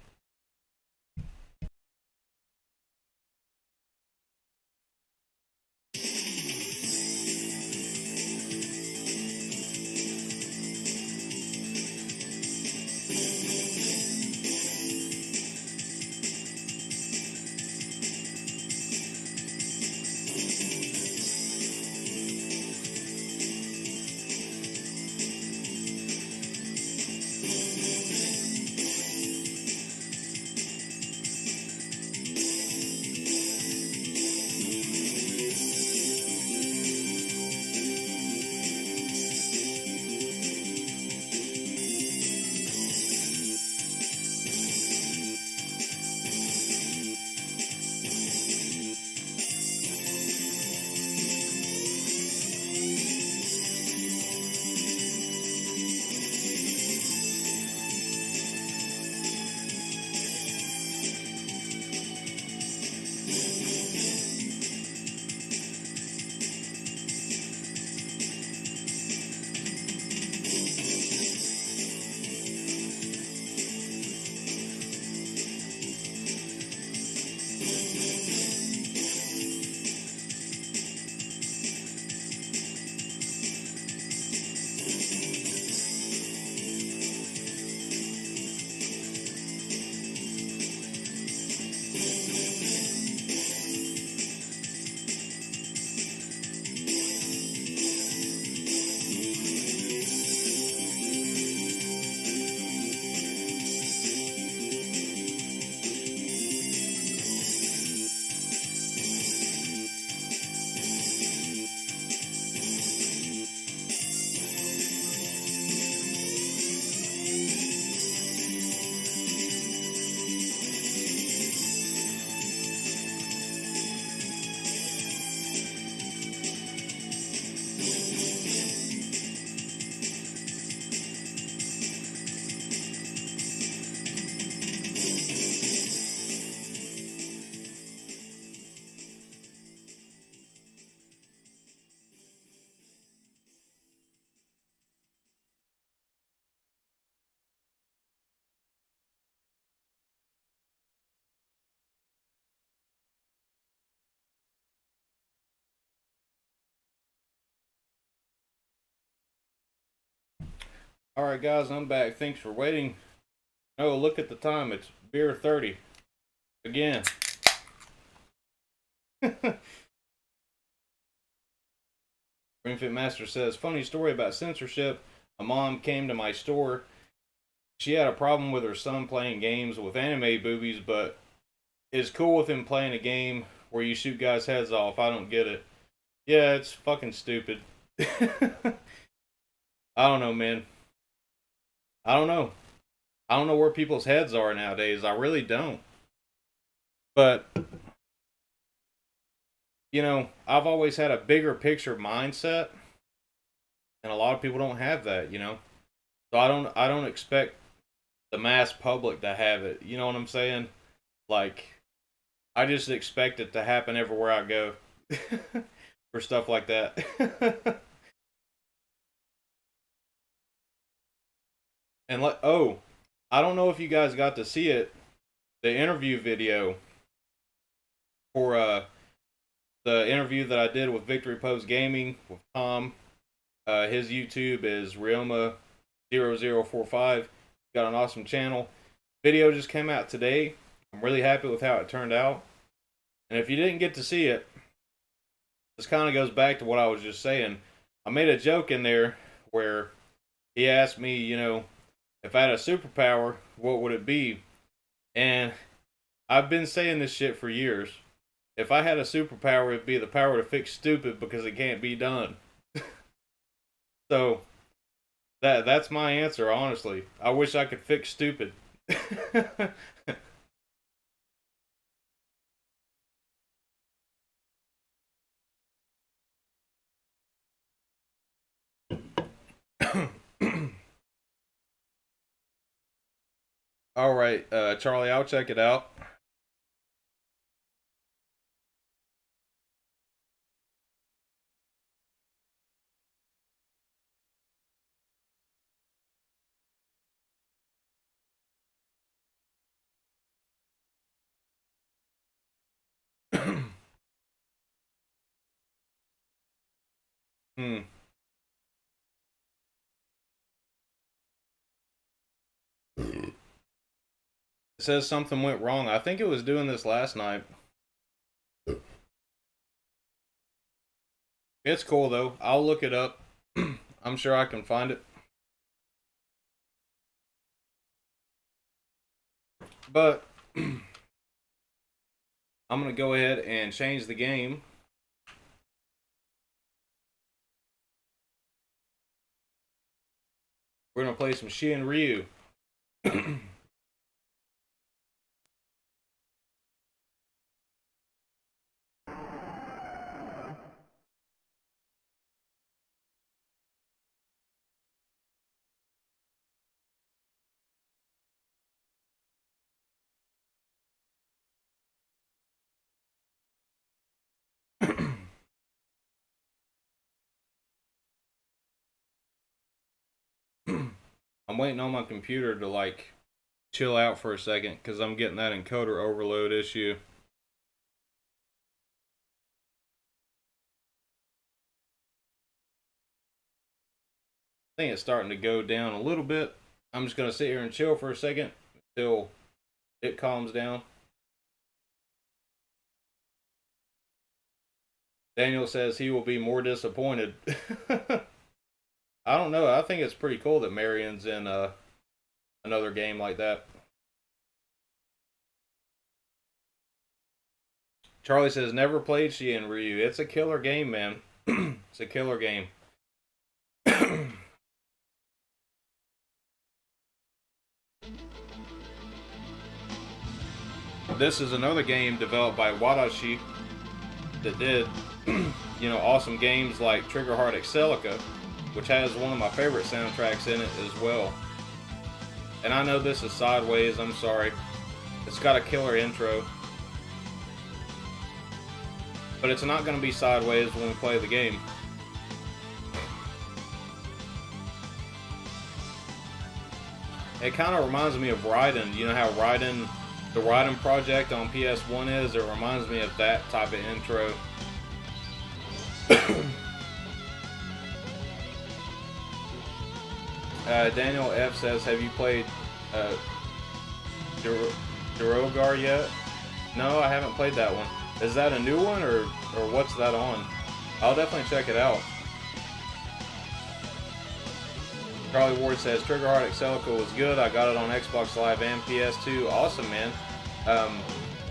Speaker 1: Alright, guys, I'm back. Thanks for waiting. Oh, look at the time. It's beer 30. Again. Greenfit Master says, funny story about censorship. A mom came to my store. She had a problem with her son playing games with anime boobies, but is cool with him playing a game where you shoot guys' heads off. I don't get it. Yeah, it's fucking stupid. I don't know, man. I don't know. I don't know where people's heads are nowadays. I really don't. But, I've always had a bigger picture mindset. and a lot of people don't have that, you know. So I don't expect the mass public to have it. You know what I'm saying? Like, I just expect it to happen everywhere I go for stuff like that. And oh, I don't know if you guys got to see it, the interview video for the interview that I did with Victory Post Gaming with Tom. His YouTube is Rioma0045. Got an awesome channel. Video just came out today. I'm really happy with how it turned out. And if you didn't get to see it, this kind of goes back to what I was just saying. I made a joke in there where he asked me, you know, if I had a superpower, what would it be? And I've been saying this shit for years. If I had a superpower, it'd be the power to fix stupid because it can't be done. So that's my answer, honestly. I wish I could fix stupid. All right, Charlie, I'll check it out. Hmm. It says something went wrong. I think it was doing this last night. It's cool though. I'll look it up. I'm sure I can find it. But I'm going to go ahead and change the game. We're going to play some Shin Ryu. I'm waiting on my computer to like chill out for a second because I'm getting that encoder overload issue. I think it's starting to go down a little bit. I'm just going to sit here and chill for a second until it calms down. Daniel says he will be more disappointed. I don't know. I think it's pretty cool that Marion's in another game like that. Charlie says never played Shin Ryu. It's a killer game, man. It's a killer game. This is another game developed by Wadashi that did, you know, awesome games like Triggerheart Excelica, which has one of my favorite soundtracks in it as well. And I know this is sideways, I'm sorry. It's got a killer intro. But it's not going to be sideways when we play the game. It kind of reminds me of Raiden. You know how Raiden, the Raiden project on PS1 is? It reminds me of that type of intro. Daniel F says, have you played Durogar yet? No, I haven't played that one. Is that a new one or what's that on? I'll definitely check it out. Charlie Ward says Triggerheart Excelica was good. I got it on Xbox Live and PS2. Awesome, man.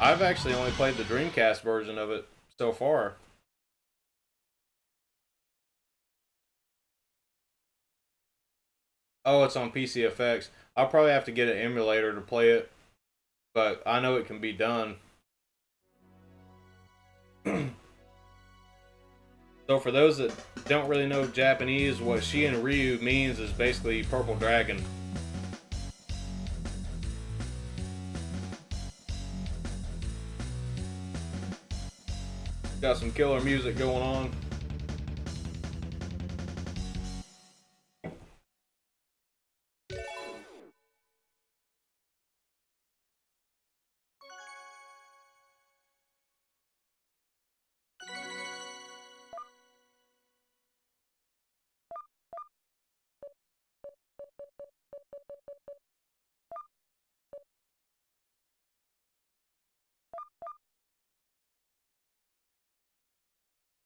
Speaker 1: I've actually only played the Dreamcast version of it so far. Oh, it's on PCFX. I'll probably have to get an emulator to play it, but I know it can be done. So for those that don't really know Japanese, what Shi and Ryu means is basically purple dragon. Got some killer music going on.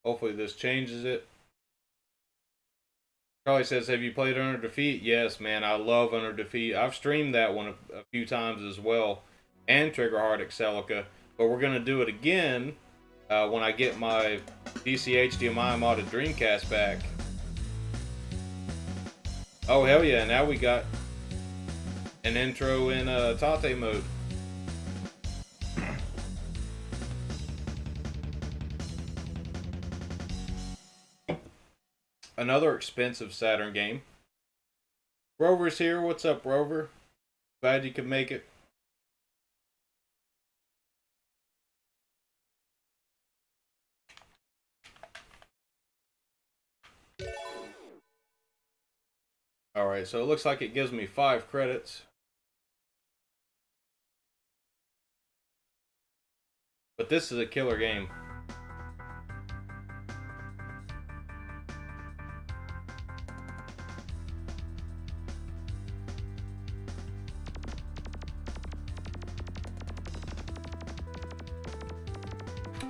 Speaker 1: Hopefully this changes it. Charlie says, have you played Under Defeat? Yes, man, I love Under Defeat. I've streamed that one a few times as well. And Triggerheart Excelica. But we're going to do it again when I get my DC HDMI modded Dreamcast back. Oh, hell yeah, now we got an intro in Tate Mode. Another expensive Saturn game. Rover's here. What's up, Rover? Glad you could make it. Alright, so it looks like it gives me 5 credits. But this is a killer game.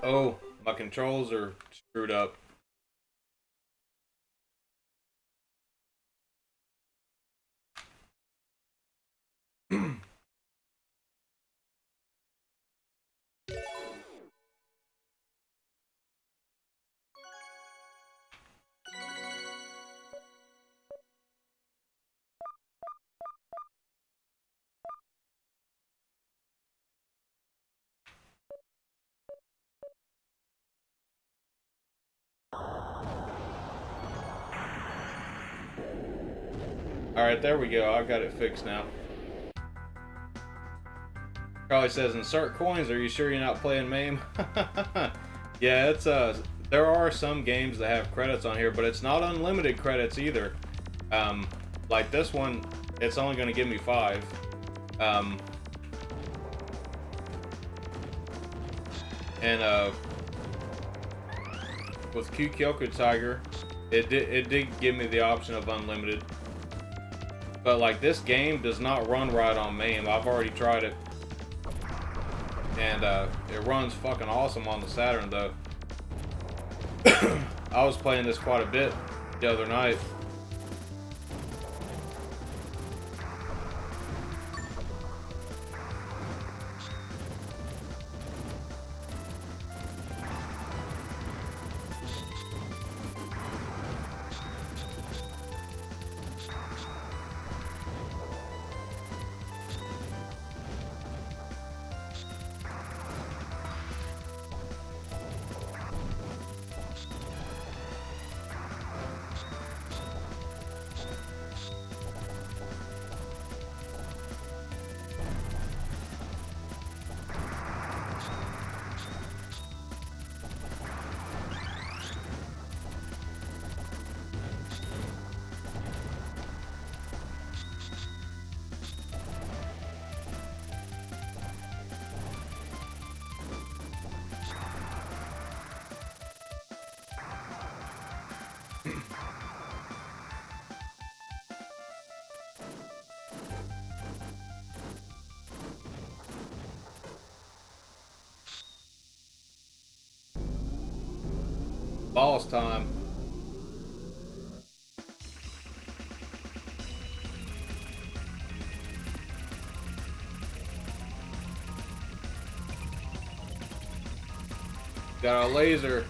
Speaker 1: Oh, my controls are screwed up. Alright, there we go. I got it fixed now. Charlie says, insert coins. Are you sure you're not playing MAME? Yeah, it's there are some games that have credits on here, but it's not unlimited credits either. Like this one, it's only going to give me 5. And with Kyoku Tiger, it did give me the option of unlimited. But like this game does not run right on MAME. I've already tried it. And it runs fucking awesome on the Saturn though. I was playing this quite a bit the other night. Boss time. Got a laser.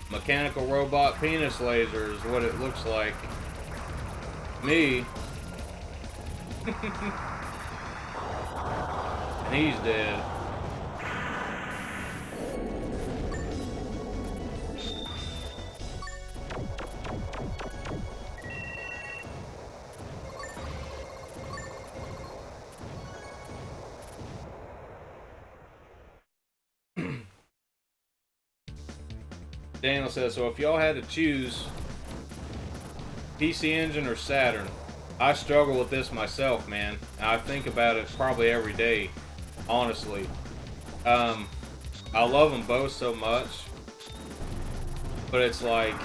Speaker 1: Mechanical robot penis laser is what it looks like. Me. He's dead. Daniel says, so if y'all had to choose PC Engine or Saturn, I struggle with this myself, man. I think about it probably every day, honestly. I love them both so much, but it's like,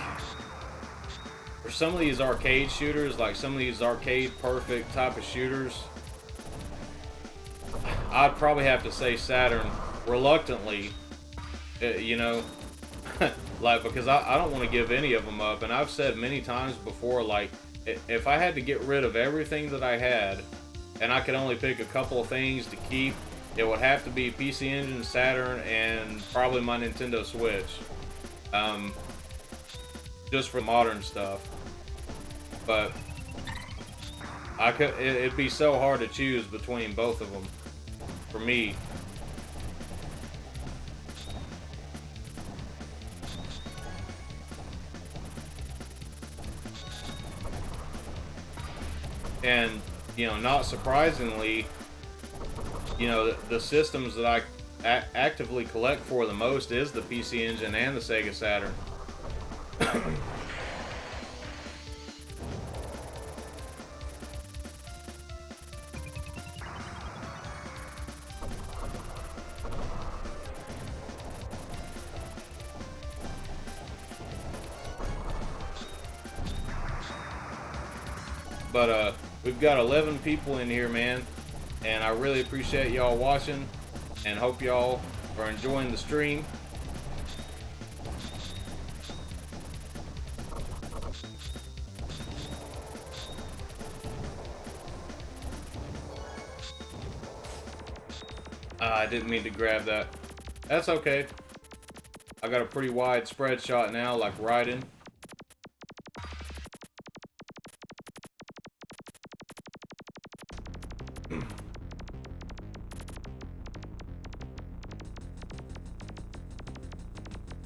Speaker 1: for some of these arcade shooters, like some of these arcade perfect type of shooters, I'd probably have to say Saturn reluctantly, you know. Like, because I don't want to give any of them up, and I've said many times before, like, if I had to get rid of everything that I had, and I could only pick a couple of things to keep, it would have to be PC Engine, Saturn, and probably my Nintendo Switch. Just for modern stuff. But it'd be so hard to choose between both of them for me. And, you know, not surprisingly, you know, the systems that I actively collect for the most is the PC Engine and the Sega Saturn. But we've got 11 people in here, man, and I really appreciate y'all watching, and hope y'all are enjoying the stream. I didn't mean to grab that. That's okay. I got a pretty wide spread shot now, like Raiden.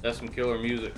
Speaker 1: That's some killer music.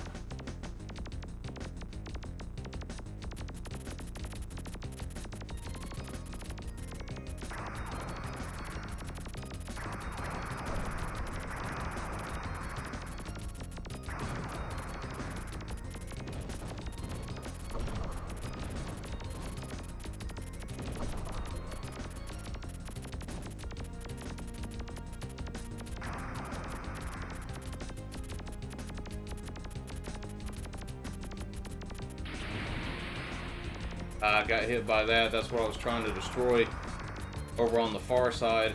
Speaker 1: I got hit by that. That's what I was trying to destroy over on the far side.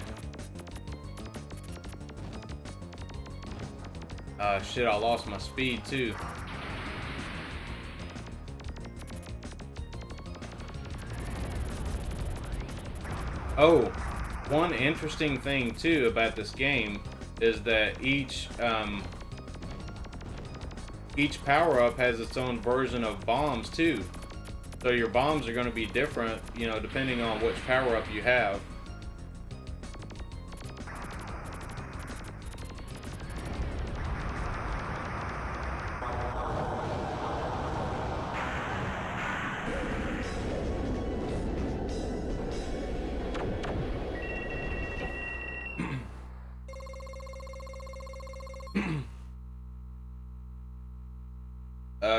Speaker 1: Shit, I lost my speed too. Oh, one interesting thing too about this game is that each power-up has its own version of bombs too. So your bombs are going to be different, you know, depending on which power-up you have.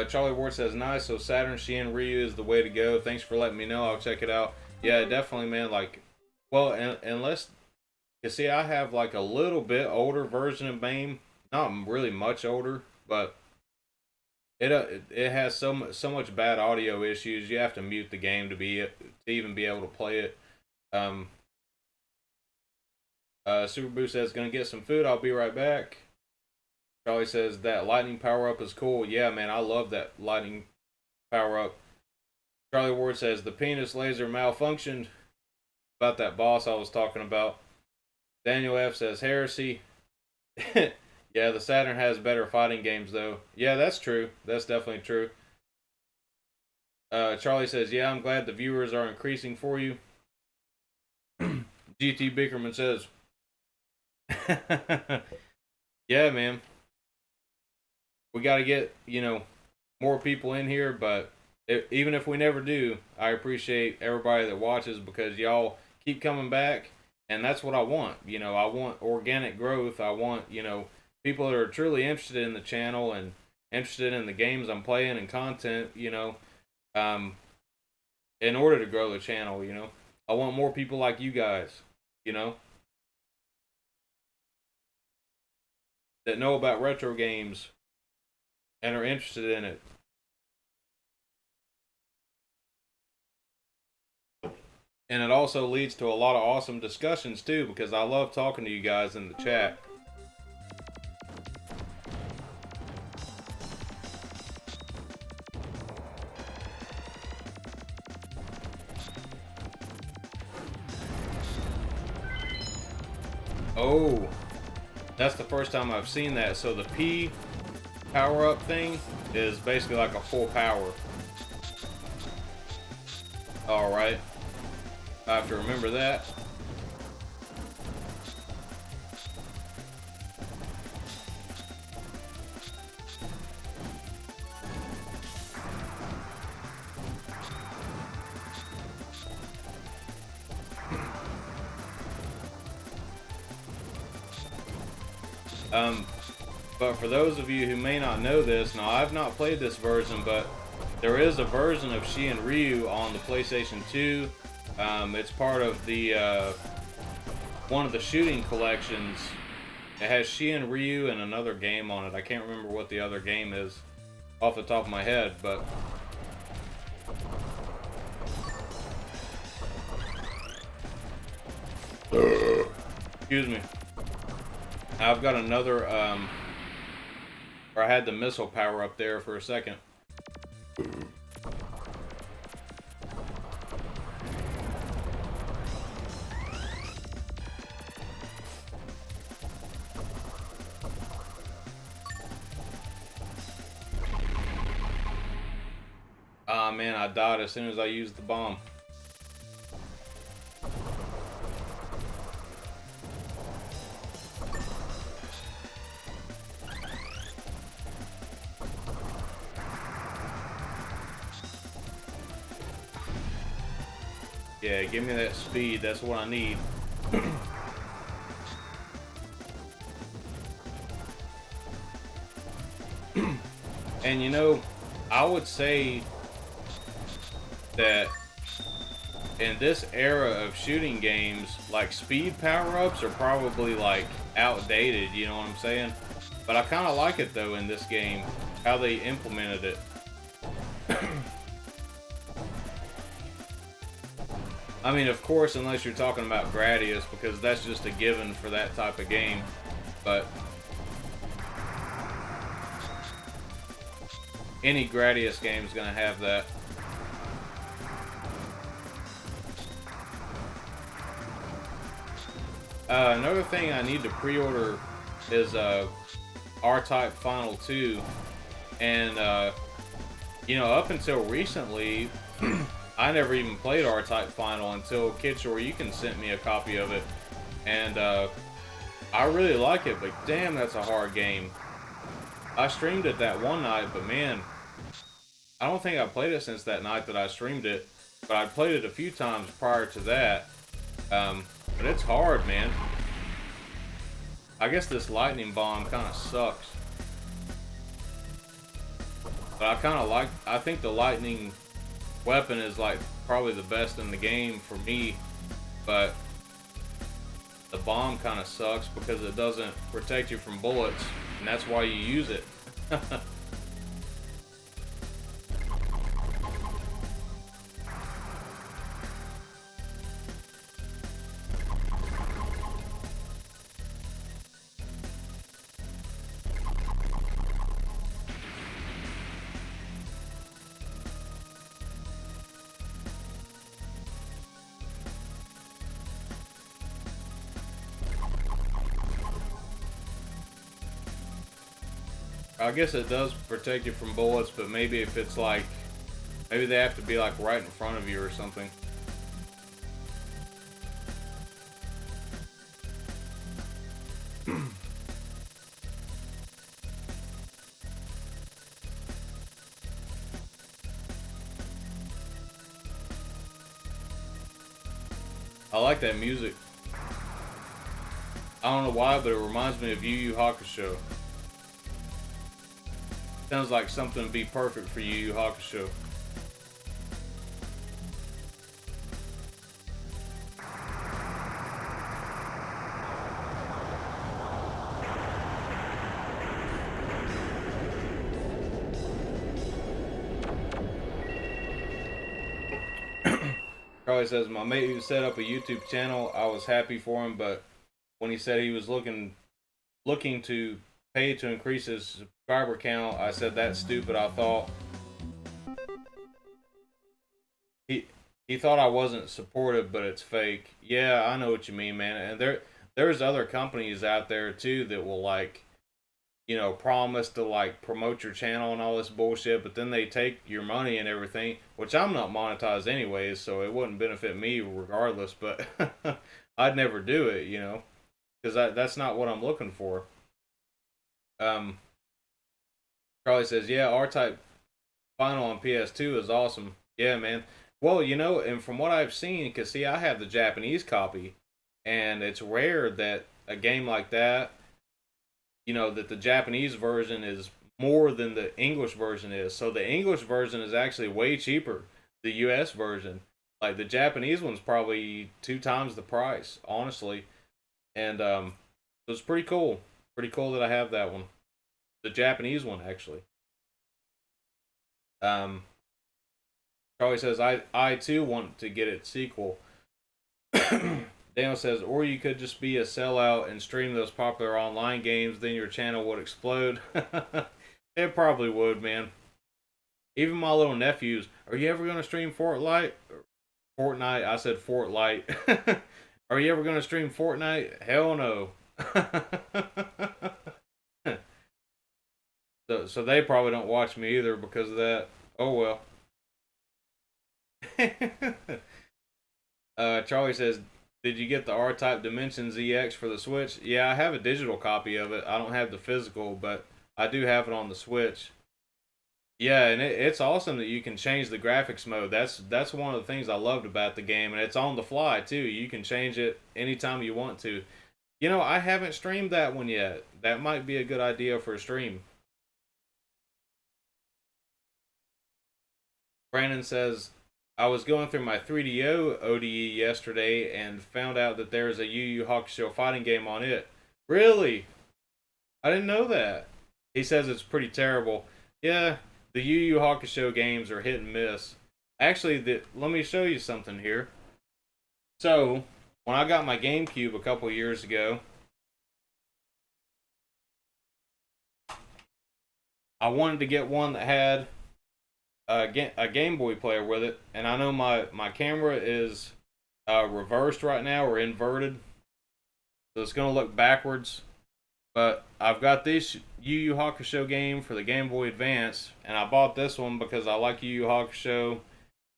Speaker 1: Charlie Ward says, nice, so Saturn, Shien, Ryu is the way to go. Thanks for letting me know. I'll check it out. Yeah, definitely, man. Like, well, unless, you see, I have like a little bit older version of MAME. Not really much older, but it has so much bad audio issues. You have to mute the game to even be able to play it. Super Boost says, gonna get some food. I'll be right back. Charlie says that lightning power up is cool. Yeah, man, I love that lightning power up. Charlie Ward says the penis laser malfunctioned. About that boss I was talking about. Daniel F says heresy. Yeah, the Saturn has better fighting games though. Yeah, that's true. That's definitely true. Charlie says, yeah, I'm glad the viewers are increasing for you. GT Bickerman says, Yeah, man. We got to get, more people in here, but even if we never do, I appreciate everybody that watches because y'all keep coming back, and that's what I want. I want organic growth. I want, people that are truly interested in the channel and interested in the games I'm playing and content, um, in order to grow the channel, I want more people like you guys, you know, that know about retro games and are interested in it. And it also leads to a lot of awesome discussions too, because I love talking to you guys in the chat. Oh, that's the first time I've seen that. So the P power-up thing is basically like a full power. Alright. I have to remember that. But for those of you who may not know this, now I've not played this version, but there is a version of Shi and Ryu on the PlayStation 2. It's part of the one of the shooting collections. It has Shi and Ryu and another game on it. I can't remember what the other game is off the top of my head, but excuse me. I've got another or I had the missile power up there for a second. Ah man, I died as soon as I used the bomb. Yeah, give me that speed. That's what I need. And I would say that in this era of shooting games, like speed power-ups are probably like outdated, you know what I'm saying? But I kind of like it though in this game, how they implemented it. I mean, of course, unless you're talking about Gradius, because that's just a given for that type of game. But any Gradius game is going to have that. Another thing I need to pre-order is R-Type Final 2. And, up until recently, I never even played R-Type Final until Kid Shoryuken sent me a copy of it. And I really like it, but damn, that's a hard game. I streamed it that one night, but man, I don't think I played it since that night that I streamed it. But I played it a few times prior to that. But it's hard, man. I guess this lightning bomb kind of sucks. But I think the lightning weapon is like probably the best in the game for me, but the bomb kind of sucks because it doesn't protect you from bullets, and that's why you use it. I guess it does protect you from bullets, but maybe if it's like, maybe they have to be like right in front of you or something. like that music. I don't know why, but it reminds me of Yu Yu Hakusho. Sounds like something would be perfect for Yu Yu Hakusho. Charlie says, my mate who set up a YouTube channel, I was happy for him, but when he said he was looking to pay to increase his subscriber count, I said that's stupid. I thought he thought I wasn't supportive, but it's fake. Yeah, I know what you mean, man. And there's other companies out there too that will, like, you know, promise to like promote your channel and all this bullshit, but then they take your money and everything, which I'm not monetized anyways, so it wouldn't benefit me regardless, but I'd never do it, you know, because that's not what I'm looking for. Charlie says, yeah, R-Type Final on PS2 is awesome. Yeah, man. Well, you know, and from what I've seen, because see, I have the Japanese copy, and it's rare that a game like that, you know, that the Japanese version is more than the English version is. So the English version is actually way cheaper, the US version. Like, the Japanese one's probably 2 times the price, honestly. And so it's pretty cool. Pretty cool that I have that one. The Japanese one, actually. Charlie says, I too want to get its sequel. Daniel says, or you could just be a sellout and stream those popular online games, then your channel would explode. It probably would, man. Even my little nephews, are you ever going to stream Fortnite? I said Fortnite. Are you ever going to stream Fortnite? Hell no. So they probably don't watch me either because of that. Oh well. Charlie says, did you get the R-Type Dimensions EX for the Switch? Yeah, I have a digital copy of it. I don't have the physical, but I do have it on the Switch. Yeah, and it's awesome that you can change the graphics mode. That's one of the things I loved about the game, and it's on the fly too. You can change it anytime you want to. You know, I haven't streamed that one yet. That might be a good idea for a stream. Brandon says, I was going through my 3DO ODE yesterday and found out that there's a Yu Yu Hakusho fighting game on it. Really? I didn't know that. He says it's pretty terrible. Yeah, the Yu Yu Hakusho games are hit and miss. Actually, let me show you something here. So, when I got my GameCube a couple years ago, I wanted to get one that had a Game Boy player with it, and I know my camera is reversed right now, or inverted, so it's gonna look backwards. But I've got this Yu Yu Hakusho game for the Game Boy Advance, and I bought this one because I like Yu Yu Hakusho,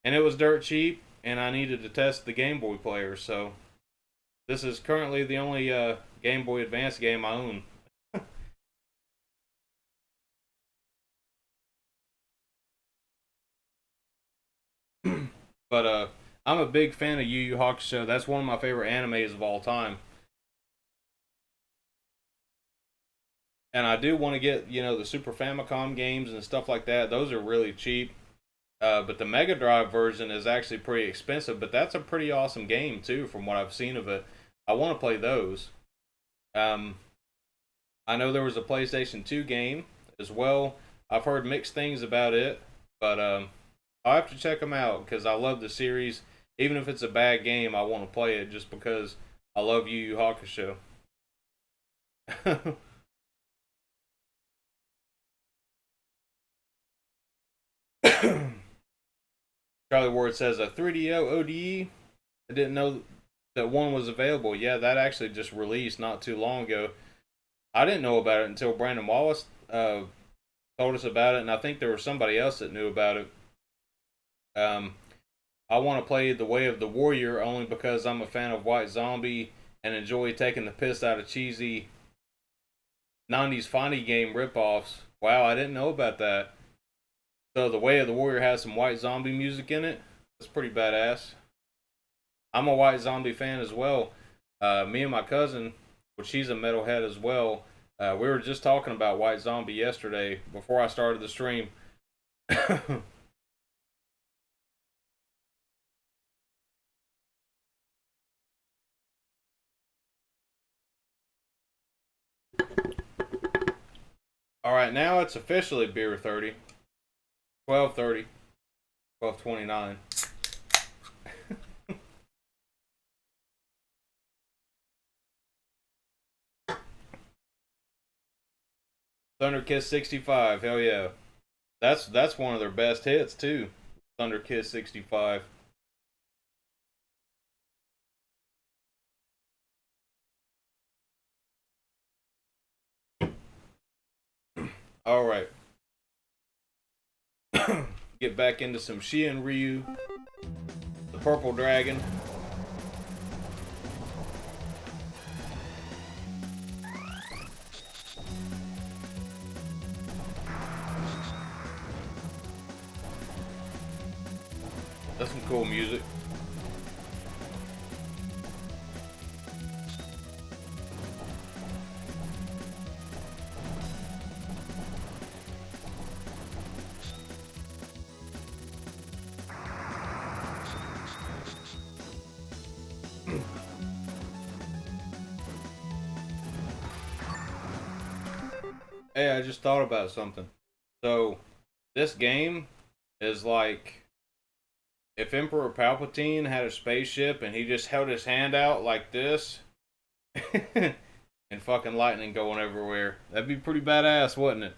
Speaker 1: and it was dirt cheap, and I needed to test the Game Boy player. So this is currently the only Game Boy Advance game I own. But I'm a big fan of Yu Yu Hakusho. That's one of my favorite animes of all time. And I do want to get, you know, the Super Famicom games and stuff like that. Those are really cheap. But the Mega Drive version is actually pretty expensive. But that's a pretty awesome game, too, from what I've seen of it. I want to play those. I know there was a PlayStation 2 game as well. I've heard mixed things about it. But I'll have to check them out because I love the series. Even if it's a bad game, I want to play it just because I love Yu Yu Hakusho. Charlie Ward says a 3DO ODE. I didn't know that one was available. Yeah, that actually just released not too long ago. I didn't know about it until Brandon Wallace told us about it, and I think there was somebody else that knew about it. I want to play The Way of the Warrior only because I'm a fan of White Zombie and enjoy taking the piss out of cheesy 90s fighting game ripoffs. Wow, I didn't know about that. So The Way of the Warrior has some White Zombie music in it. That's pretty badass. I'm a White Zombie fan as well. Me and my cousin, which she's a metalhead as well, we were just talking about White Zombie yesterday before I started the stream. Alright, now it's officially beer 30. 12:30. 12:29. Thunder Kiss 65, hell yeah. That's one of their best hits too. Thunder Kiss 65. Alright. Get back into some Shion Ryu. The Purple Dragon. That's some cool music. Hey, I just thought about something. So, this game is like if Emperor Palpatine had a spaceship and he just held his hand out like this and fucking lightning going everywhere. That'd be pretty badass, wouldn't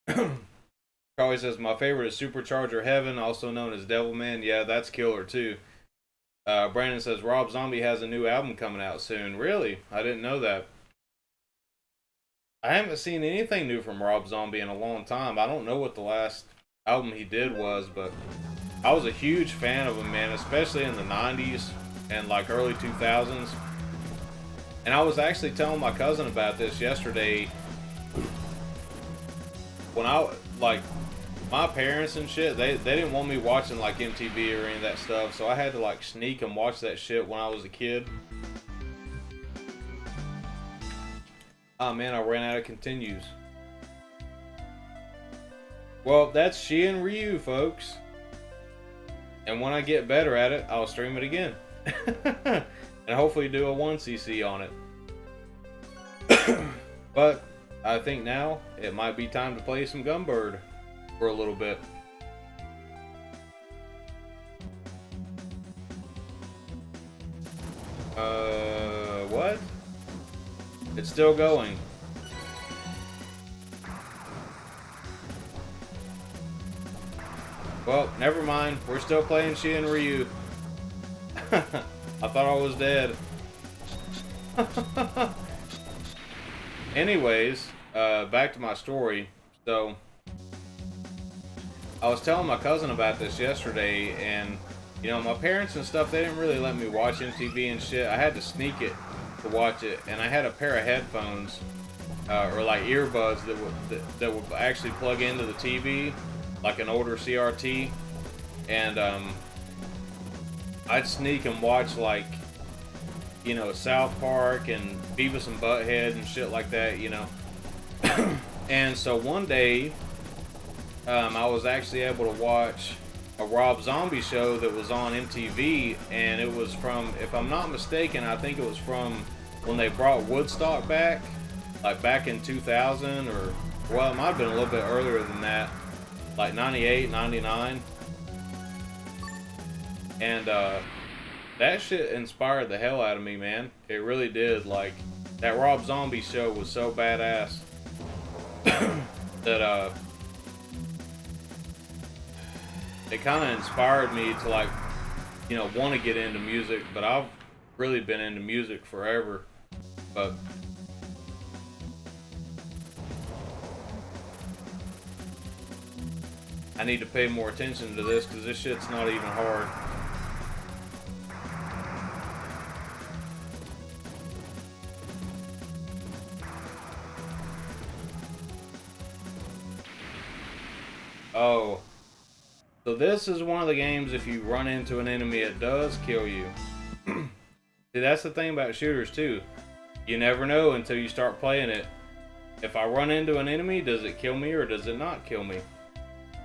Speaker 1: it? Carly says, my favorite is Supercharger Heaven, also known as Devilman. Yeah, that's killer too. Brandon says, Rob Zombie has a new album coming out soon. Really? I didn't know that. I haven't seen anything new from Rob Zombie in a long time. I don't know what the last album he did was, but I was a huge fan of him, man, especially in the 90s and like early 2000s. And I was actually telling my cousin about this yesterday. When like, my parents and shit, they didn't want me watching like MTV or any of that stuff, so I had to like sneak and watch that shit when I was a kid. Oh man, I ran out of continues. Well, that's Shion Ryu, folks. And when I get better at it, I'll stream it again. And hopefully do a 1cc on it. But I think now it might be time to play some Gunbird for a little bit. What? It's still going. Well, never mind. We're still playing Shion Ryu. I thought I was dead. Anyways, back to my story. So, I was telling my cousin about this yesterday, and you know, my parents and stuff, they didn't really let me watch MTV and shit. I had to sneak it to watch it, and I had a pair of headphones or like earbuds that would actually plug into the TV, like an older CRT, and I'd sneak and watch like, you know, South Park and Beavis and Butthead and shit like that, you know. And so one day, I was actually able to watch a Rob Zombie show that was on MTV, and it was from, if I'm not mistaken, I think it was from when they brought Woodstock back, like back in 2000, or, well, it might have been a little bit earlier than that, like 98, 99. And that shit inspired the hell out of me, man. It really did. Like, that Rob Zombie show was so badass that it kind of inspired me to, like, you know, want to get into music. But I've really been into music forever. But I need to pay more attention to this, because this shit's not even hard. Oh, So this is one of the games, if you run into an enemy, it does kill you. See, that's the thing about shooters too. You never know until you start playing it. If I run into an enemy, does it kill me or does it not kill me?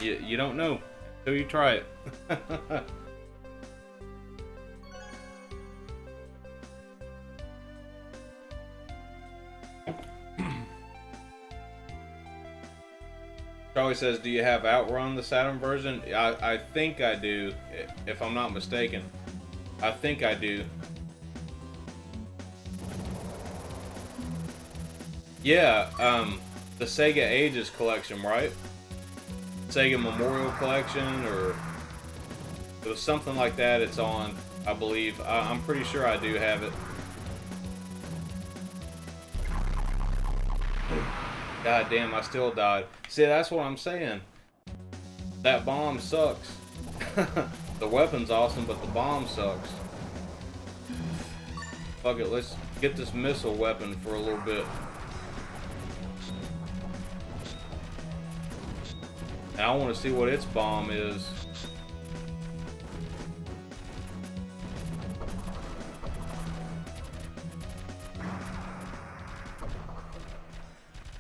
Speaker 1: You don't know until you try it. Charlie says, do you have Outrun, the Saturn version? I think I do, if I'm not mistaken. I think I do. Yeah, the Sega Ages collection, right? Sega Memorial Collection, or it was something like that. It's on, I believe. I'm pretty sure I do have it. God damn, I still died. See, that's what I'm saying. That bomb sucks. The weapon's awesome, but the bomb sucks. Fuck it, let's get this missile weapon for a little bit. And I want to see what its bomb is.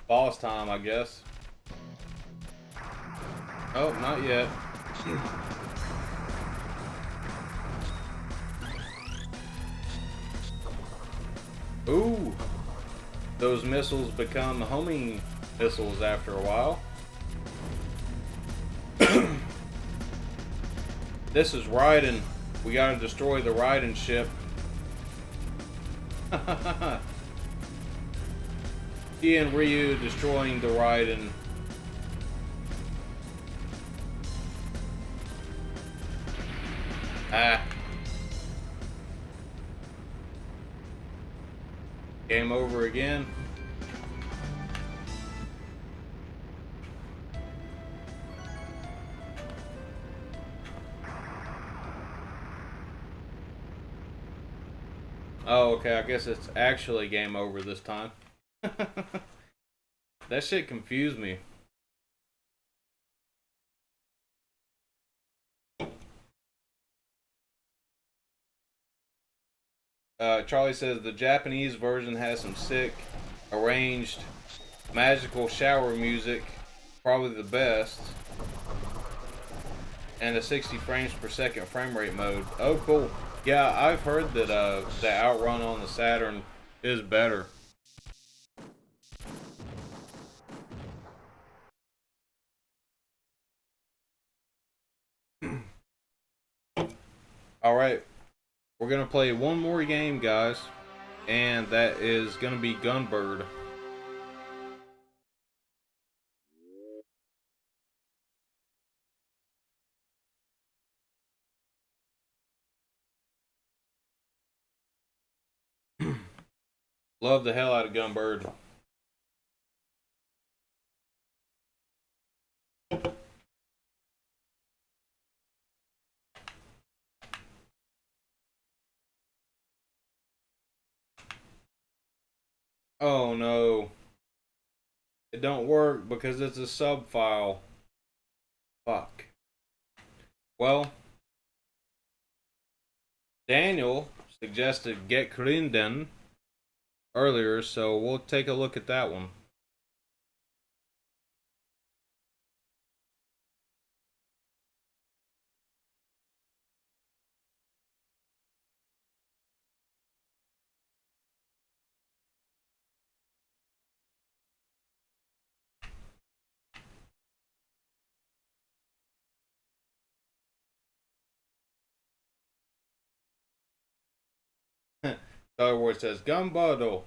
Speaker 1: Boss time, I guess. Oh, not yet. Ooh! Those missiles become homing missiles after a while. This is Raiden. We gotta destroy the Raiden ship. He and Ryu destroying the Raiden. Ah. Game over again. Oh, okay, I guess it's actually game over this time. That shit confused me. Charlie says the Japanese version has some sick, arranged, magical shower music, probably the best, and a 60 frames per second frame rate mode. Oh, cool. Yeah, I've heard that the Outrun on the Saturn is better. Alright, we're going to play one more game, guys, and that is going to be Gunbird. Love the hell out of Gunbird. Oh no. It don't work because it's a sub file. Fuck. Well, Daniel suggested Get Grinden earlier, so we'll take a look at that one. Star Wars says Gumbado.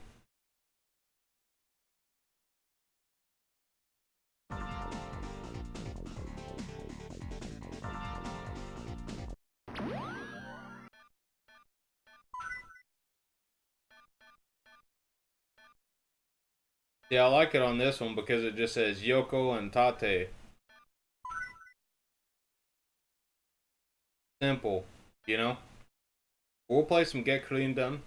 Speaker 1: Yeah, I like it on this one because it just says Yoko and Tate. Simple, you know? We'll play some Get Clean Done.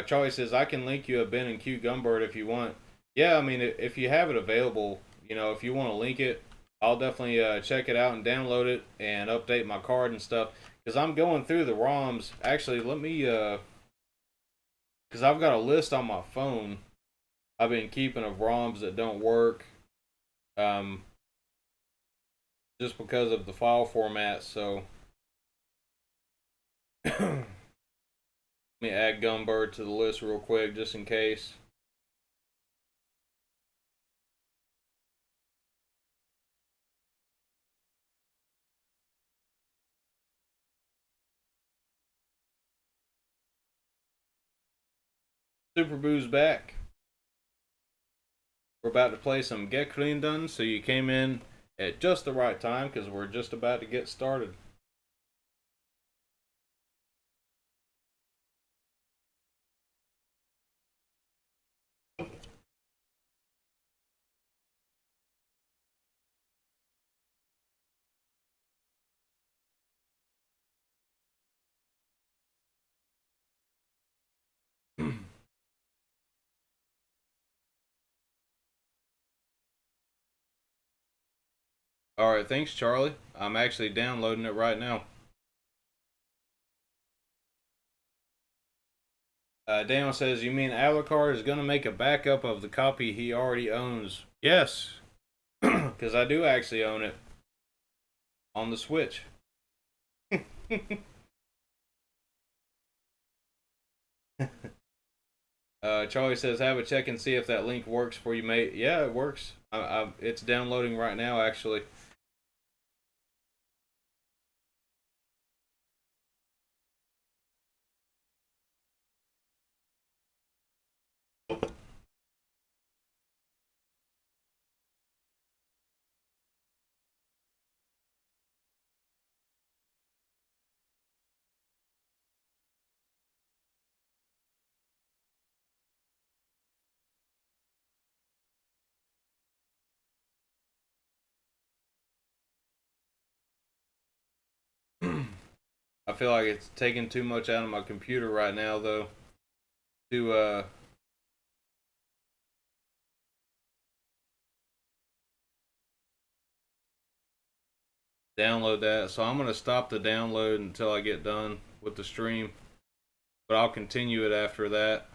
Speaker 1: Charlie says, I can link you a Ben and Q Gumbird if you want. Yeah, I mean, if you have it available, you know, if you want to link it, I'll definitely check it out and download it and update my card and stuff. Because I'm going through the ROMs. Actually, let me, because I've got a list on my phone I've been keeping of ROMs that don't work. Um, just because of the file format. So let me add Gumbird to the list real quick just in case. Super Boo's back. We're about to play some Gekrindan, so you came in at just the right time because we're just about to get started. Alright, thanks, Charlie. I'm actually downloading it right now. Daniel says, you mean Alucard is going to make a backup of the copy he already owns? Yes, because I do actually own it on the Switch. Charlie says, have a check and see if that link works for you, mate. Yeah, it works. It's downloading right now, actually. I feel like it's taking too much out of my computer right now, though, to download that. So I'm gonna stop the download until I get done with the stream, but I'll continue it after that.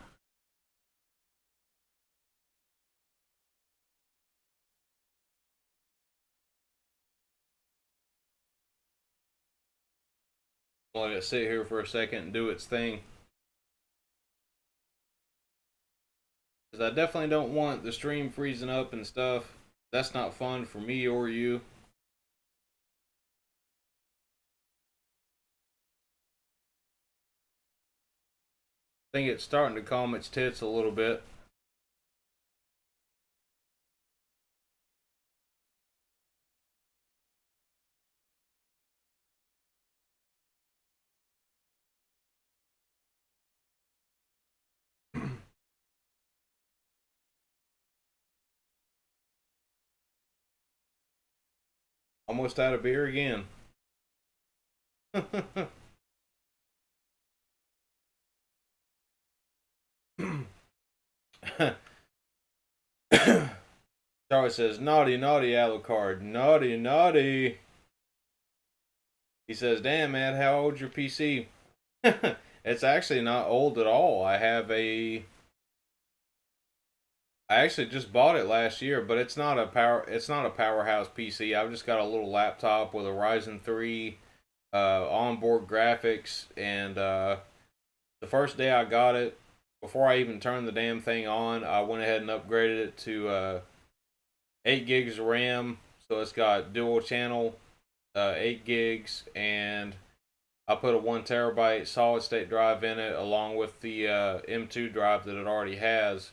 Speaker 1: I'll let it sit here for a second and do its thing, because I definitely don't want the stream freezing up and stuff. That's not fun for me or you. I think it's starting to calm its tits a little bit. Almost out of beer again. Charlie says, naughty, naughty, Alucard. Naughty, naughty. He says, damn, man, how old's your PC? It's actually not old at all. I actually just bought it last year, but it's not a powerhouse PC. I've just got a little laptop with a Ryzen 3 onboard graphics, and the first day I got it, before I even turned the damn thing on, I went ahead and upgraded it to 8 gigs of RAM. So it's got dual channel, 8 gigs, and I put a 1 terabyte solid state drive in it along with the M2 drive that it already has.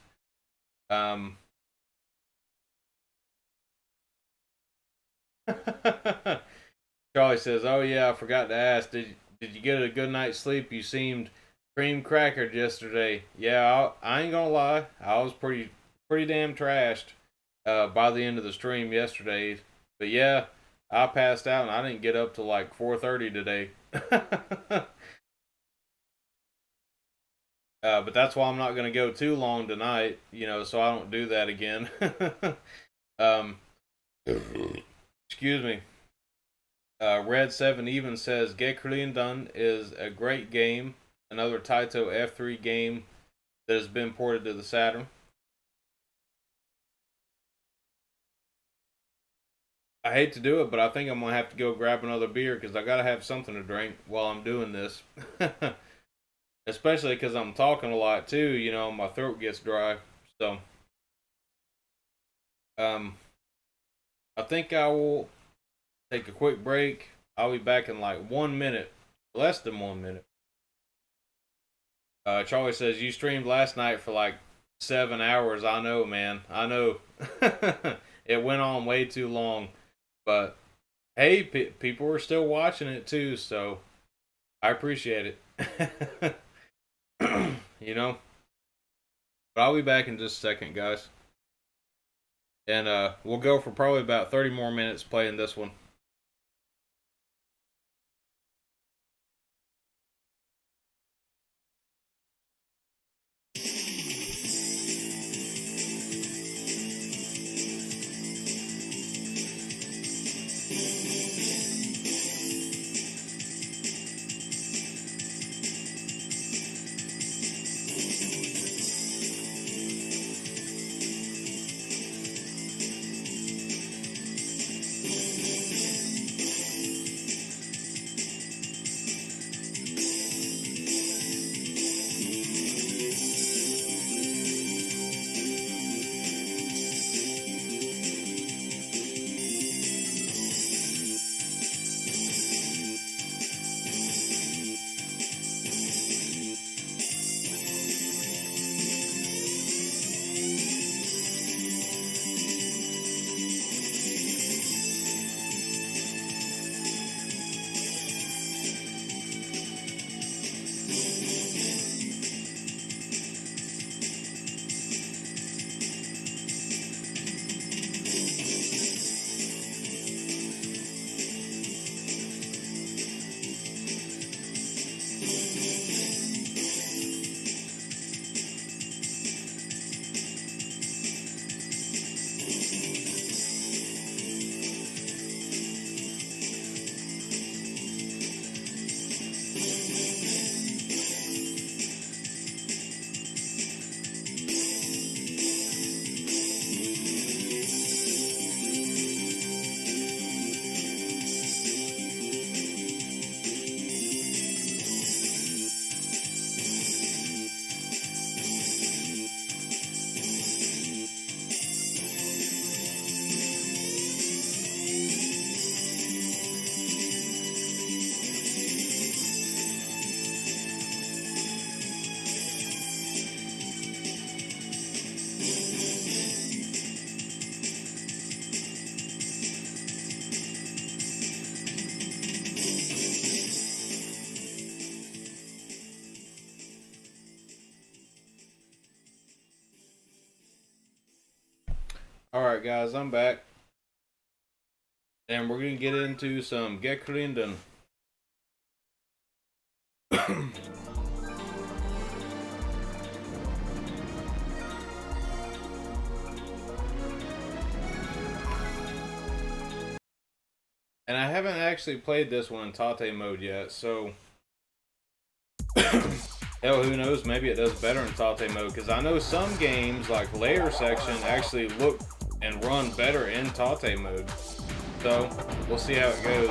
Speaker 1: Charlie says, "Oh yeah, I forgot to ask. Did you get a good night's sleep? You seemed cream crackered yesterday." Yeah, I ain't gonna lie. I was pretty damn trashed by the end of the stream yesterday. But yeah, I passed out and I didn't get up till like 4:30 today. But that's why I'm not gonna go too long tonight, so I don't do that again. um, Excuse me. Red 7 even says Gekrlindun is a great game. Another Taito F3 game that has been ported to the Saturn. I hate to do it, but I think I'm going to have to go grab another beer because I got to have something to drink while I'm doing this. Especially because I'm talking a lot too, you know, my throat gets dry. So, I think I will take a quick break. I'll be back in like 1 minute, less than 1 minute. Charlie says, you streamed last night for like 7 hours. I know, man. I know. It went on way too long. But, hey, people are still watching it too, so I appreciate it. You know? But I'll be back in just a second, guys. And we'll go for probably about 30 more minutes playing this one. Alright guys, I'm back. And we're going to get into some Gekrlindun. And I haven't actually played this one in Tate Mode yet, so hell, who knows, maybe it does better in Tate Mode, because I know some games, like Layer Section, actually look and run better in Tate Mode. So, we'll see how it goes.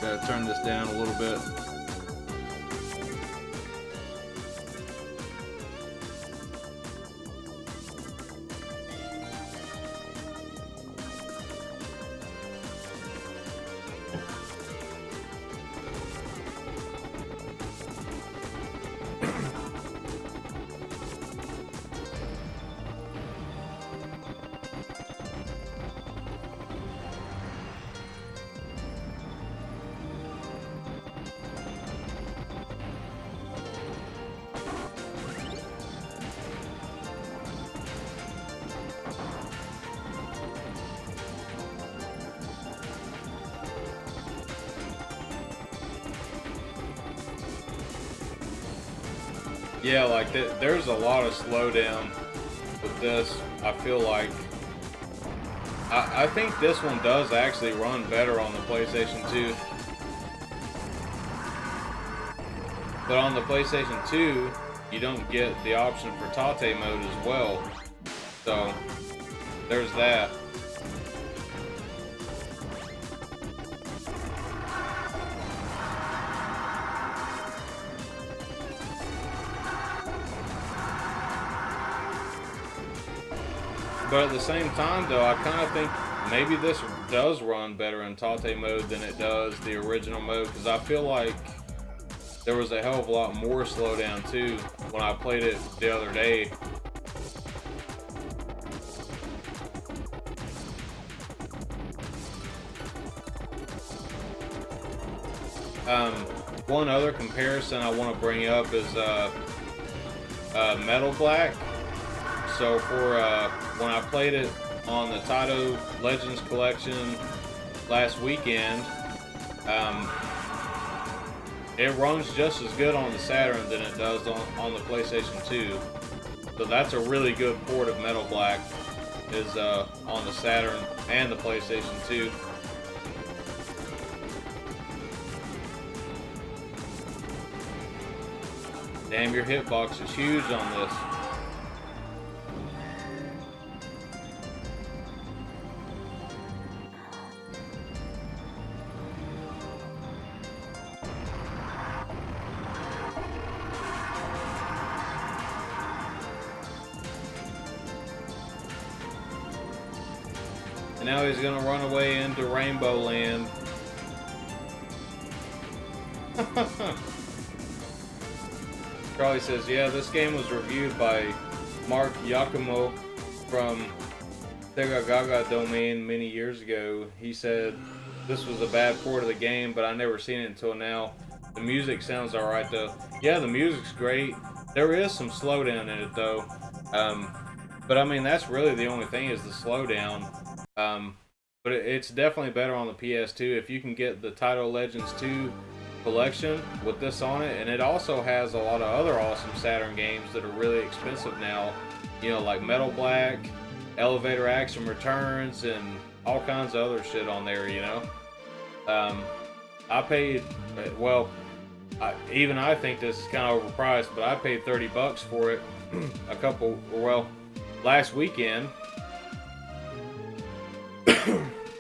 Speaker 1: Gotta turn this down a little bit. Yeah, like there's a lot of slowdown with this. I feel like I think this one does actually run better on the PlayStation 2. But on the PlayStation 2, you don't get the option for Tate Mode as well. So there's that. But at the same time, though, I kind of think maybe this does run better in Tate Mode than it does the original mode, because I feel like there was a hell of a lot more slowdown too when I played it the other day. One other comparison I want to bring up is Metal Black. So for when I played it on the Taito Legends Collection last weekend, it runs just as good on the Saturn than it does on the PlayStation 2. So that's a really good port of Metal Black, is on the Saturn and the PlayStation 2. Damn, your hitbox is huge on this. And now he's gonna run away into Rainbow Land. Charlie says, yeah, this game was reviewed by Mark Yakumo from Sega Gaga Domain many years ago. He said this was a bad port of the game, but I never seen it until now. The music sounds alright though. Yeah, the music's great. There is some slowdown in it though. But I mean, that's really the only thing is the slowdown. But it's definitely better on the PS2 if you can get the Taito Legends 2 collection with this on it, and it also has a lot of other awesome Saturn games that are really expensive now, you know, like Metal Black, Elevator Action Returns, and all kinds of other shit on there, you know. I paid, well, I think this is kind of overpriced, but I paid $30 for it last weekend.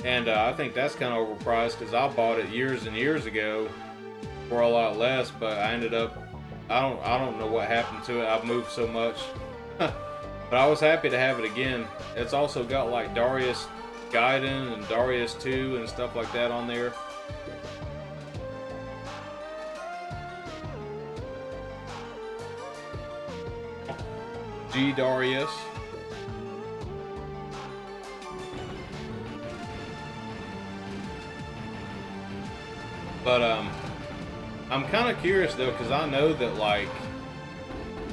Speaker 1: And I think that's kind of overpriced because I bought it years and years ago for a lot less, but I ended up, I don't know what happened to it. I've moved so much. But I was happy to have it again. It's also got like Darius Gaiden and Darius 2 and stuff like that on there. G Darius. But I'm kind of curious though, because I know that like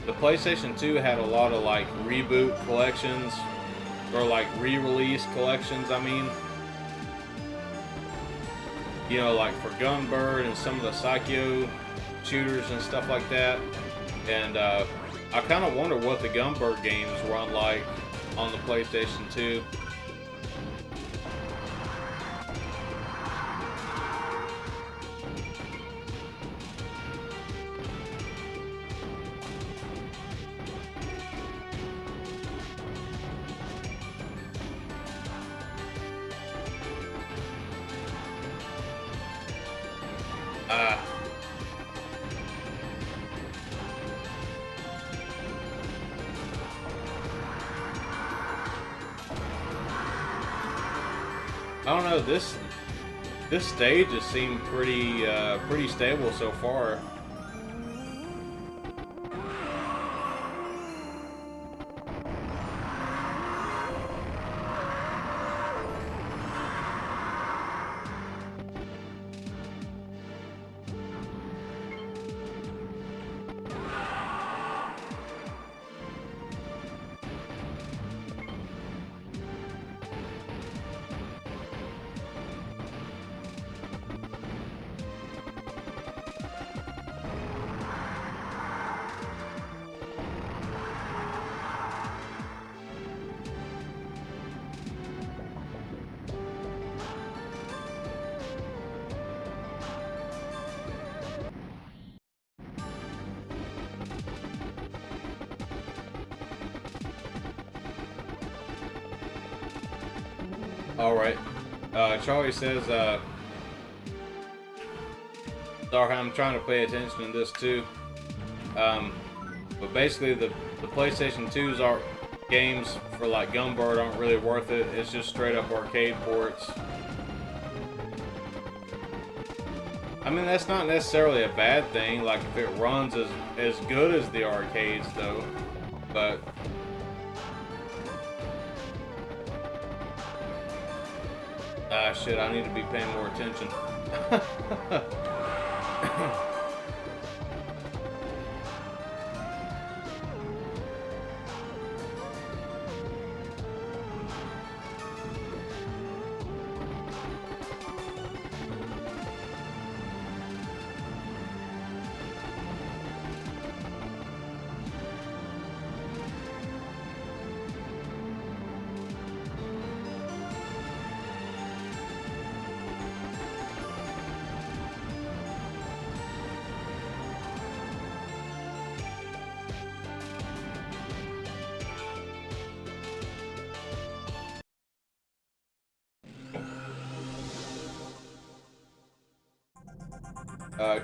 Speaker 1: the PlayStation 2 had a lot of like reboot collections or like re-release collections. I mean, you know, like for Gunbird and some of the Psycho shooters and stuff like that. And I kind of wonder what the Gunbird games run like on the PlayStation 2. I don't know, this stage has seemed pretty stable so far. Alright. Charlie says, sorry, I'm trying to pay attention to this too. But basically the PlayStation 2's games for like Gunbird aren't really worth it. It's just straight up arcade ports. I mean, that's not necessarily a bad thing, like if it runs as good as the arcades though, but shit, I need to be paying more attention.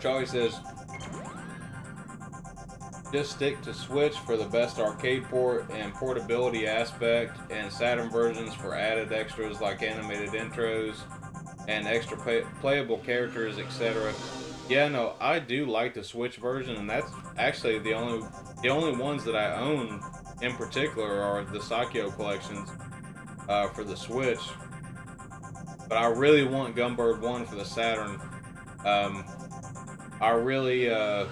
Speaker 1: Charlie says, just stick to Switch for the best arcade port and portability aspect, and Saturn versions for added extras like animated intros and extra playable characters, etc. Yeah, no, I do like the Switch version, and that's actually the only ones that I own in particular are the Satiator collections for the Switch. But I really want Gunbird 1 for the Saturn. I really, I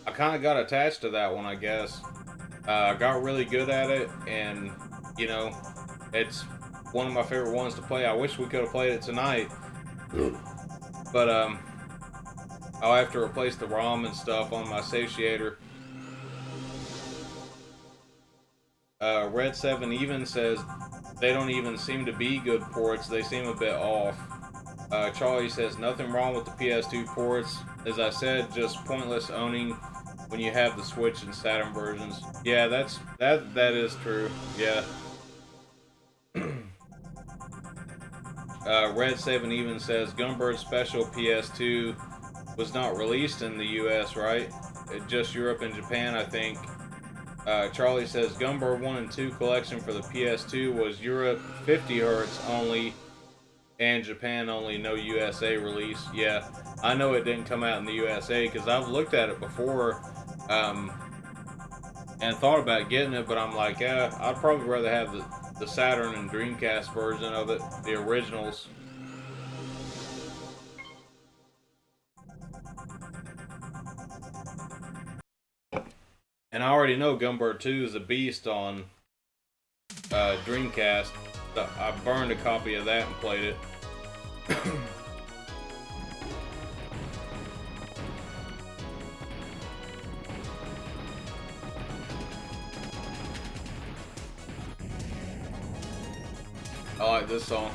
Speaker 1: kind of got attached to that one, I guess. I got really good at it, and, you know, it's one of my favorite ones to play. I wish we could have played it tonight. But, I'll have to replace the ROM and stuff on my Satiator. Red 7 even says they don't even seem to be good ports. They seem a bit off. Charlie says nothing wrong with the PS2 ports. As I said, just pointless owning when you have the Switch and Saturn versions. Yeah, that is true. Yeah. Red 7 even says Gunbird Special PS2 was not released in the US, right? Just Europe and Japan, I think. Charlie says Gunbird 1 and 2 collection for the PS2 was Europe 50 Hz only and Japan only, no USA release. Yeah, I know it didn't come out in the USA because I've looked at it before and thought about getting it, but I'm like, yeah, I'd probably rather have the Saturn and Dreamcast version of it, the originals. And I already know Gunbird 2 is a beast on Dreamcast. I burned a copy of that and played it. I like this song.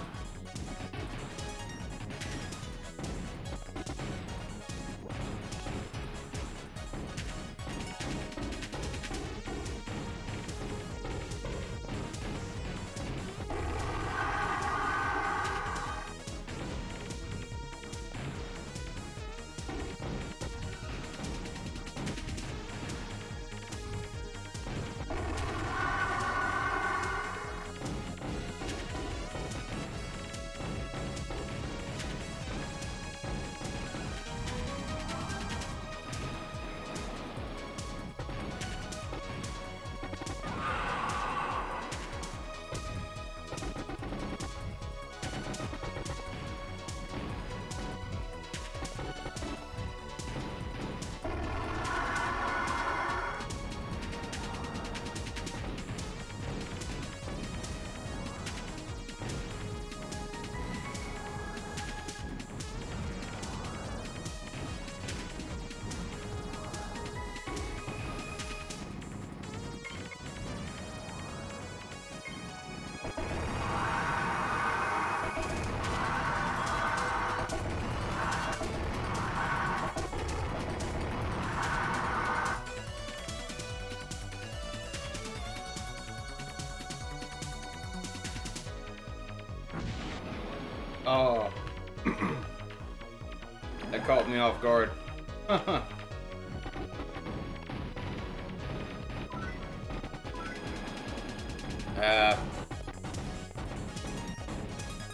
Speaker 1: caught me off guard.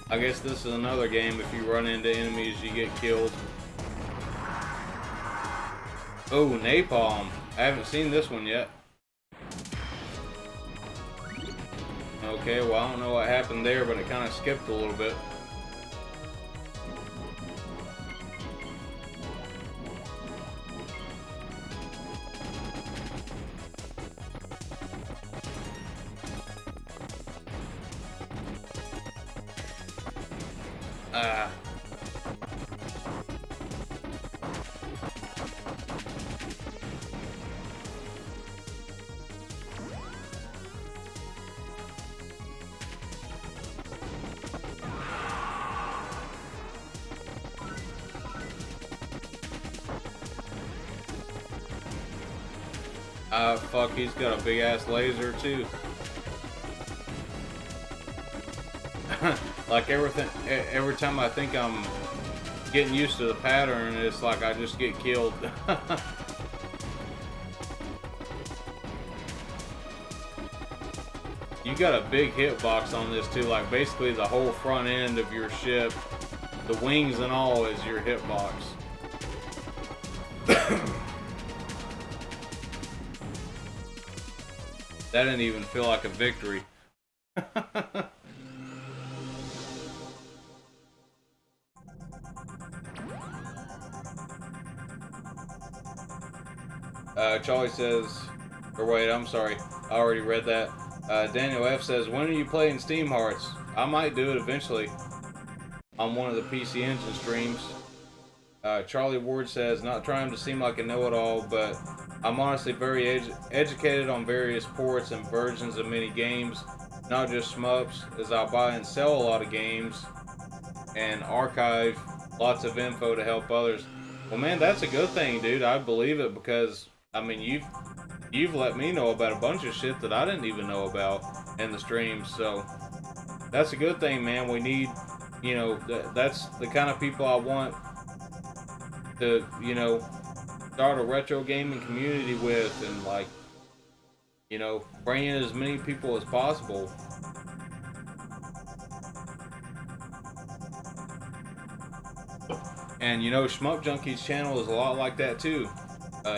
Speaker 1: I guess this is another game. If you run into enemies, you get killed. Oh, napalm. I haven't seen this one yet. Okay, well, I don't know what happened there, but it kind of skipped a little bit. Fuck, he's got a big ass laser too. Like every time I think I'm getting used to the pattern, it's like I just get killed. You got a big hitbox on this too, like basically the whole front end of your ship, the wings and all is your hitbox. That didn't even feel like a victory. Charlie says, or wait, I'm sorry, I already read that. Daniel F says, when are you playing Steam Hearts? I might do it eventually on one of the PC Engine streams. Charlie Ward says, not trying to seem like a know-it-all, but I'm honestly very educated on various ports and versions of many games, not just shmups, as I buy and sell a lot of games and archive lots of info to help others. Well, man, that's a good thing, dude. I believe it because, I mean, you've let me know about a bunch of shit that I didn't even know about in the streams, so that's a good thing, man. We need, you know, that's the kind of people I want to, you know, start a retro gaming community with, and like, you know, bring in as many people as possible. And you know, Shmup Junkie's channel is a lot like that too.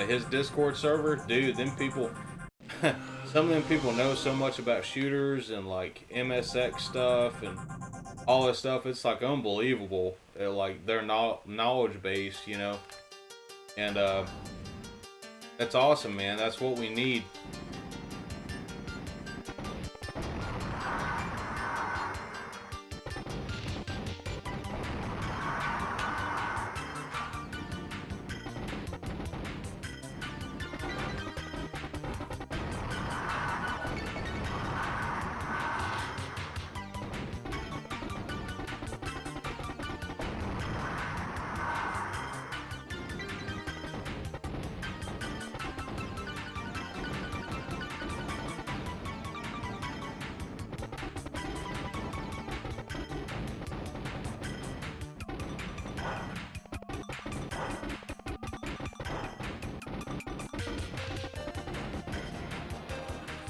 Speaker 1: His Discord server, dude, them people, some of them people know so much about shooters and like MSX stuff and all this stuff. It's like unbelievable. Like their knowledge base, you know. And that's awesome, man. That's what we need.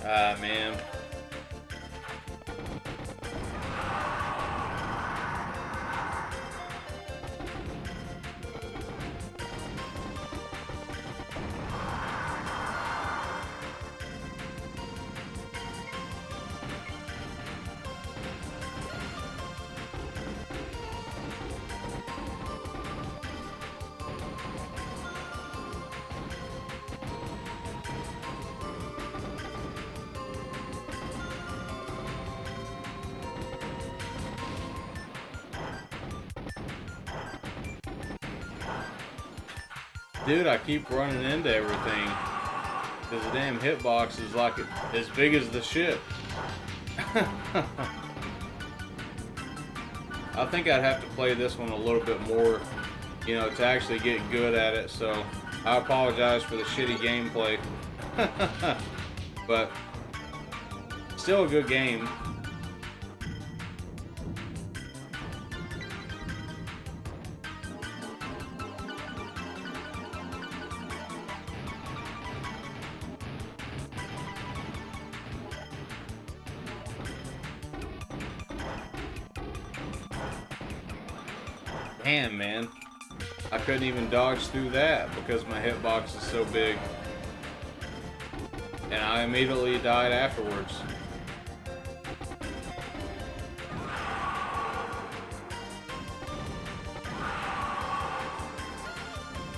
Speaker 1: Ah, man. Dude, I keep running into everything because the damn hitbox is like as big as the ship. I think I'd have to play this one a little bit more, you know, to actually get good at it, so I apologize for the shitty gameplay. But still a good game. Damn, man. I couldn't even dodge through that because my hitbox is so big. And I immediately died afterwards.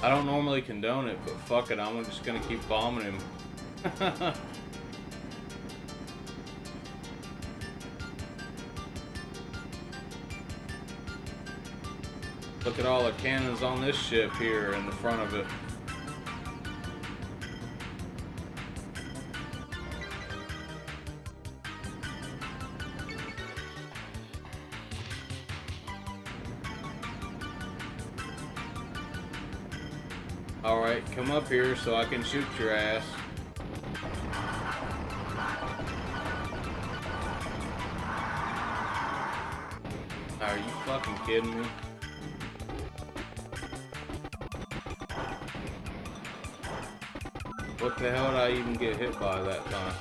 Speaker 1: I don't normally condone it, but fuck it, I'm just gonna keep bombing him. Look at all the cannons on this ship here in the front of it. Alright, come up here so I can shoot your ass. Are you fucking kidding me? What the hell did I even get hit by that time?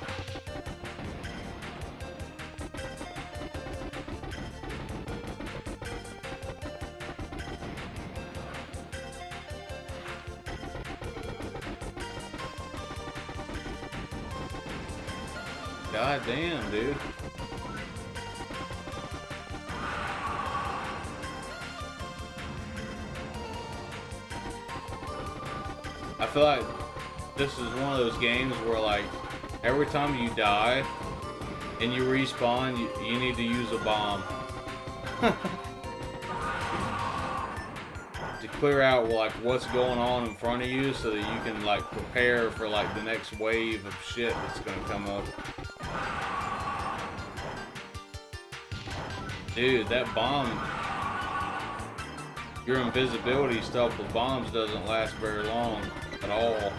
Speaker 1: God damn, dude. I feel like this is one of those games where, like, every time you die and you respawn, you need to use a bomb. To clear out, like, what's going on in front of you so that you can, like, prepare for, like, the next wave of shit that's gonna come up. Dude, that bomb, your invisibility stuff with bombs doesn't last very long at all.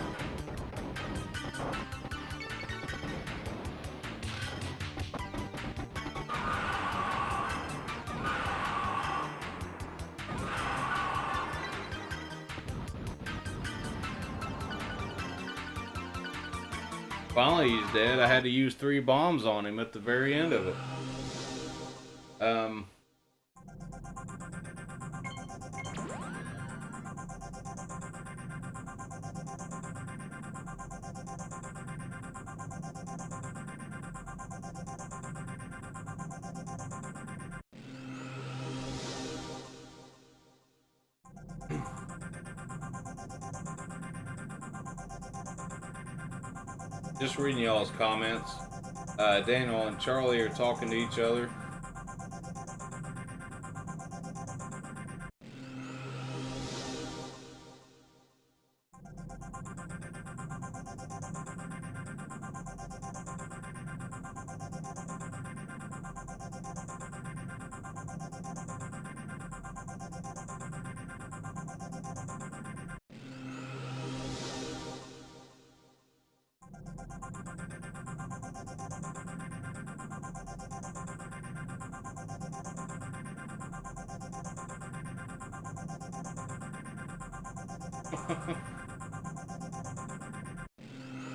Speaker 1: Finally, he's dead. I had to use 3 bombs on him at the very end of it. Just reading y'all's comments. Daniel and Charlie are talking to each other.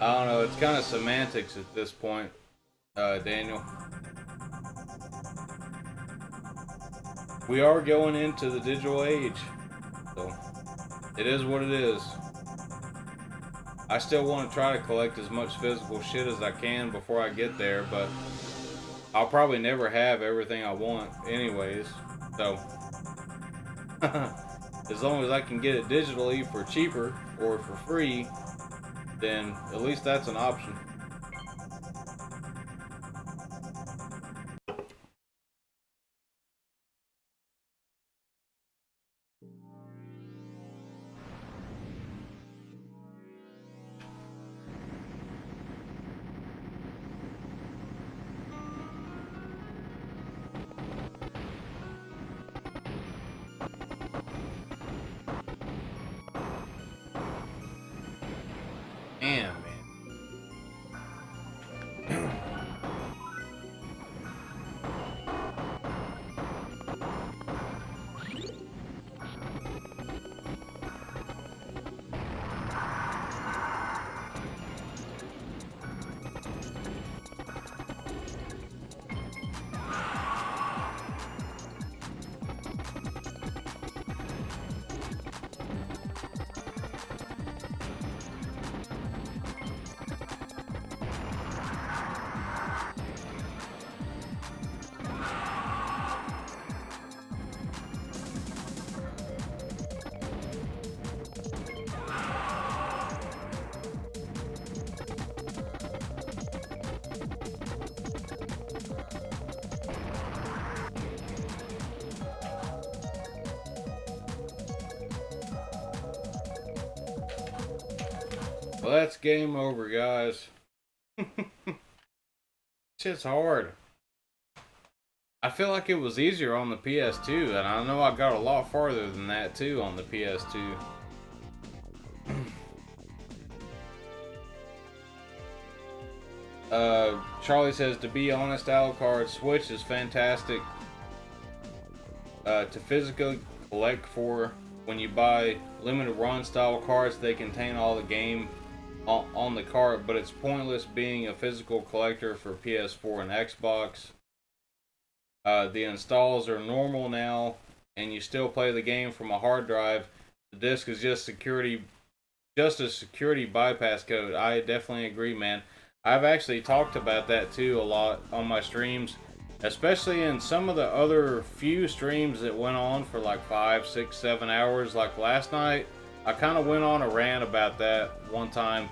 Speaker 1: I don't know, it's kind of semantics at this point, Daniel. We are going into the digital age, so it is what it is. I still want to try to collect as much physical shit as I can before I get there, but I'll probably never have everything I want anyways, so as long as I can get it digitally for cheaper or for free, then at least that's an option. Damn, man. Well, that's game over, guys. Shit's hard. I feel like it was easier on the PS2, and I know I got a lot farther than that too on the PS2. Charlie says, to be honest, Alucard Switch is fantastic to physically collect for. When you buy limited run style cards, they contain all the game on the cart, but it's pointless being a physical collector for PS4 and Xbox. The installs are normal now, and you still play the game from a hard drive. The disc is just a security bypass code. I definitely agree, man. I've actually talked about that too a lot on my streams, especially in some of the other few streams that went on for like 5, 6, 7 hours. Like last night, I kind of went on a rant about that one time.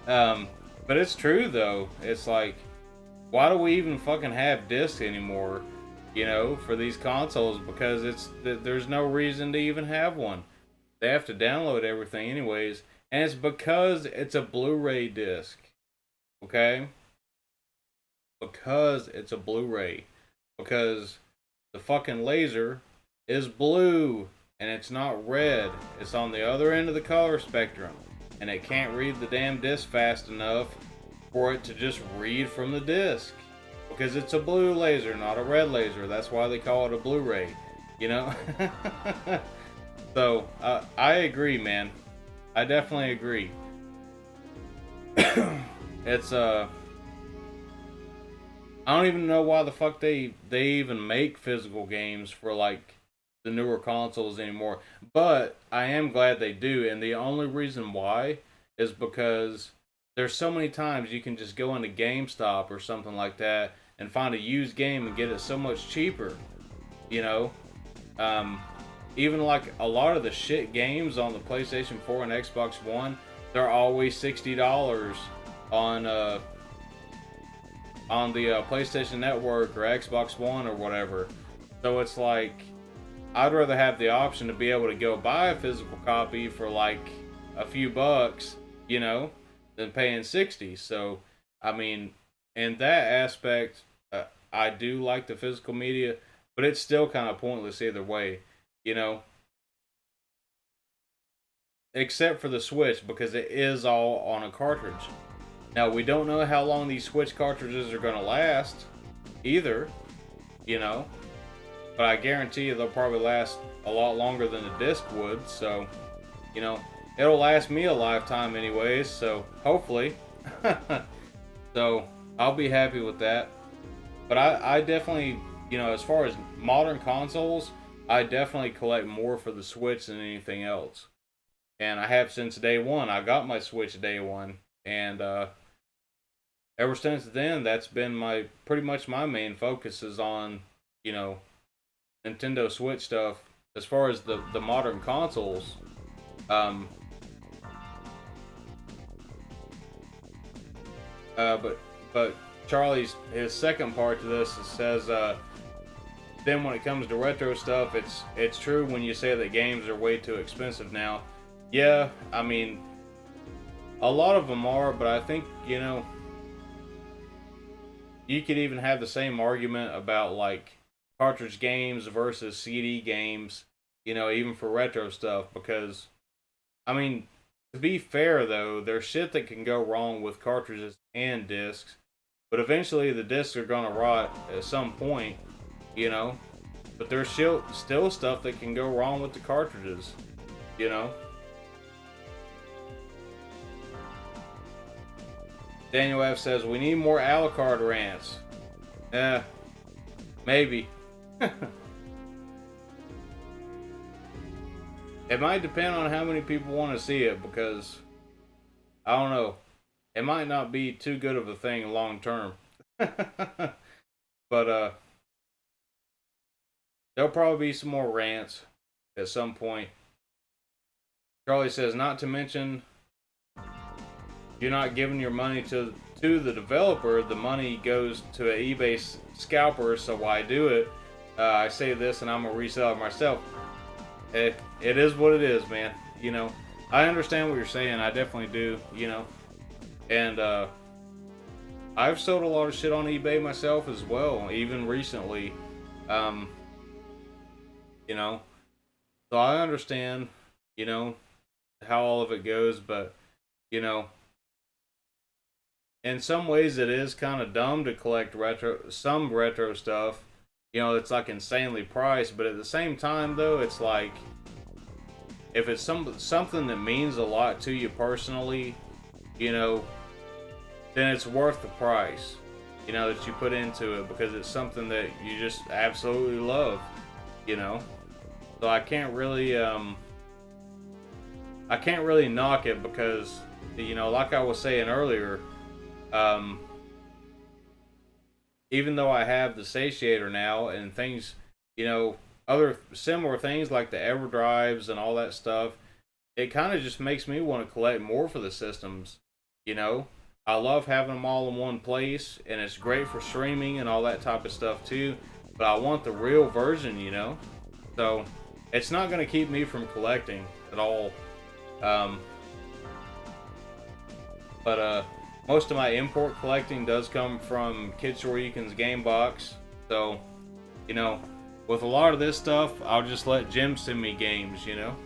Speaker 1: But it's true though. It's like, why do we even fucking have discs anymore, you know, for these consoles? Because there's no reason to even have one. They have to download everything anyways, and it's because it's a Blu-ray disc, okay? Because it's a Blu-ray. Because the fucking laser is blue, and it's not red. It's on the other end of the color spectrum, and it can't read the damn disc fast enough for it to just read from the disc, because it's a blue laser, not a red laser. That's why they call it a Blu-ray, you know. So I agree, man. I definitely agree. It's I don't even know why the fuck they even make physical games for like the newer consoles anymore, but I am glad they do, and the only reason why is because there's so many times you can just go into GameStop or something like that and find a used game and get it so much cheaper, you know. Even like a lot of the shit games on the PlayStation 4 and Xbox One, they're always $60 on the PlayStation Network or Xbox One or whatever. So it's like, I'd rather have the option to be able to go buy a physical copy for like a few bucks, you know, than paying 60. So, I mean, in that aspect, I do like the physical media, but it's still kind of pointless either way, you know. Except for the Switch, because it is all on a cartridge. Now, we don't know how long these Switch cartridges are going to last either, you know. But I guarantee you they'll probably last a lot longer than the disc would. So, you know, it'll last me a lifetime anyways. So, hopefully. So, I'll be happy with that. But I definitely, you know, as far as modern consoles, I definitely collect more for the Switch than anything else. And I have since day one. I got my Switch day one. And ever since then, that's been pretty much my main focus is on, you know, Nintendo Switch stuff. As far as the modern consoles, but Charlie's, his second part to this says, then when it comes to retro stuff, it's true when you say that games are way too expensive now. Yeah, I mean, a lot of them are, but I think, you know, you could even have the same argument about like cartridge games versus CD games, you know, even for retro stuff, because, I mean, to be fair though, there's shit that can go wrong with cartridges and discs, but eventually the discs are gonna rot at some point, you know, but there's still stuff that can go wrong with the cartridges, you know. Daniel F says, we need more Alucard rants. Maybe. It might depend on how many people want to see it, because I don't know. It might not be too good of a thing long term. But there'll probably be some more rants at some point. Charlie says, not to mention, you're not giving your money to the developer. The money goes to an eBay scalper, so why do it? I say this and I'm a reseller myself. It is what it is, man. You know, I understand what you're saying. I definitely do, you know. And I've sold a lot of shit on eBay myself as well, even recently. Um, you know, so I understand, you know, how all of it goes, but you know, in some ways it is kind of dumb to collect some retro stuff. You know, it's like insanely priced, but at the same time though, it's like if it's something that means a lot to you personally, you know, then it's worth the price, you know, that you put into it because it's something that you just absolutely love, you know. So I can't really knock it because, you know, like I was saying earlier, um, even though I have the Satiator now and things, you know, other similar things like the EverDrives and all that stuff, it kind of just makes me want to collect more for the systems. You know, I love having them all in one place, and it's great for streaming and all that type of stuff too. But I want the real version, you know. So it's not going to keep me from collecting at all. Um, but most of my import collecting does come from Kid Shoryuken's game box. So, you know, with a lot of this stuff, I'll just let Jim send me games, you know.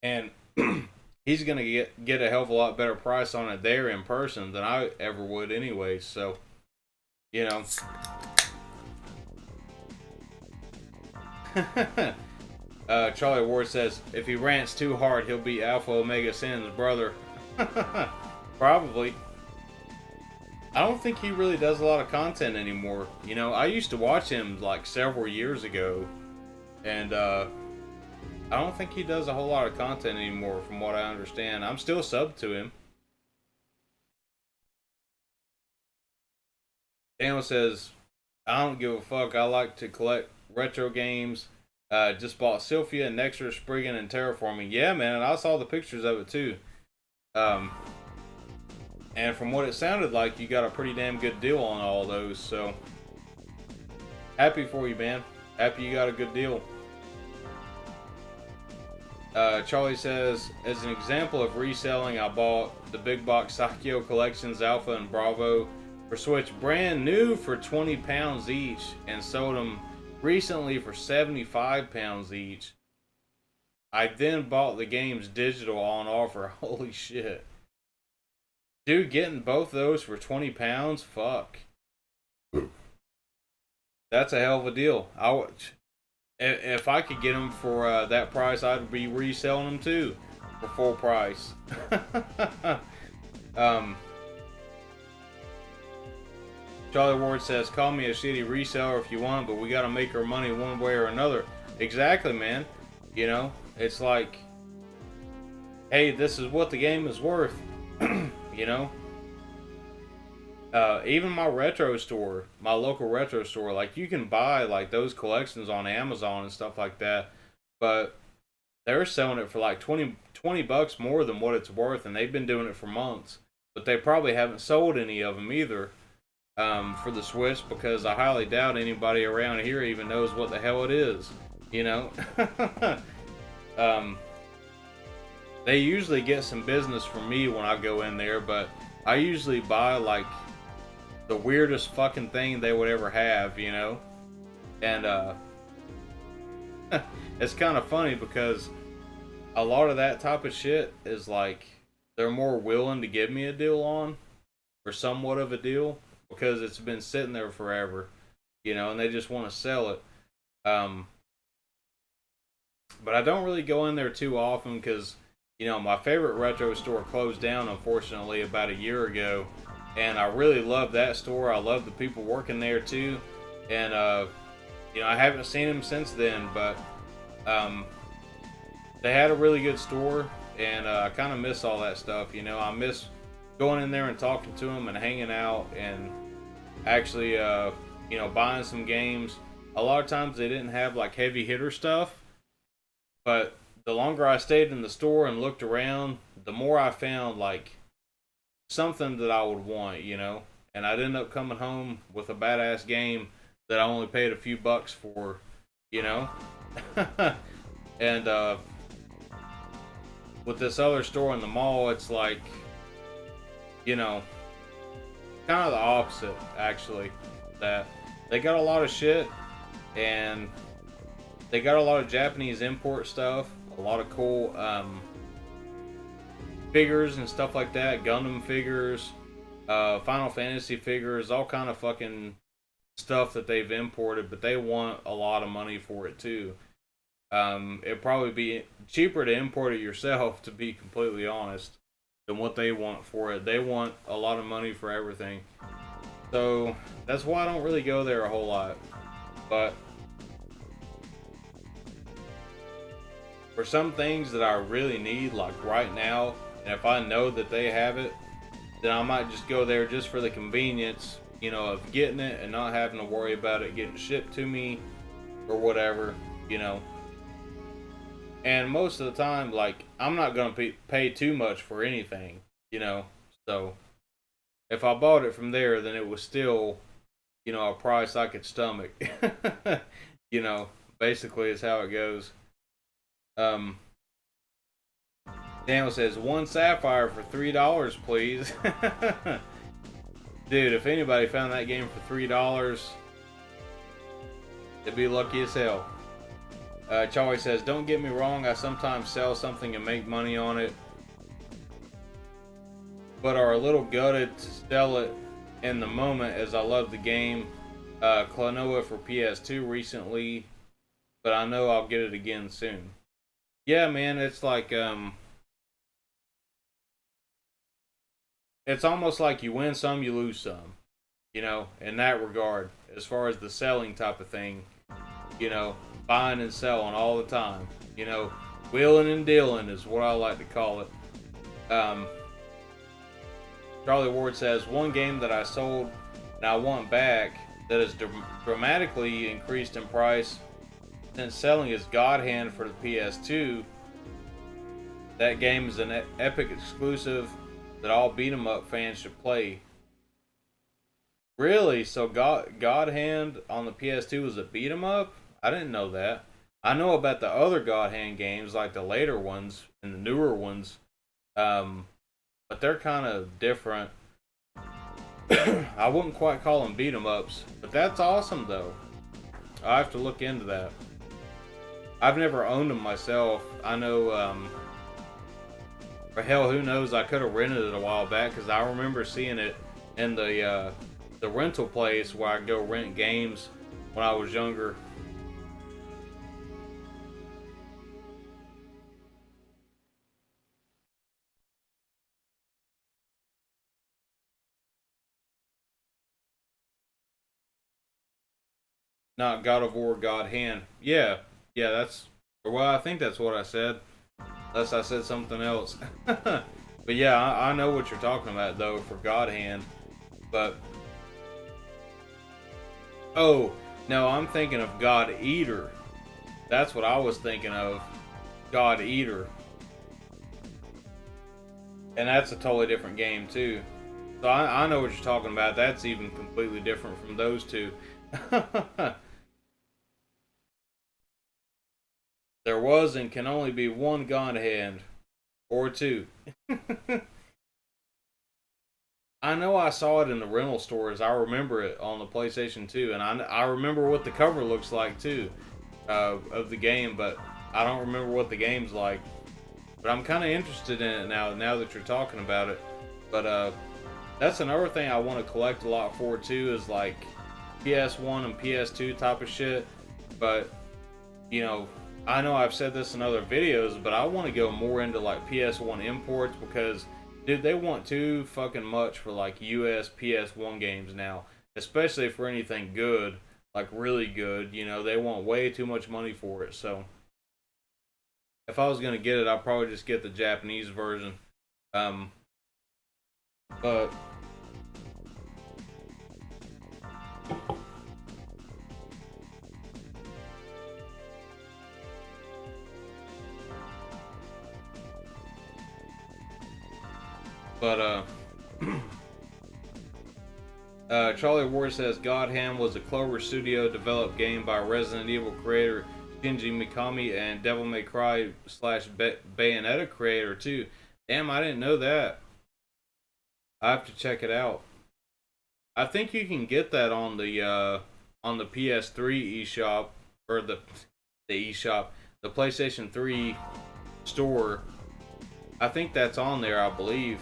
Speaker 1: And he's gonna get a hell of a lot better price on it there in person than I ever would anyway. So, you know. Charlie Ward says if he rants too hard, he'll be Alpha Omega Sin's brother. Probably. I don't think he really does a lot of content anymore. You know, I used to watch him like several years ago, and I don't think he does a whole lot of content anymore, from what I understand. I'm still subbed to him. Daniel says, I don't give a fuck. I like to collect retro games. Just bought Sylphia, Nexter, Spriggan, and Terraforming. Yeah, man, and I saw the pictures of it too. And from what it sounded like, you got a pretty damn good deal on all those. So, happy for you, man. Happy you got a good deal. Charlie says, as an example of reselling, I bought the big box Sakio collections, Alpha and Bravo, for Switch brand new for £20 each, and sold them recently for £75 each. I then bought the games digital on offer. Holy shit. Dude, getting both those for £20? Fuck. That's a hell of a deal. If I could get them for that price, I'd be reselling them too for full price. Charlie Ward says, call me a shitty reseller if you want, but we gotta make our money one way or another. Exactly, man. You know, it's like, hey, this is what the game is worth. You know? Even my retro store, my local retro store, like you can buy like those collections on Amazon and stuff like that, but they're selling it for like 20 bucks more than what it's worth, and they've been doing it for months, but they probably haven't sold any of them either for the Switch, because I highly doubt anybody around here even knows what the hell it is, you know. They usually get some business from me when I go in there, but I usually buy like the weirdest fucking thing they would ever have, you know? And it's kind of funny because a lot of that type of shit is like they're more willing to give me a deal on, or somewhat of a deal, because it's been sitting there forever, you know, and they just want to sell it. But I don't really go in there too often because, you know, my favorite retro store closed down, unfortunately, about a year ago. And I really love that store. I love the people working there too. And, you know, I haven't seen them since then, but they had a really good store. And I kind of miss all that stuff, you know. I miss going in there and talking to them and hanging out and actually, you know, buying some games. A lot of times they didn't have like heavy hitter stuff, but the longer I stayed in the store and looked around, the more I found like something that I would want, you know. and I'd end up coming home with a badass game that I only paid a few bucks for, you know? And with this other store in the mall, it's like, you know, kind of the opposite, actually. That they got a lot of shit, and they got a lot of Japanese import stuff, a lot of cool figures and stuff like that, Gundam figures, Final Fantasy figures, all kind of fucking stuff that they've imported, but they want a lot of money for it too. It'd probably be cheaper to import it yourself, to be completely honest, than what they want for it. They want a lot of money for everything. So that's why I don't really go there a whole lot. But for some things that I really need, like right now, and if I know that they have it, then I might just go there just for the convenience, you know, of getting it and not having to worry about it getting shipped to me or whatever, you know. And most of the time, like, I'm not going to pay too much for anything, you know. So if I bought it from there, then it was still, you know, a price I could stomach. You know, basically is how it goes. Daniel says, 1 sapphire for $3, please. Dude, if anybody found that game for $3, they'd be lucky as hell. Charlie says, don't get me wrong, I sometimes sell something and make money on it, but are a little gutted to sell it in the moment, as I love the game. Klonoa for PS2 recently, but I know I'll get it again soon. Yeah, man, it's like, it's almost like you win some, you lose some, you know, in that regard, as far as the selling type of thing, you know, buying and selling all the time, you know, wheeling and dealing is what I like to call it. Charlie Ward says, one game that I sold and I want back that has dramatically increased in price since selling is God Hand for the PS2. That game is an Epic exclusive that all beat 'em up fans should play. Really? So God Hand on the PS2 was a beat 'em up? I didn't know that. I know about the other God Hand games, like the later ones and the newer ones, but they're kind of different. I wouldn't quite call them beat 'em ups, but that's awesome though. I have to look into that. I've never owned them myself. I know, or hell, who knows? I could have rented it a while back, because I remember seeing it in the rental place where I go rent games when I was younger. Not God of War, God Hand. Yeah, that's, well, I think that's what I said. Unless I said something else. But yeah, I know what you're talking about though for God Hand. But oh no, I'm thinking of God Eater. That's what I was thinking of. God Eater. And that's a totally different game too. So I know what you're talking about. That's even completely different from those two. There was and can only be one God Hand. Or two. I know I saw it in the rental stores. I remember it on the PlayStation 2. And I remember what the cover looks like too. Of the game. But I don't remember what the game's like. But I'm kind of interested in it now that you're talking about it. But that's another thing I want to collect a lot for too, is like PS1 and PS2 type of shit. But, you know, I know I've said this in other videos, but I want to go more into like PS1 imports, because, dude, they want too fucking much for like US PS1 games now. Especially for anything good, like really good, you know, they want way too much money for it. So if I was going to get it, I'd probably just get the Japanese version. But Charlie Ward says God Hand was a Clover Studio developed game by Resident Evil creator Shinji Mikami and Devil May Cry slash Bayonetta creator too. Damn, I didn't know that. I have to check it out. I think you can get that on the PS3 eShop or the eShop, the PlayStation 3 store. I think that's on there, I believe.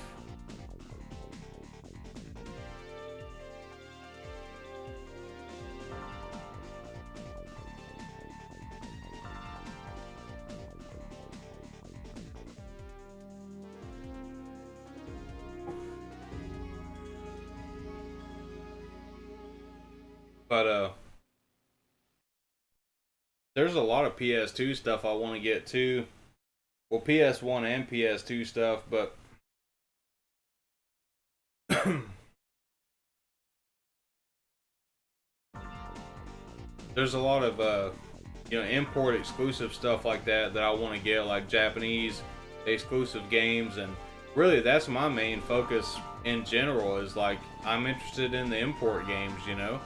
Speaker 1: But there's a lot of PS2 stuff I want to get too. Well, PS1 and PS2 stuff, but there's a lot of import exclusive stuff like that I want to get, like Japanese exclusive games, and really that's my main focus in general. Is like I'm interested in the import games, and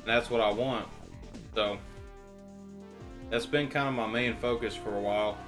Speaker 1: that's what I want. So that's been kind of my main focus for a while.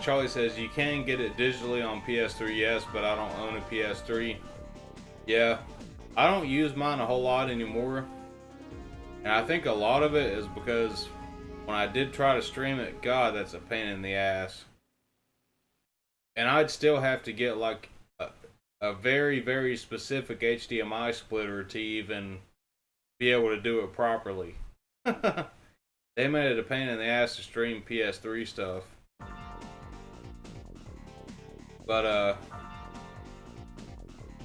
Speaker 1: Charlie says you can get it digitally on PS3, yes, but I don't own a PS3. Yeah, I don't use mine a whole lot anymore, and I think a lot of it is because when I did try to stream it, God, that's a pain in the ass. And I'd still have to get like a very, very specific HDMI splitter to even be able to do it properly. They made it a pain in the ass to stream PS3 stuff. But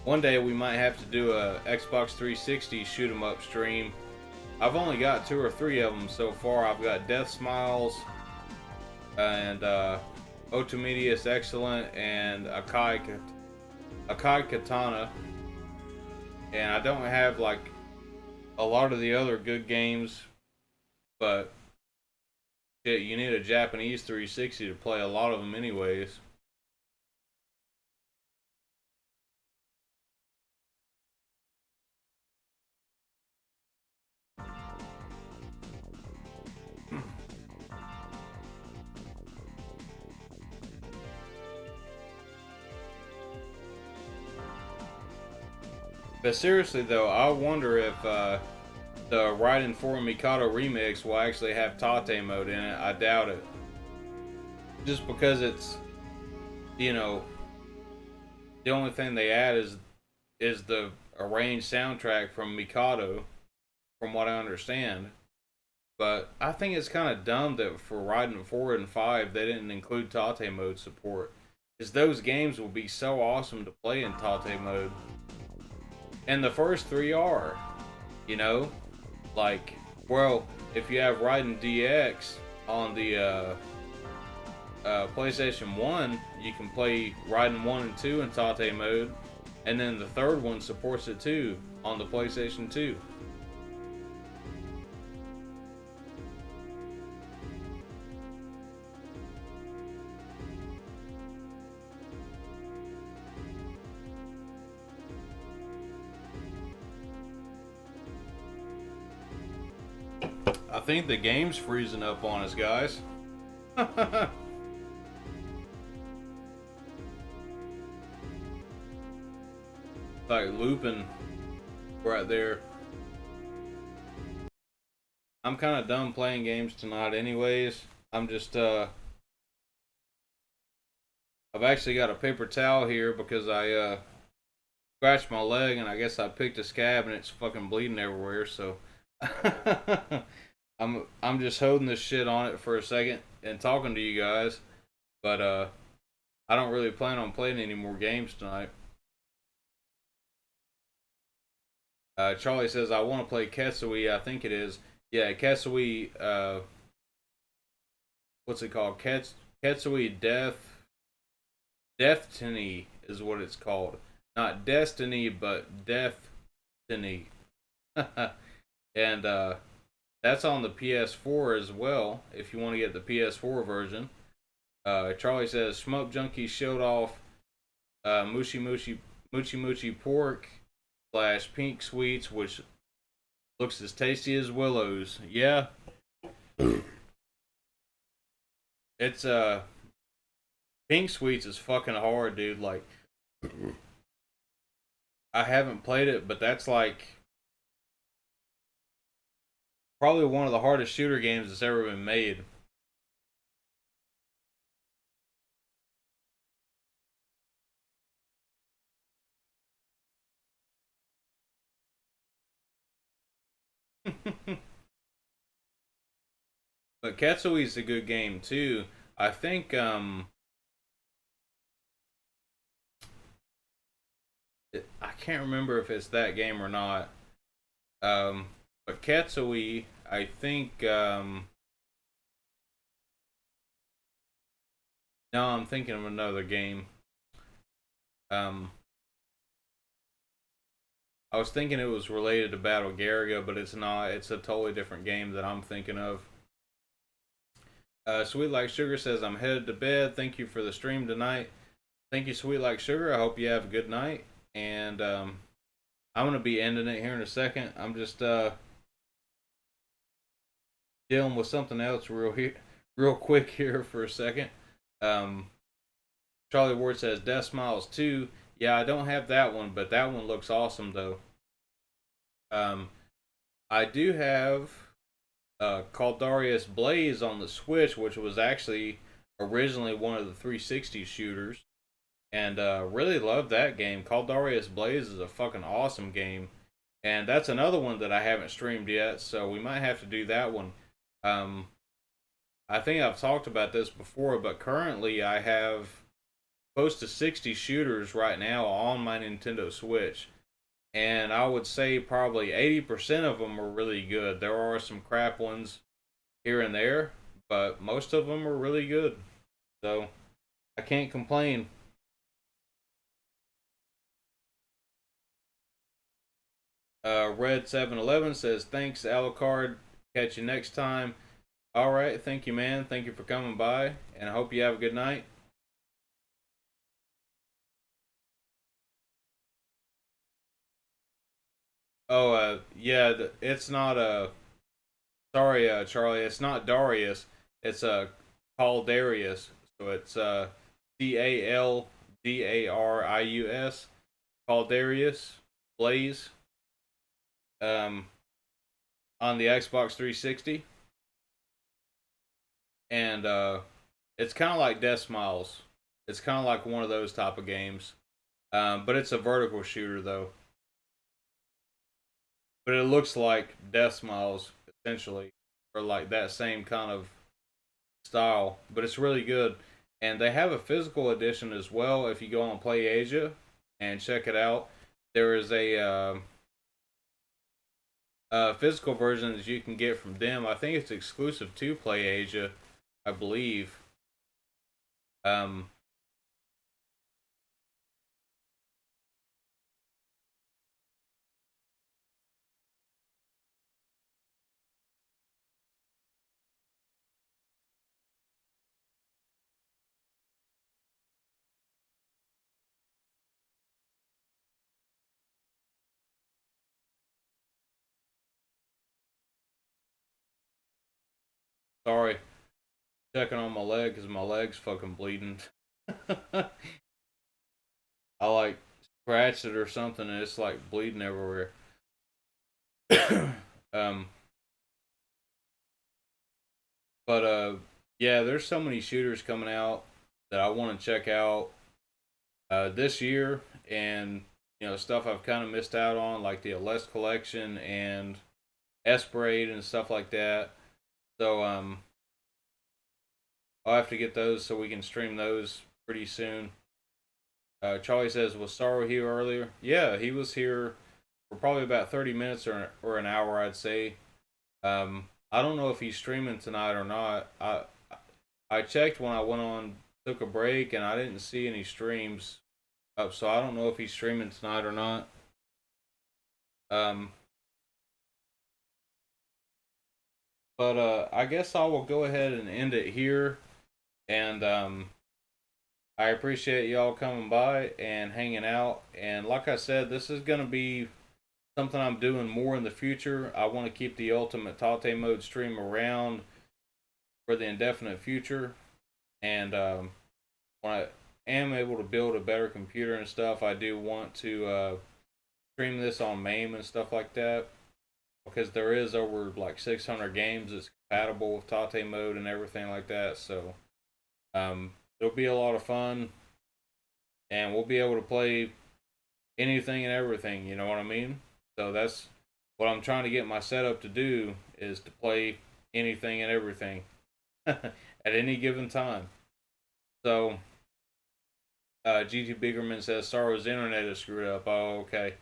Speaker 1: one day we might have to do a Xbox 360 shoot 'em up stream. I've only got 2 or 3 of them so far. I've got Death Smiles and Otomedius Excellent and Akai Katana, and I don't have like a lot of the other good games, but shit, you need a Japanese 360 to play a lot of them anyways. But seriously though, I wonder if the Raiden 4 Mikado remix will actually have Tate Mode in it. I doubt it. Just because it's, the only thing they add is the arranged soundtrack from Mikado, from what I understand. But I think it's kind of dumb that for Raiden 4 and 5 they didn't include Tate Mode support. Because those games will be so awesome to play in Tate Mode. And the first 3 are, like, well, if you have Raiden DX on the PlayStation 1, you can play Raiden 1 and 2 in Tate Mode, and then the third one supports it too on the PlayStation 2. I think the game's freezing up on us, guys. Like looping right there. I'm kind of done playing games tonight anyways. I'm just I've actually got a paper towel here because I scratched my leg and I guess I picked a scab and it's fucking bleeding everywhere, so I'm just holding this shit on it for a second and talking to you guys, but I don't really plan on playing any more games tonight. Charlie says, I want to play Ketsui. I think it is. Yeah, Ketsui. What's it called? Ketsui Destiny is what it's called. Not Destiny, but Destiny. And that's on the PS4 as well. If you want to get the PS4 version. Charlie says, Smoke Junkie showed off Moochie Moochie Pork / Pink Sweets, which looks as tasty as Willow's. Yeah, it's Pink Sweets is fucking hard, dude. Like, I haven't played it, but that's like probably one of the hardest shooter games that's ever been made. But Katsui's a good game too. I think I can't remember if it's that game or not. But Katsui, I think no, I'm thinking of another game. Um, I was thinking it was related to Battle Garaga, but it's not. It's a totally different game that I'm thinking of. Sweet Like Sugar says, I'm headed to bed. Thank you for the stream tonight. Thank you, Sweet Like Sugar. I hope you have a good night. And I'm going to be ending it here in a second. I'm just dealing with something else real quick here for a second. Charlie Ward says, Death Smiles 2. Yeah, I don't have that one, but that one looks awesome, though. I do have called Darius Blaze on the Switch, which was actually originally one of the 360 shooters, and really loved that game. Called Darius Blaze is a fucking awesome game, and that's another one that I haven't streamed yet, so we might have to do that one. I think I've talked about this before, but currently I have close to 60 shooters right now on my Nintendo Switch. And I would say probably 80% of them are really good. There are some crap ones here and there, but most of them are really good. So I can't complain. Red 711 says, thanks, Alucard. Catch you next time. All right. Thank you, man. Thank you for coming by, and I hope you have a good night. Oh, yeah, it's not sorry, Charlie, it's not Darius. It's Caldarius. So it's Caldarius. Caldarius Blaze. Um, on the Xbox 360, and it's kind of like Death Smiles. It's kind of like one of those type of games, but it's a vertical shooter though. But it looks like Death Smiles essentially, or like that same kind of style. But it's really good, and they have a physical edition as well. If you go on Play Asia and check it out, there is a physical version that you can get from them. I think it's exclusive to Play Asia, I believe. Um, sorry, checking on my leg because my leg's fucking bleeding. I like scratched it or something and it's like bleeding everywhere. um, but yeah, there's so many shooters coming out that I want to check out this year, and stuff I've kind of missed out on, like the Alest collection and Esperade and stuff like that. So I'll have to get those so we can stream those pretty soon. Charlie says, was Sorrow here earlier? Yeah, he was here for probably about 30 minutes or an hour, I'd say. I don't know if he's streaming tonight or not. I checked when I went on, took a break, and I didn't see any streams up, so I don't know if he's streaming tonight or not. But I guess I will go ahead and end it here. And I appreciate y'all coming by and hanging out. And like I said, this is going to be something I'm doing more in the future. I want to keep the Ultimate Tate Mode stream around for the indefinite future. And when I am able to build a better computer and stuff, I do want to stream this on MAME and stuff like that, because there is over like 600 games that's compatible with Tate Mode and everything like that. So it'll be a lot of fun, and we'll be able to play anything and everything, you know what I mean? So that's what I'm trying to get my setup to do, is to play anything and everything at any given time. So GT Biggerman says Star's internet is screwed up. Oh, okay.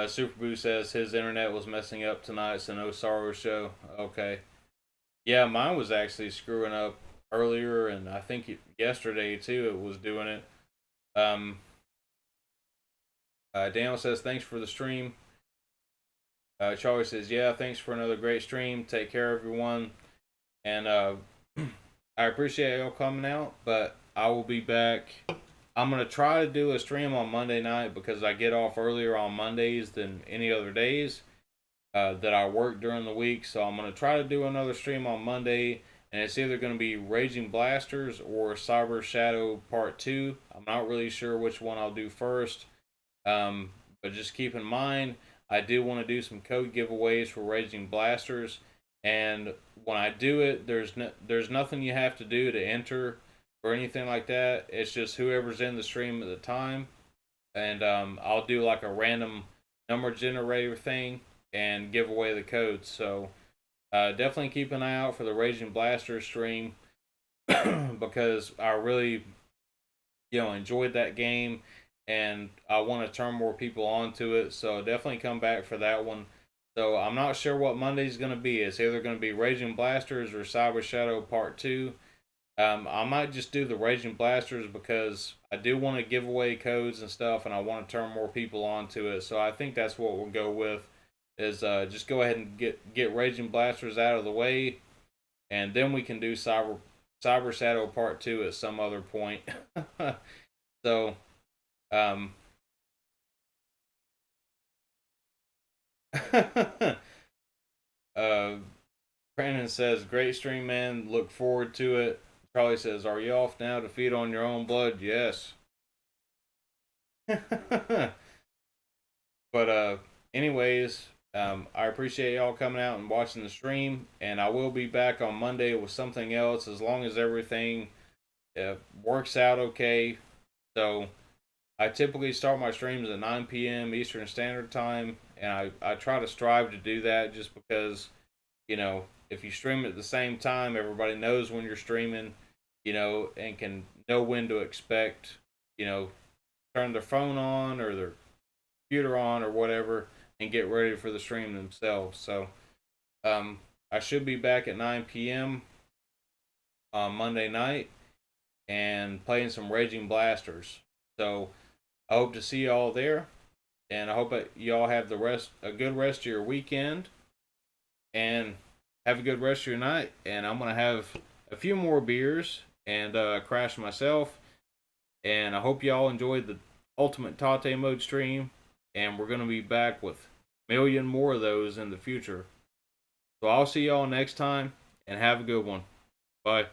Speaker 1: Super Boo says his internet was messing up tonight, so no Sorrow show. Okay. Yeah, mine was actually screwing up earlier, and I think yesterday too it was doing it. Daniel says thanks for the stream. Charlie says, yeah, thanks for another great stream. Take care, everyone. And I appreciate y'all coming out, but I will be back. I'm going to try to do a stream on Monday night, because I get off earlier on Mondays than any other days that I work during the week. So I'm going to try to do another stream on Monday, and it's either going to be Raging Blasters or Cyber Shadow Part 2. I'm not really sure which one I'll do first, but just keep in mind, I do want to do some code giveaways for Raging Blasters, and when I do it, there's nothing you have to do to enter or anything like that. It's just whoever's in the stream at the time, and I'll do like a random number generator thing and give away the codes. So definitely keep an eye out for the Raging Blaster stream because I really enjoyed that game, and I want to turn more people onto it. So definitely come back for that one. So I'm not sure what Monday's going to be. It's either going to be Raging Blasters or Cyber Shadow Part 2. I might just do the Raging Blasters because I do want to give away codes and stuff, and I want to turn more people onto it. So I think that's what we'll go with, is just go ahead and get Raging Blasters out of the way, and then we can do Cyber Shadow Part 2 at some other point. So Brandon says, great stream, man. Look forward to it. Charlie says, are you off now to feed on your own blood? Yes. But anyways, I appreciate y'all coming out and watching the stream, and I will be back on Monday with something else, as long as everything works out okay. So I typically start my streams at 9 p.m. Eastern Standard Time, and I try to strive to do that, just because, if you stream at the same time, everybody knows when you're streaming, and can know when to expect, turn their phone on or their computer on or whatever and get ready for the stream themselves. So I should be back at 9 p.m. on Monday night and playing some Raging Blasters. So I hope to see y'all there, and I hope that y'all have a good rest of your weekend, and have a good rest of your night. And I'm gonna have a few more beers and crash myself. And I hope y'all enjoyed the Ultimate Tate Mode stream, and we're gonna be back with a million more of those in the future. So I'll see y'all next time, and have a good one. Bye.